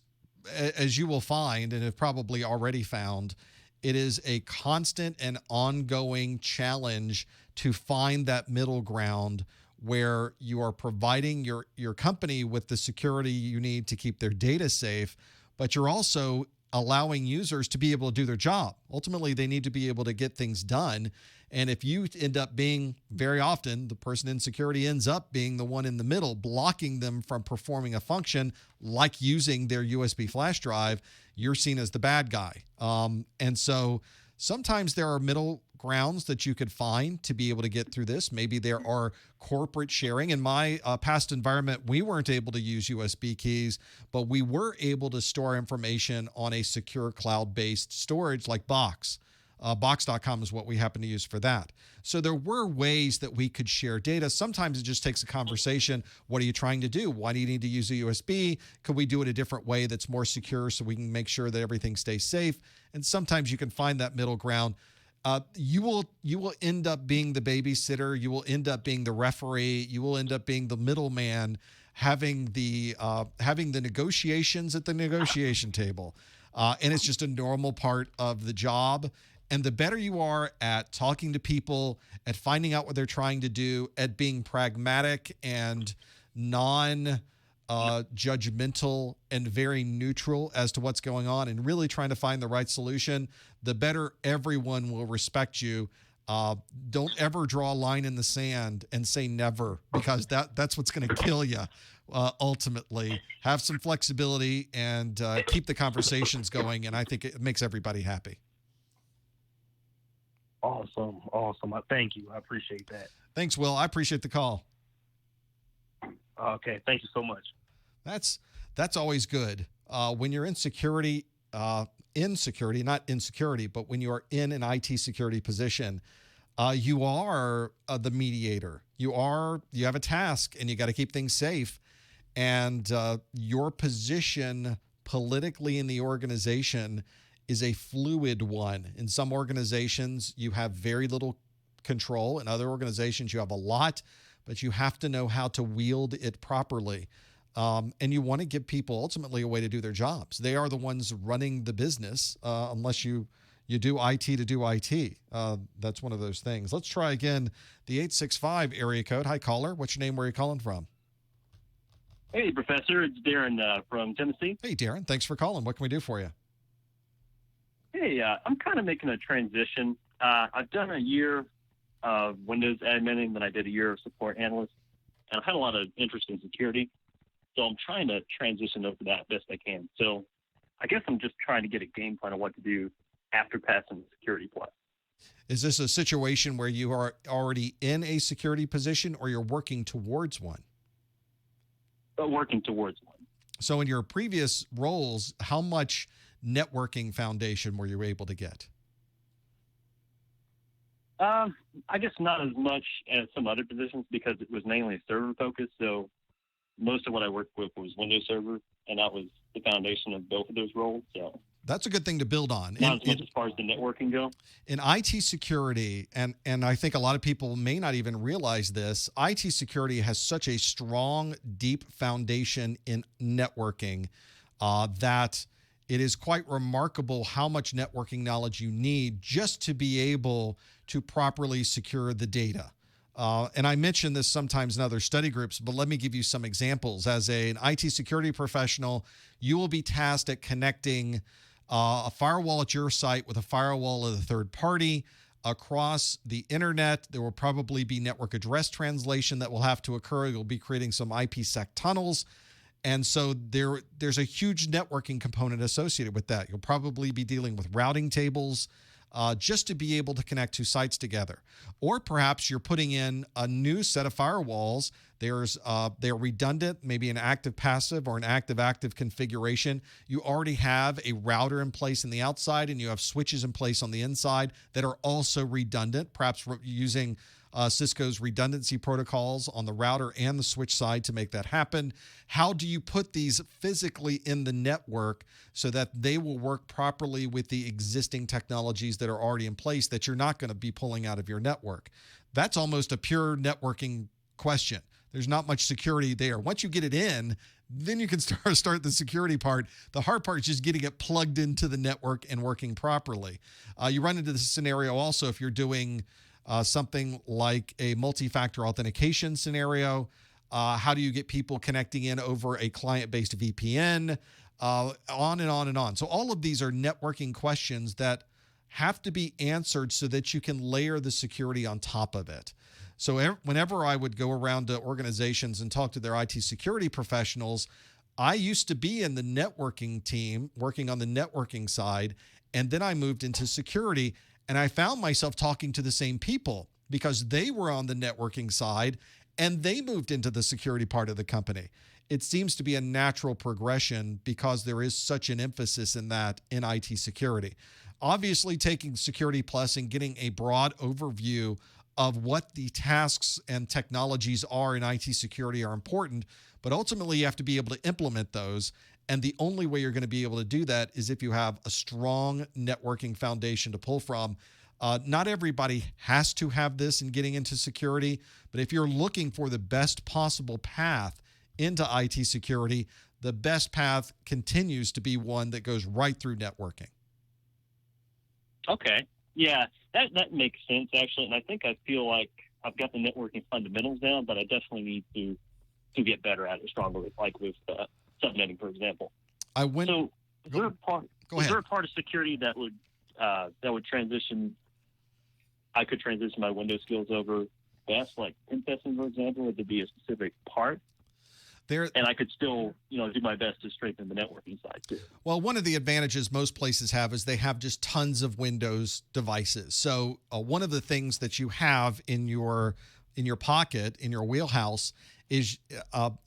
as you will find, and have probably already found, it is a constant and ongoing challenge to find that middle ground where you are providing your company with the security you need to keep their data safe, but you're also allowing users to be able to do their job. Ultimately, they need to be able to get things done. And if you end up being, very often, the person in security ends up being the one in the middle, blocking them from performing a function like using their USB flash drive, you're seen as the bad guy. And so sometimes there are middle grounds that you could find to be able to get through this. Maybe there are corporate sharing. In my past environment, we weren't able to use USB keys, but we were able to store information on a secure cloud-based storage like Box. Box.com is what we happen to use for that. So there were ways that we could share data. Sometimes it just takes a conversation. What are you trying to do? Why do you need to use a USB? Could we do it a different way that's more secure so we can make sure that everything stays safe? And sometimes you can find that middle ground. You will end up being the babysitter. You will end up being the referee. You will end up being the middleman, having the negotiations at the negotiation table. And it's just a normal part of the job. And the better you are at talking to people, at finding out what they're trying to do, at being pragmatic and non-judgmental and very neutral as to what's going on and really trying to find the right solution, the better everyone will respect you. Don't ever draw a line in the sand and say never, because that's what's going to kill you. Ultimately, have some flexibility and keep the conversations going, and I think it makes everybody happy. Awesome. Thank you. I appreciate that. Thanks, Will. I appreciate the call. Okay. Thank you so much. That's always good. When you're in security, not insecurity, but when you are in an IT security position, you are the mediator. You have a task, and you got to keep things safe. And your position politically in the organization is a fluid one. In some organizations, you have very little control. In other organizations, you have a lot, but you have to know how to wield it properly. And you want to give people ultimately a way to do their jobs. They are the ones running the business, unless you do IT to do IT. That's one of those things. Let's try again the 865 area code. Hi, caller. What's your name? Where are you calling from? Hey, Professor. It's Darren from Tennessee. Hey, Darren. Thanks for calling. What can we do for you? Hey, I'm kind of making a transition. I've done a year of Windows adminning, then I did a year of support analyst, and I've had a lot of interest in security. So I'm trying to transition over that best I can. So I guess I'm just trying to get a game plan of what to do after passing Security Plus. Is this a situation where you are already in a security position or you're working towards one? Working towards one. So in your previous roles, how much networking foundation were you able to get? I guess not as much as some other positions because it was mainly server focused. So most of what I worked with was Windows Server, and that was the foundation of both of those roles. So that's a good thing to build on. Not as much as far as the networking go. In IT security, and I think a lot of people may not even realize this, IT security has such a strong, deep foundation in networking that it is quite remarkable how much networking knowledge you need just to be able to properly secure the data. And I mention this sometimes in other study groups, but let me give you some examples. As an IT security professional, you will be tasked at connecting a firewall at your site with a firewall of a third party across the internet. There will probably be network address translation that will have to occur. You'll be creating some IPsec tunnels. And so there's a huge networking component associated with that. You'll probably be dealing with routing tables just to be able to connect two sites together. Or perhaps you're putting in a new set of firewalls. They're redundant, maybe an active passive or an active configuration. You already have a router in place in the outside and you have switches in place on the inside that are also redundant, perhaps using Cisco's redundancy protocols on the router and the switch side to make that happen. How do you put these physically in the network so that they will work properly with the existing technologies that are already in place that you're not going to be pulling out of your network? That's almost a pure networking question. There's not much security there. Once you get it in, then you can start the security part. The hard part is just getting it plugged into the network and working properly. You run into this scenario also if you're doing something like a multi-factor authentication scenario. How do you get people connecting in over a client-based VPN? On and on and on. So all of these are networking questions that have to be answered so that you can layer the security on top of it. So whenever I would go around to organizations and talk to their IT security professionals, I used to be in the networking team working on the networking side, and then I moved into security. And I found myself talking to the same people because they were on the networking side and they moved into the security part of the company. It seems to be a natural progression because there is such an emphasis in that in IT security. Obviously, taking Security Plus and getting a broad overview of what the tasks and technologies are in IT security are important, but ultimately you have to be able to implement those. And the only way you're going to be able to do that is if you have a strong networking foundation to pull from. Not everybody has to have this in getting into security, but if you're looking for the best possible path into IT security, the best path continues to be one that goes right through networking. Okay. Yeah, that makes sense, actually. And I think I feel like I've got the networking fundamentals down, but I definitely need to get better at it, stronger, like with subnetting, for example. So is there a part of security that would transition? I could transition my Windows skills over best, like pen testing, for example. Would there be a specific part? And I could still, do my best to strengthen the networking side too. Well, one of the advantages most places have is they have just tons of Windows devices. So one of the things that you have in your pocket, in your wheelhouse, is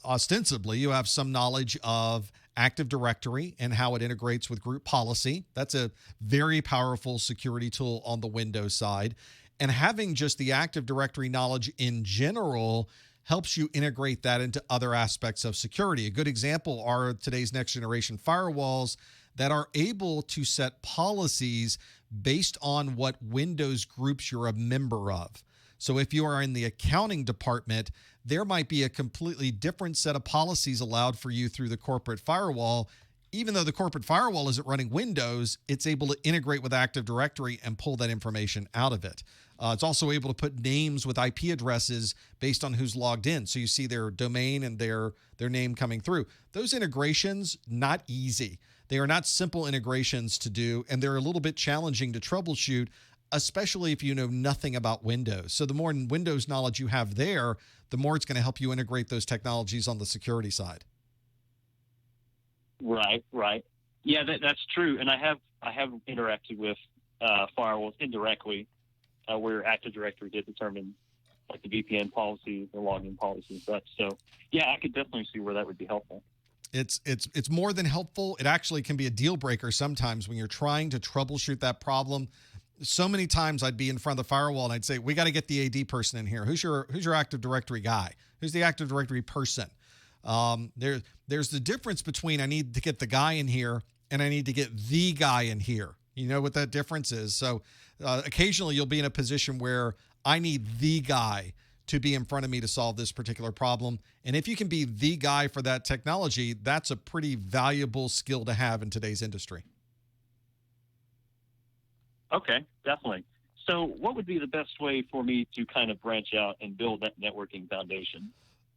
ostensibly you have some knowledge of Active Directory and how it integrates with group policy. That's a very powerful security tool on the Windows side. And having just the Active Directory knowledge in general helps you integrate that into other aspects of security. A good example are today's next generation firewalls that are able to set policies based on what Windows groups you're a member of. So if you are in the accounting department, there might be a completely different set of policies allowed for you through the corporate firewall. Even though the corporate firewall isn't running Windows, it's able to integrate with Active Directory and pull that information out of it. It's also able to put names with IP addresses based on who's logged in. So you see their domain and their name coming through. Those integrations, not easy. They are not simple integrations to do, and they're a little bit challenging to troubleshoot, especially if you know nothing about Windows. So the more Windows knowledge you have there, the more it's going to help you integrate those technologies on the security side. Right. Yeah, that's true. And I have interacted with firewalls indirectly, where Active Directory did determine like the VPN policy, the login policy, and such. So yeah, I could definitely see where that would be helpful. It's more than helpful. It actually can be a deal breaker sometimes when you're trying to troubleshoot that problem. So many times I'd be in front of the firewall and I'd say, we got to get the AD person in here. Who's your Active Directory guy? Who's the Active Directory person? There's the difference between I need to get the guy in here and I need to get the guy in here. You know what that difference is? So occasionally you'll be in a position where I need the guy to be in front of me to solve this particular problem. And if you can be the guy for that technology, that's a pretty valuable skill to have in today's industry. Okay, definitely. So what would be the best way for me to kind of branch out and build that networking foundation?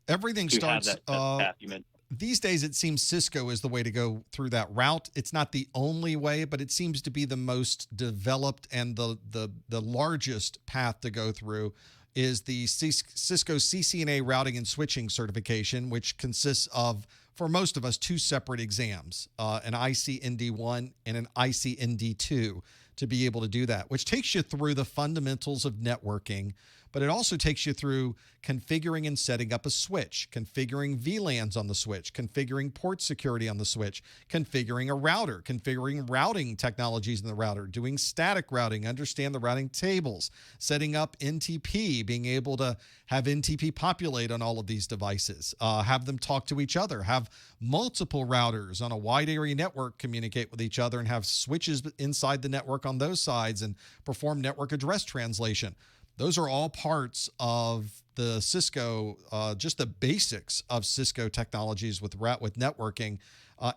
Everything starts that path you mentioned. These days, it seems Cisco is the way to go through that route. It's not the only way, but it seems to be the most developed and the largest path to go through is the Cisco CCNA routing and switching certification, which consists of, for most of us, two separate exams, an ICND1 and an ICND2 to be able to do that, which takes you through the fundamentals of networking, but it also takes you through configuring and setting up a switch, configuring VLANs on the switch, configuring port security on the switch, configuring a router, configuring routing technologies in the router, doing static routing, understand the routing tables, setting up NTP, being able to have NTP populate on all of these devices, have them talk to each other, have multiple routers on a wide area network communicate with each other and have switches inside the network on those sides and perform network address translation. Those are all parts of the Cisco, just the basics of Cisco technologies with networking.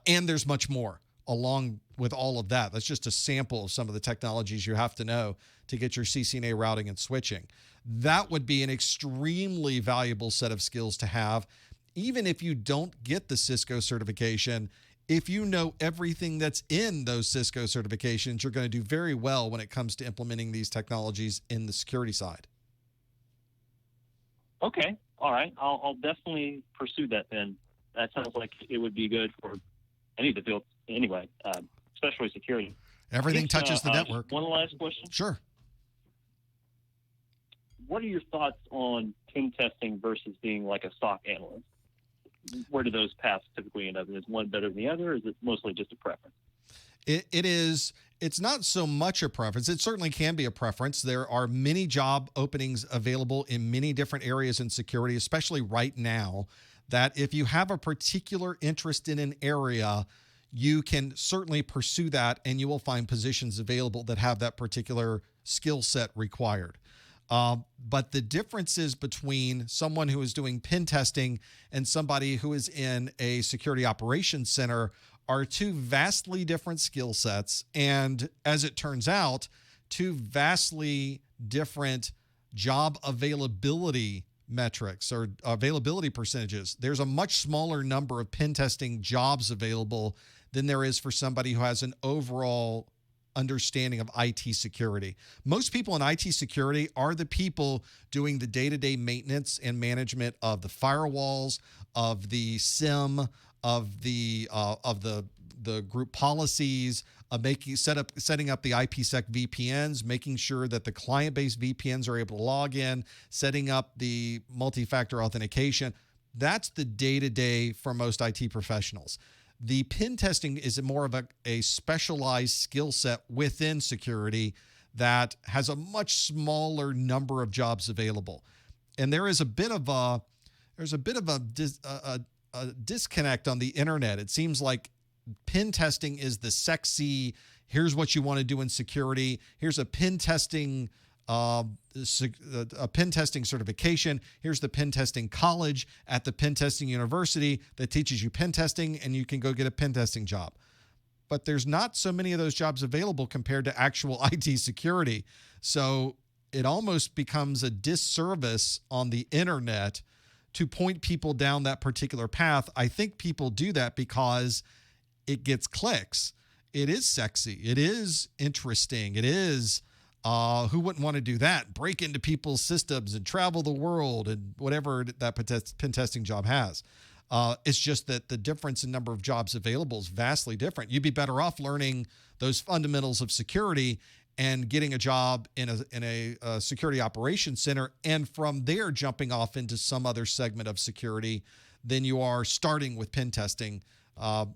And there's much more along with all of that. That's just a sample of some of the technologies you have to know to get your CCNA routing and switching. That would be an extremely valuable set of skills to have. Even if you don't get the Cisco certification, if you know everything that's in those Cisco certifications, you're going to do very well when it comes to implementing these technologies in the security side. Okay. All right. I'll definitely pursue that then. That sounds like it would be good for any of the fields anyway, especially security. Everything touches the network. One last question. Sure. What are your thoughts on pen testing versus being like a SOC analyst? Where do those paths typically end up? Is one better than the other, or is it mostly just a preference? It's not so much a preference. It certainly can be a preference. There are many job openings available in many different areas in security, especially right now, that if you have a particular interest in an area, you can certainly pursue that and you will find positions available that have that particular skill set required. But the differences between someone who is doing pen testing and somebody who is in a security operations center are two vastly different skill sets. And as it turns out, two vastly different job availability metrics or availability percentages. There's a much smaller number of pen testing jobs available than there is for somebody who has an overall understanding of IT security. Most people in IT security are the people doing the day-to-day maintenance and management of the firewalls, of the SIM, of the group policies, of setting up the IPsec VPNs, making sure that the client-based VPNs are able to log in, setting up the multi-factor authentication. That's the day-to-day for most IT professionals. The pen testing is more of a specialized skill set within security that has a much smaller number of jobs available. And there is a bit of a disconnect on the internet. It seems like pen testing is the sexy, here's what you want to do in security. Here's a pen testing a pen testing certification. Here's the pen testing college at the pen testing university that teaches you pen testing, and you can go get a pen testing job. But there's not so many of those jobs available compared to actual IT security. So it almost becomes a disservice on the internet to point people down that particular path. I think people do that because it gets clicks. It is sexy. It is interesting. It is, who wouldn't want to do that? Break into people's systems and travel the world and whatever that pen testing job has. It's just that the difference in number of jobs available is vastly different. You'd be better off learning those fundamentals of security and getting a job in a security operations center, and from there jumping off into some other segment of security than you are starting with pen testing.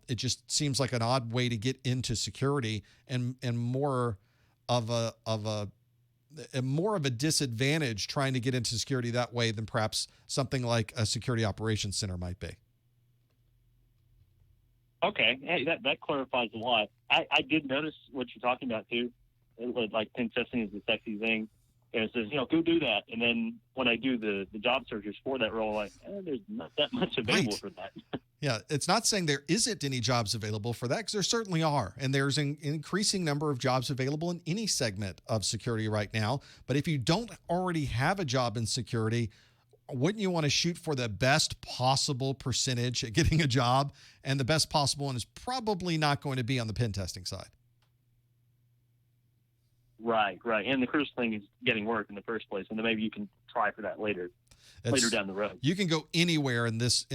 It just seems like an odd way to get into security, and more of a disadvantage trying to get into security that way than perhaps something like a security operations center might be. Okay, hey, that clarifies a lot. I did notice what you're talking about too. It was like pen testing is the sexy thing, and it says, go do that. And then when I do the job searches for that role, like there's not that much available for that. Yeah, it's not saying there isn't any jobs available for that, because there certainly are. And there's an increasing number of jobs available in any segment of security right now. But if you don't already have a job in security, wouldn't you want to shoot for the best possible percentage at getting a job? And the best possible one is probably not going to be on the pen testing side. Right. And the first thing is getting work in the first place, and then maybe you can try for that later down the road. You can go anywhere in this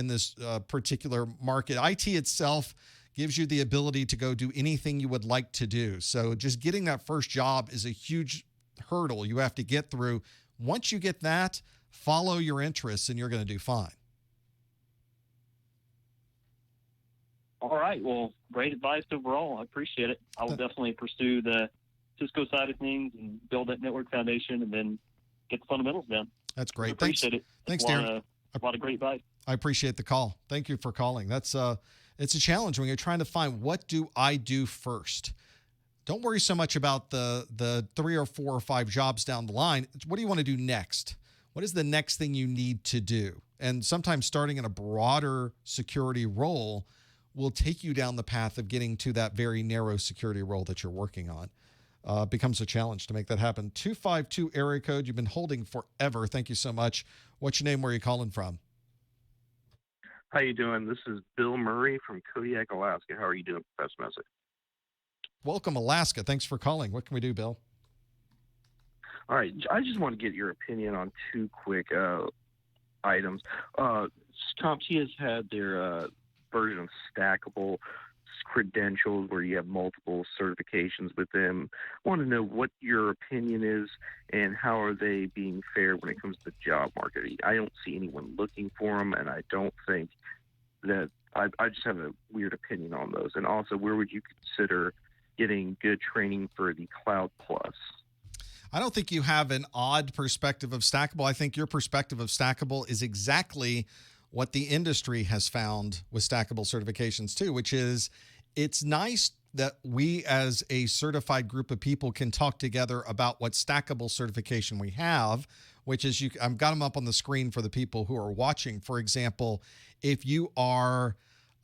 particular market. IT itself gives you the ability to go do anything you would like to do. So just getting that first job is a huge hurdle you have to get through. Once you get that, follow your interests, and you're going to do fine. All right. Well, great advice overall. I appreciate it. I will definitely pursue the Cisco side of things and build that network foundation, and then get the fundamentals down. That's great. I appreciate it. Thanks, Darren. A lot of great advice. I appreciate the call. Thank you for calling. It's a challenge when you're trying to find, what do I do first? Don't worry so much about the 3 or 4 or 5 jobs down the line. What do you want to do next? What is the next thing you need to do? And sometimes starting in a broader security role will take you down the path of getting to that very narrow security role that you're working on. Becomes a challenge to make that happen. 252 area code. You've been holding forever. Thank you so much. What's your name? Where are you calling from? How you doing? This is Bill Murray from Kodiak, Alaska. How are you doing, Professor Messick? Welcome, Alaska. Thanks for calling. What can we do, Bill? All right. I just want to get your opinion on 2 quick items. CompTIA's had their version of stackable credentials where you have multiple certifications with them. I want to know what your opinion is, and how are they being fair when it comes to the job market? I don't see anyone looking for them, and I don't think that I just have a weird opinion on those. And also, where would you consider getting good training for the Cloud Plus? I don't think you have an odd perspective of stackable. I think your perspective of stackable is exactly what the industry has found with stackable certifications too, which is it's nice that we as a certified group of people can talk together about what stackable certification we have, which is I've got them up on the screen for the people who are watching. For example, if you have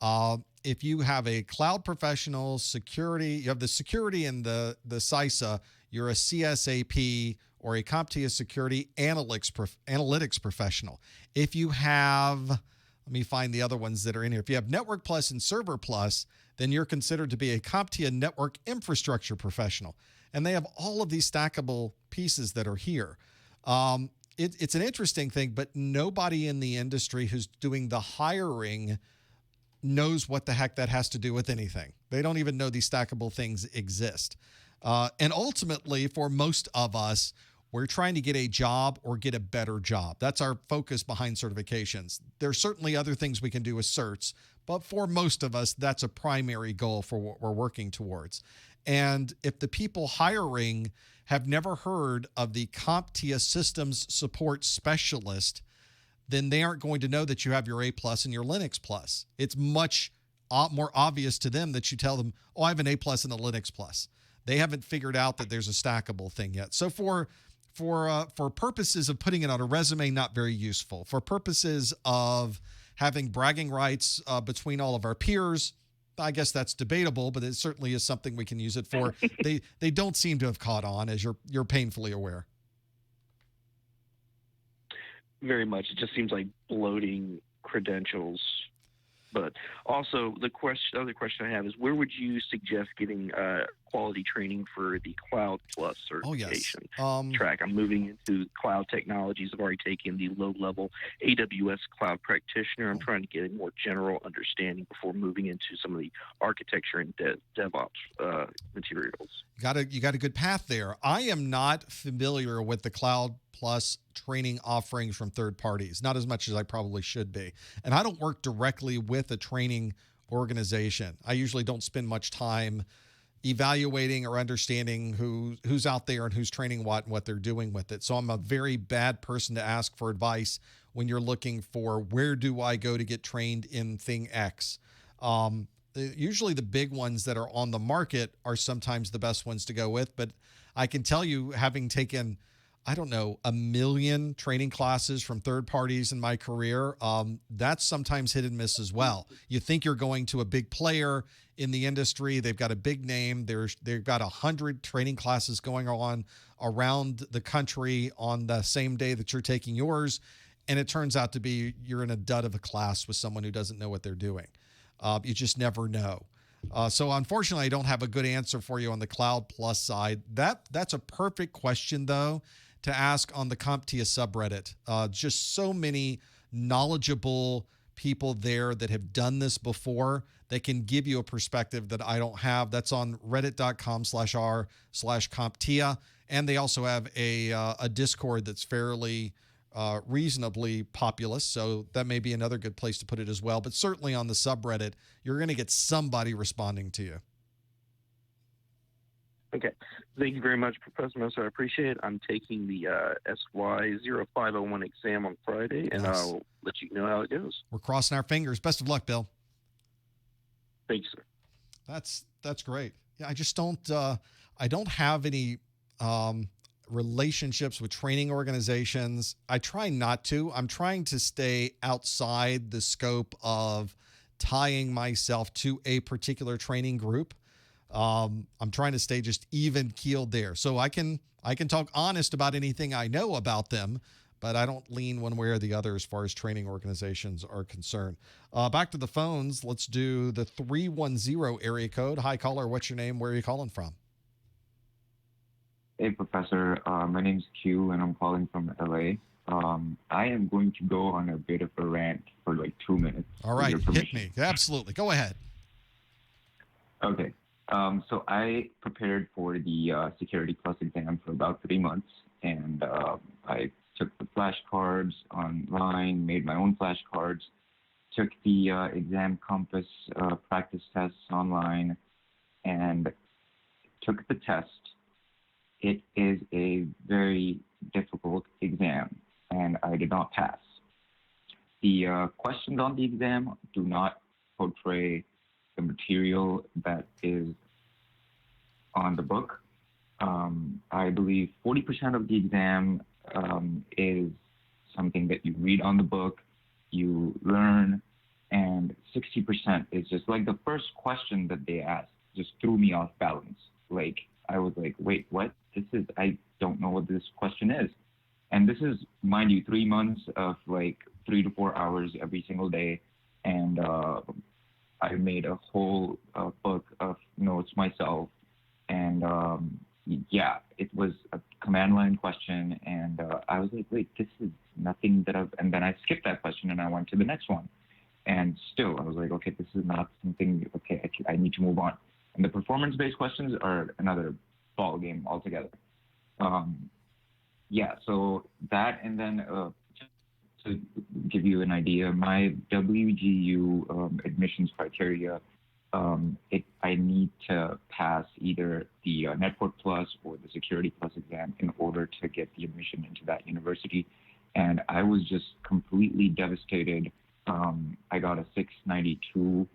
a cloud professional security, you have the security and the CISA, you're a CSAP or a CompTIA Security analytics professional. If you have, let me find the other ones that are in here. If you have Network Plus and Server Plus, then you're considered to be a CompTIA Network infrastructure professional. And they have all of these stackable pieces that are here. It's an interesting thing, but nobody in the industry who's doing the hiring knows what the heck that has to do with anything. They don't even know these stackable things exist. And ultimately, for most of us, we're trying to get a job or get a better job. That's our focus behind certifications. There's certainly other things we can do with certs, but for most of us, that's a primary goal for what we're working towards. And if the people hiring have never heard of the CompTIA Systems Support Specialist, then they aren't going to know that you have your A+ and your Linux Plus. It's much more obvious to them that you tell them, oh, I have an A+ and a Linux Plus. They haven't figured out that there's a stackable thing yet. So for for purposes of putting it on a resume, not very useful. For purposes of having bragging rights between all of our peers, I guess that's debatable, but it certainly is something we can use it for. They don't seem to have caught on, as you're painfully aware. Very much. It just seems like bloating credentials. But also, the other question I have is, where would you suggest getting quality training for the Cloud Plus certification track? I'm moving into cloud technologies. I've already taken the low-level AWS Cloud Practitioner. I'm trying to get a more general understanding before moving into some of the architecture and DevOps materials. You got a good path there. I am not familiar with the Cloud Plus training offerings from third parties, not as much as I probably should be. And I don't work directly with a training organization. I usually don't spend much time evaluating or understanding who's out there and who's training what and what they're doing with it. So I'm a very bad person to ask for advice when you're looking for where do I go to get trained in thing X. Usually the big ones that are on the market are sometimes the best ones to go with. But I can tell you, having taken, I don't know, 1 million training classes from third parties in my career, that's sometimes hit and miss as well. You think you're going to a big player in the industry. They've got a big name. They've got 100 training classes going on around the country on the same day that you're taking yours. And it turns out to be you're in a dud of a class with someone who doesn't know what they're doing. You just never know. So unfortunately, I don't have a good answer for you on the Cloud Plus side. That's a perfect question, though, to ask on the CompTIA subreddit. Just so many knowledgeable people there that have done this before. They can give you a perspective that I don't have. That's on reddit.com/r/CompTIA. And they also have a Discord that's fairly reasonably populous. So that may be another good place to put it as well. But certainly on the subreddit, you're going to get somebody responding to you. Okay. Thank you very much, Professor Messer. I appreciate it. I'm taking the SY0501 exam on Friday, and I'll let you know how it goes. We're crossing our fingers. Best of luck, Bill. Thanks, sir. That's great. Yeah, I just don't I don't have any relationships with training organizations. I try not to. I'm trying to stay outside the scope of tying myself to a particular training group. I'm trying to stay just even keeled there. So I can talk honest about anything I know about them, but I don't lean one way or the other as far as training organizations are concerned. Back to the phones. Let's do the 310 area code. Hi, caller. What's your name? Where are you calling from? Hey, Professor. My name's Q, and I'm calling from LA. I am going to go on a bit of a rant for like 2 minutes. All right, hit me. Absolutely. Go ahead. Okay. So I prepared for the Security Plus exam for about 3 months, and I took the flashcards online, made my own flashcards, took the exam compass practice tests online, and took the test. It is a very difficult exam, and I did not pass. The questions on the exam do not portray the material that is on the book. I believe 40% of the exam is something that you read on the book, you learn, and 60% is just like the first question that they asked just threw me off balance. Like, I was like, wait, what? I don't know what this question is. And this is, mind you, 3 months of like 3 to 4 hours every single day. And I made a whole book of notes myself. And yeah, it was a command line question. And I was like, wait, this is nothing that and then I skipped that question and I went to the next one. And still, I was like, okay, this is not something, okay, I need to move on. And the performance-based questions are another ball game altogether. Yeah, so that, and then just to give you an idea, my WGU admissions criteria, I need to pass either the Network Plus or the Security Plus exam in order to get the admission into that university. And I was just completely devastated. I got a 692,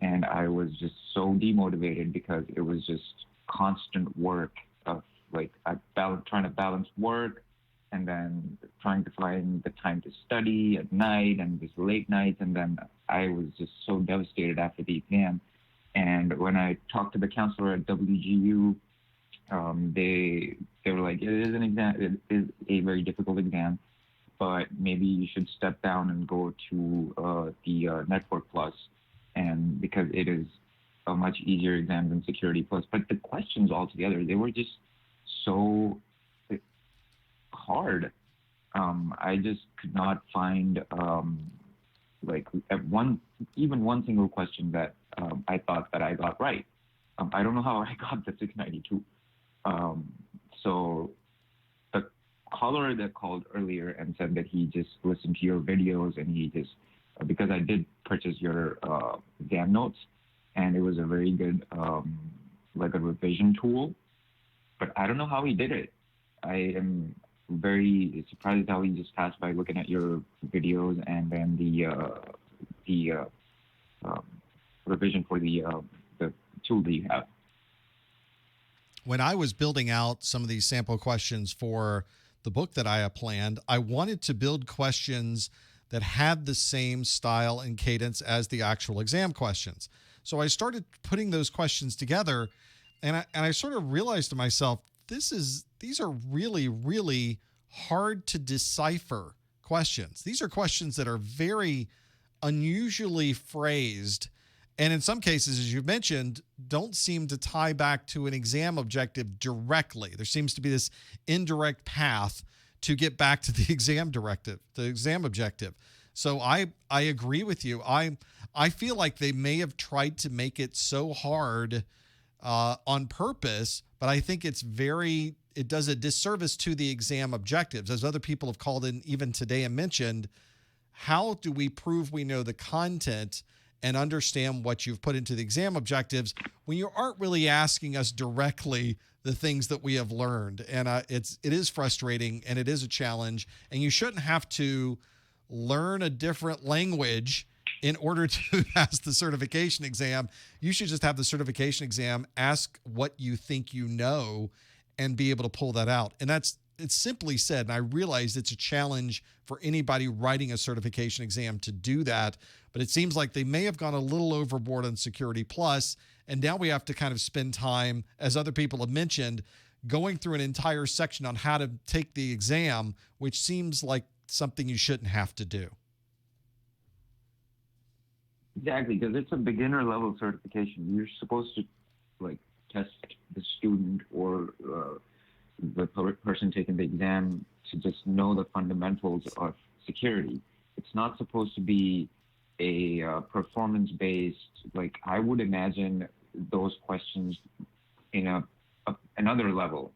and I was just so demotivated because it was just constant work of like trying to balance work and then trying to find the time to study at night and just late nights. And then I was just so devastated after the exam. And when I talked to the counselor at WGU, they were like, it is an exam, it is a very difficult exam, but maybe you should step down and go to the Network Plus, and because it is a much easier exam than Security Plus. But the questions altogether, they were just so hard. I just could not find even one single question that I thought that I got right. I don't know how I got the 692. So the caller that called earlier and said that he just listened to your videos and he just, because I did purchase your exam notes, and it was a very good, like a revision tool, but I don't know how he did it. I am very surprised how he just passed by looking at your videos and then the revision for the tool that you have. When I was building out some of these sample questions for the book that I have planned, I wanted to build questions that had the same style and cadence as the actual exam questions. So I started putting those questions together, and I sort of realized to myself, these are really, really hard to decipher questions. These are questions that are very unusually phrased, and in some cases, as you've mentioned, don't seem to tie back to an exam objective directly. There seems to be this indirect path to get back to the exam objective. So I agree with you. I feel like they may have tried to make it so hard on purpose, but I think it does a disservice to the exam objectives. As other people have called in even today and mentioned, how do we prove we know the content and understand what you've put into the exam objectives when you aren't really asking us directly the things that we have learned? And it is frustrating, and it is a challenge, and you shouldn't have to learn a different language in order to pass the certification exam. You should just have the certification exam, ask what you think you know, and be able to pull that out. And it's simply said, and I realize it's a challenge for anybody writing a certification exam to do that, but it seems like they may have gone a little overboard on Security Plus, and now we have to kind of spend time, as other people have mentioned, going through an entire section on how to take the exam, which seems like something you shouldn't have to do. Exactly, because it's a beginner level certification. You're supposed to test the student or the person taking the exam to just know the fundamentals of security. It's not supposed to be a performance-based, I would imagine those questions in another level,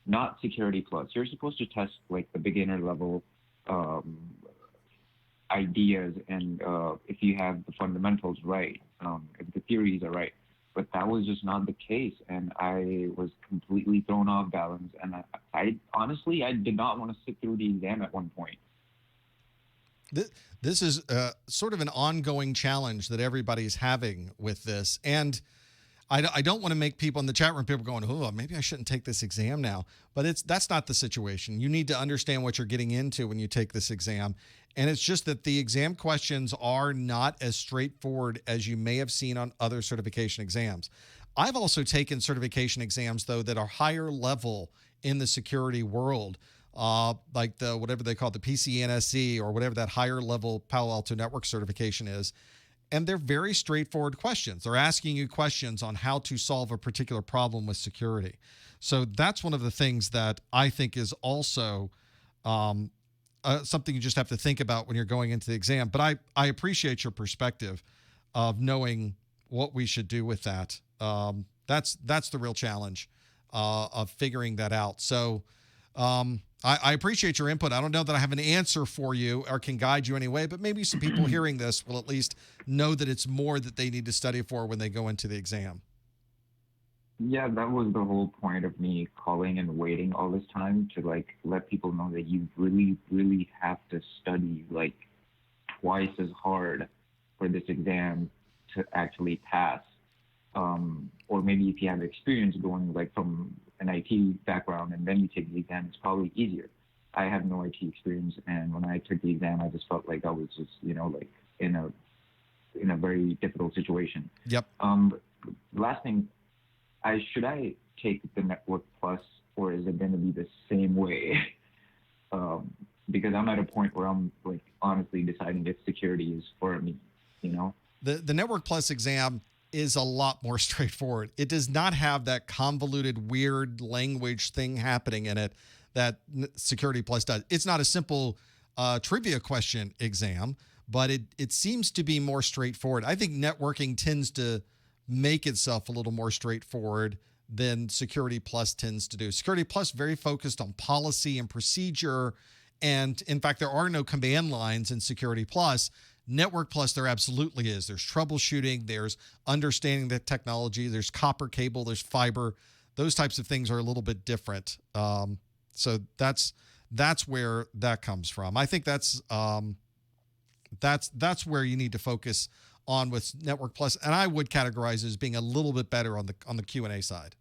not Security Plus. You're supposed to test the beginner level ideas, and if you have the fundamentals right, if the theories are right. But that was just not the case, and I was completely thrown off balance. And I honestly, I did not want to sit through the exam at one point. This is sort of an ongoing challenge that everybody's having with this. And I don't want to make people in the chat room, people going, oh, maybe I shouldn't take this exam now. But that's not the situation. You need to understand what you're getting into when you take this exam. And it's just that the exam questions are not as straightforward as you may have seen on other certification exams. I've also taken certification exams, though, that are higher level in the security world, like the whatever they call the PCNSE or whatever that higher level Palo Alto Network certification is. And they're very straightforward questions. They're asking you questions on how to solve a particular problem with security. So that's one of the things that I think is also something you just have to think about when you're going into the exam. But I appreciate your perspective of knowing what we should do with that. That's the real challenge of figuring that out. So I appreciate your input. I don't know that I have an answer for you or can guide you anyway, but maybe some people hearing this will at least know that it's more that they need to study for when they go into the exam. Yeah, that was the whole point of me calling and waiting all this time to let people know that you really, really have to study twice as hard for this exam to actually pass. or maybe if you have experience going like from an IT background and then you take the exam, it's probably easier. I have no IT experience, and when I took the exam, I just felt like I was just, like in a very difficult situation. Yep. Last thing, should I take the Network Plus, or is it going to be the same way? Because I'm at a point where I'm like honestly deciding if security is for me. The Network Plus exam is a lot more straightforward. It does not have that convoluted, weird language thing happening in it that Security Plus does. It's not a simple trivia question exam, but it seems to be more straightforward. I think networking tends to make itself a little more straightforward than Security Plus tends to do. Security Plus very focused on policy and procedure, and in fact, there are no command lines in Security Plus. Network Plus, there absolutely is. There's troubleshooting, there's understanding the technology, there's copper cable, there's fiber. Those types of things are a little bit different. So that's where that comes from. I think that's where you need to focus on with Network Plus, and I would categorize it as being a little bit better on the Q&A side.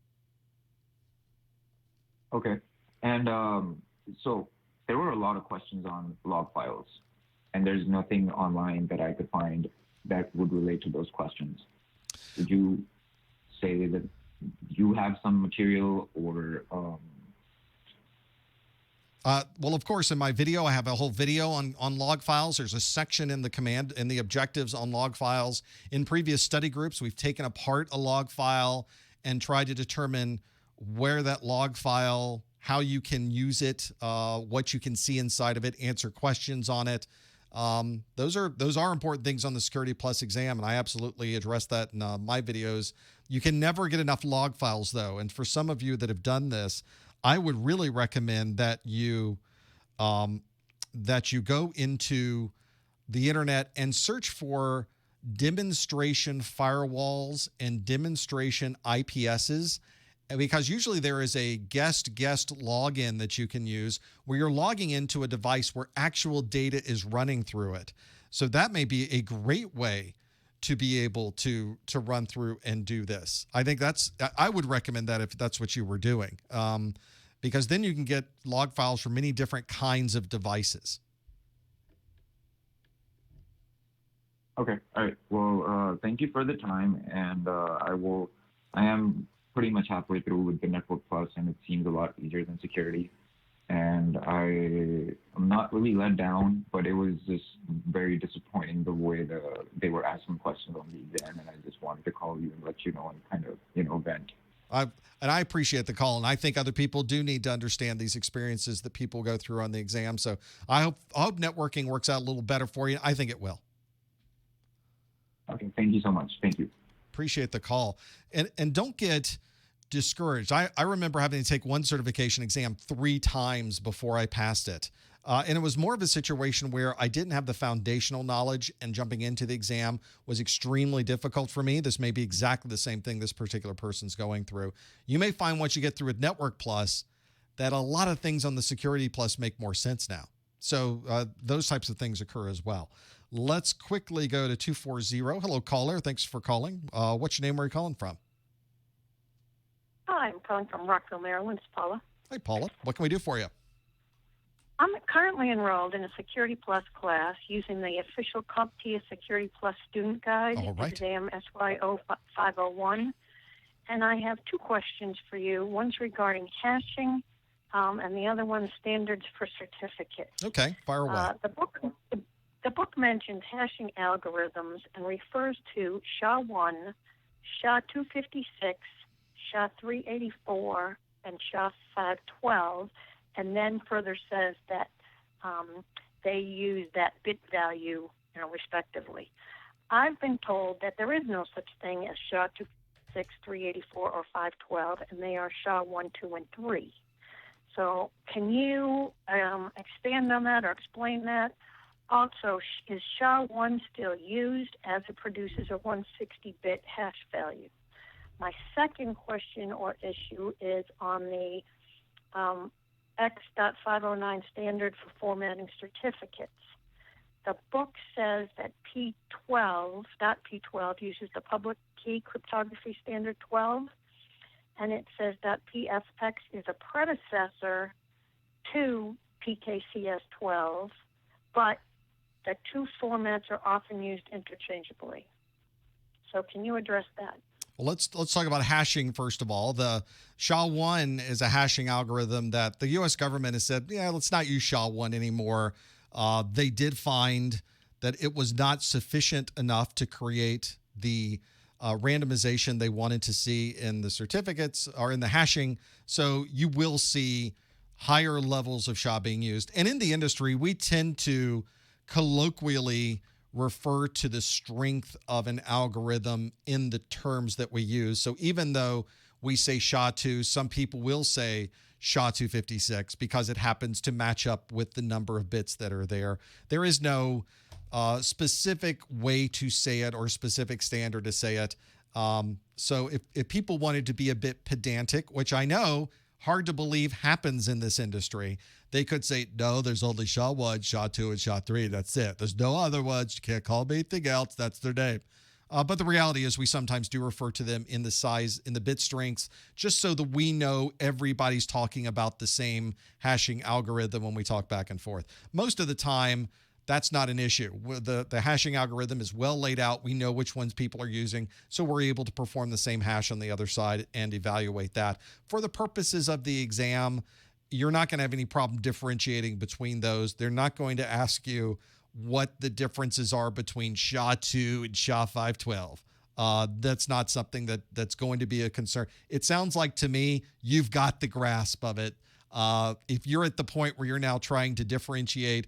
Okay, and so there were a lot of questions on log files, and there's nothing online that I could find that would relate to those questions. Would you say that you have some material, or well, of course, in my video, I have a whole video on log files. There's a section in the objectives on log files. In previous study groups, we've taken apart a log file and tried to determine where that log file, how you can use it, what you can see inside of it, answer questions on it. Those are important things on the Security Plus exam, and I absolutely address that in my videos. You can never get enough log files, though, and for some of you that have done this, I would really recommend that you go into the internet and search for demonstration firewalls and demonstration IPSs, because usually there is a guest login that you can use where you're logging into a device where actual data is running through it. So that may be a great way to be able to run through and do this. I think I would recommend that if that's what you were doing, because then you can get log files from many different kinds of devices. Okay. All right. Well, thank you for the time, and I am pretty much halfway through with the Network Plus, and it seems a lot easier than security. And I'm not really let down, but it was just very disappointing the way they were asking questions on the exam, and I just wanted to call you and let you know and kind of, vent. And I appreciate the call, and I think other people do need to understand these experiences that people go through on the exam. So I hope networking works out a little better for you. I think it will. Okay, thank you so much. Thank you. Appreciate the call. And don't get discouraged. I remember having to take one certification exam 3 times before I passed it. And it was more of a situation where I didn't have the foundational knowledge, and jumping into the exam was extremely difficult for me. This may be exactly the same thing this particular person's going through. You may find once you get through with Network Plus that a lot of things on the Security Plus make more sense now. So those types of things occur as well. Let's quickly go to 240. Hello, caller. Thanks for calling. What's your name? Where are you calling from? Hi, I'm calling from Rockville, Maryland. It's Paula. Hi, Paula. What can we do for you? I'm currently enrolled in a Security Plus class using the official CompTIA Security Plus student guide, exam SYO 501. And I have 2 questions for you. One's regarding hashing, and the other one's standards for certificates. Okay, fire away. The book mentions hashing algorithms and refers to SHA-1, SHA-256, SHA-384, and SHA-512, and then further says that they use that bit value, respectively. I've been told that there is no such thing as SHA-256, 384, or 512, and they are SHA-1, 2, and 3. So can you expand on that or explain that? Also, is SHA-1 still used as it produces a 160-bit hash value? My second question or issue is on the X.509 standard for formatting certificates. The book says that P12, .P12, uses the public key cryptography standard 12, and it says that PFX is a predecessor to PKCS 12, but the two formats are often used interchangeably. So can you address that? Well, let's talk about hashing first of all. The SHA-1 is a hashing algorithm that the U.S. government has said, yeah, let's not use SHA-1 anymore. They did find that it was not sufficient enough to create the randomization they wanted to see in the certificates or in the hashing. So you will see higher levels of SHA being used. And in the industry, we tend to colloquially refer to the strength of an algorithm in the terms that we use. So even though we say SHA-2, some people will say SHA-256 because it happens to match up with the number of bits that are there. There is no specific way to say it or specific standard to say it. So if people wanted to be a bit pedantic, which I know hard to believe happens in this industry, they could say, no, there's only SHA-1, SHA-2, and SHA-3. That's it. There's no other ones. You can't call me anything else. That's their name. But the reality is we sometimes do refer to them in the size, in the bit strengths, just so that we know everybody's talking about the same hashing algorithm when we talk back and forth. Most of the time, that's not an issue. The hashing algorithm is well laid out. We know which ones people are using, so we're able to perform the same hash on the other side and evaluate that. For the purposes of the exam, you're not going to have any problem differentiating between those. They're not going to ask you what the differences are between SHA-2 and SHA-512. That's not something that's going to be a concern. It sounds like to me you've got the grasp of it. If you're at the point where you're now trying to differentiate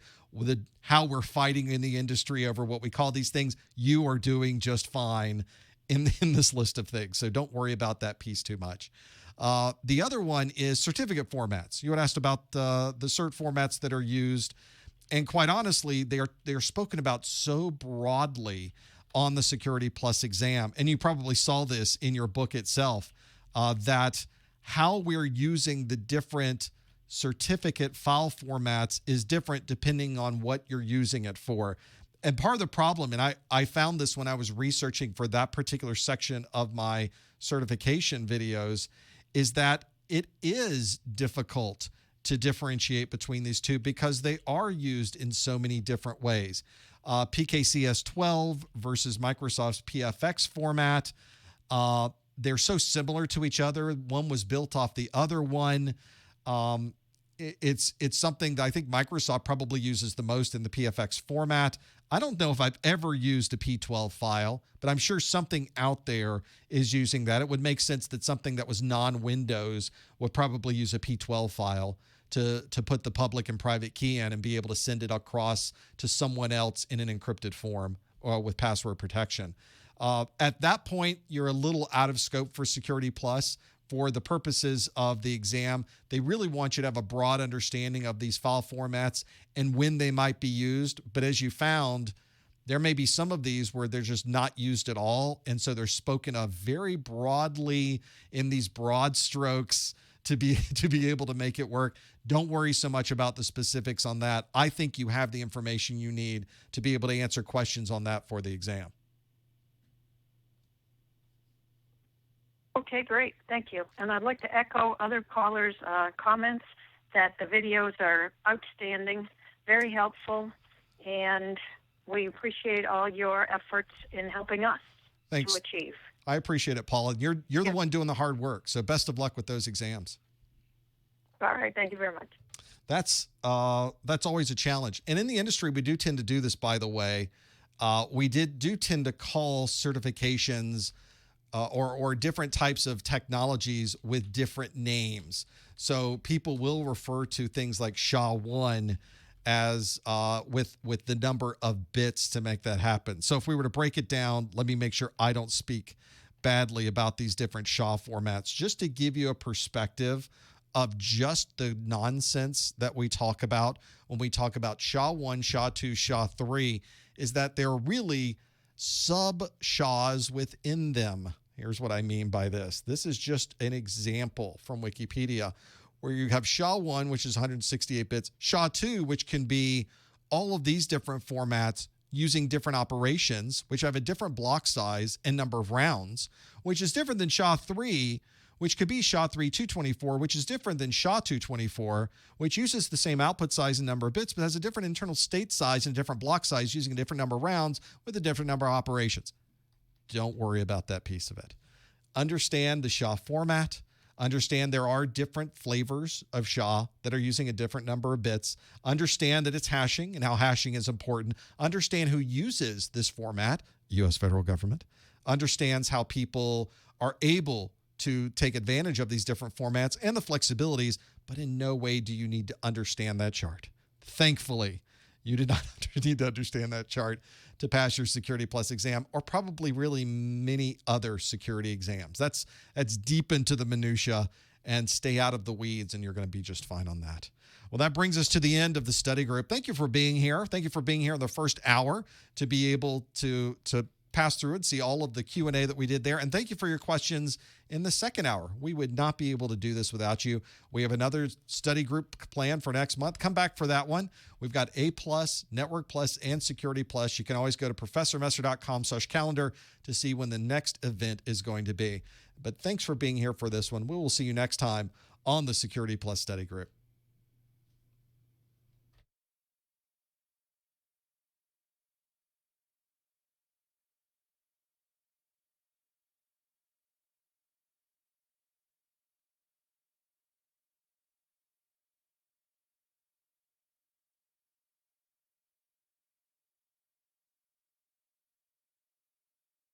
how we're fighting in the industry over what we call these things, you are doing just fine in this list of things. So don't worry about that piece too much. The other one is certificate formats. You had asked about the cert formats that are used. And quite honestly, they are spoken about so broadly on the Security Plus exam. And you probably saw this in your book itself, that how we're using the different certificate file formats is different depending on what you're using it for. And part of the problem, and I found this when I was researching for that particular section of my certification videos, is that it is difficult to differentiate between these two because they are used in so many different ways. PKCS 12 versus Microsoft's PFX format, they're so similar to each other. One was built off the other one. It's something that I think Microsoft probably uses the most in the PFX format. I don't know if I've ever used a P12 file, but I'm sure something out there is using that. It would make sense that something that was non-Windows would probably use a P12 file to put the public and private key in and be able to send it across to someone else in an encrypted form or with password protection. At that point, you're a little out of scope for Security Plus. For the purposes of the exam, they really want you to have a broad understanding of these file formats and when they might be used. But as you found, there may be some of these where they're just not used at all. And so they're spoken of very broadly in these broad strokes to be able to make it work. Don't worry so much about the specifics on that. I think you have the information you need to be able to answer questions on that for the exam. Okay, great. Thank you. And I'd like to echo other callers' comments that the videos are outstanding, very helpful, and we appreciate all your efforts in helping us to achieve. I appreciate it, Paula. You're the one doing the hard work, so best of luck with those exams. All right. Thank you very much. That's always a challenge. And in the industry, we do tend to do this, by the way. We do tend to call certifications or different types of technologies with different names. So people will refer to things like SHA-1 as with the number of bits to make that happen. So if we were to break it down, let me make sure I don't speak badly about these different SHA formats, just to give you a perspective of just the nonsense that we talk about when we talk about SHA-1, SHA-2, SHA-3, is that there are really sub-SHAs within them. Here's what I mean by this. This is just an example from Wikipedia where you have SHA-1, which is 168 bits, SHA-2, which can be all of these different formats using different operations, which have a different block size and number of rounds, which is different than SHA-3, which could be SHA-3 224, which is different than SHA-224, which uses the same output size and number of bits, but has a different internal state size and a different block size using a different number of rounds with a different number of operations. Don't worry about that piece of it. Understand the SHA format. Understand there are different flavors of SHA that are using a different number of bits. Understand that it's hashing and how hashing is important. Understand who uses this format, U.S. federal government. Understands how people are able to take advantage of these different formats and the flexibilities, but in no way do you need to understand that chart. Thankfully, you did not need to understand that chart to pass your Security Plus exam, or probably really many other security exams. That's deep into the minutia, and stay out of the weeds, and you're going to be just fine on that. Well, that brings us to the end of the study group. Thank you for being here. Thank you for being here in the first hour to be able to pass through and see all of the Q&A that we did there. And thank you for your questions in the second hour. We would not be able to do this without you. We have another study group planned for next month. Come back for that one. We've got A+, Network Plus, and Security Plus. You can always go to professormesser.com/calendar to see when the next event is going to be. But thanks for being here for this one. We will see you next time on the Security Plus Study Group.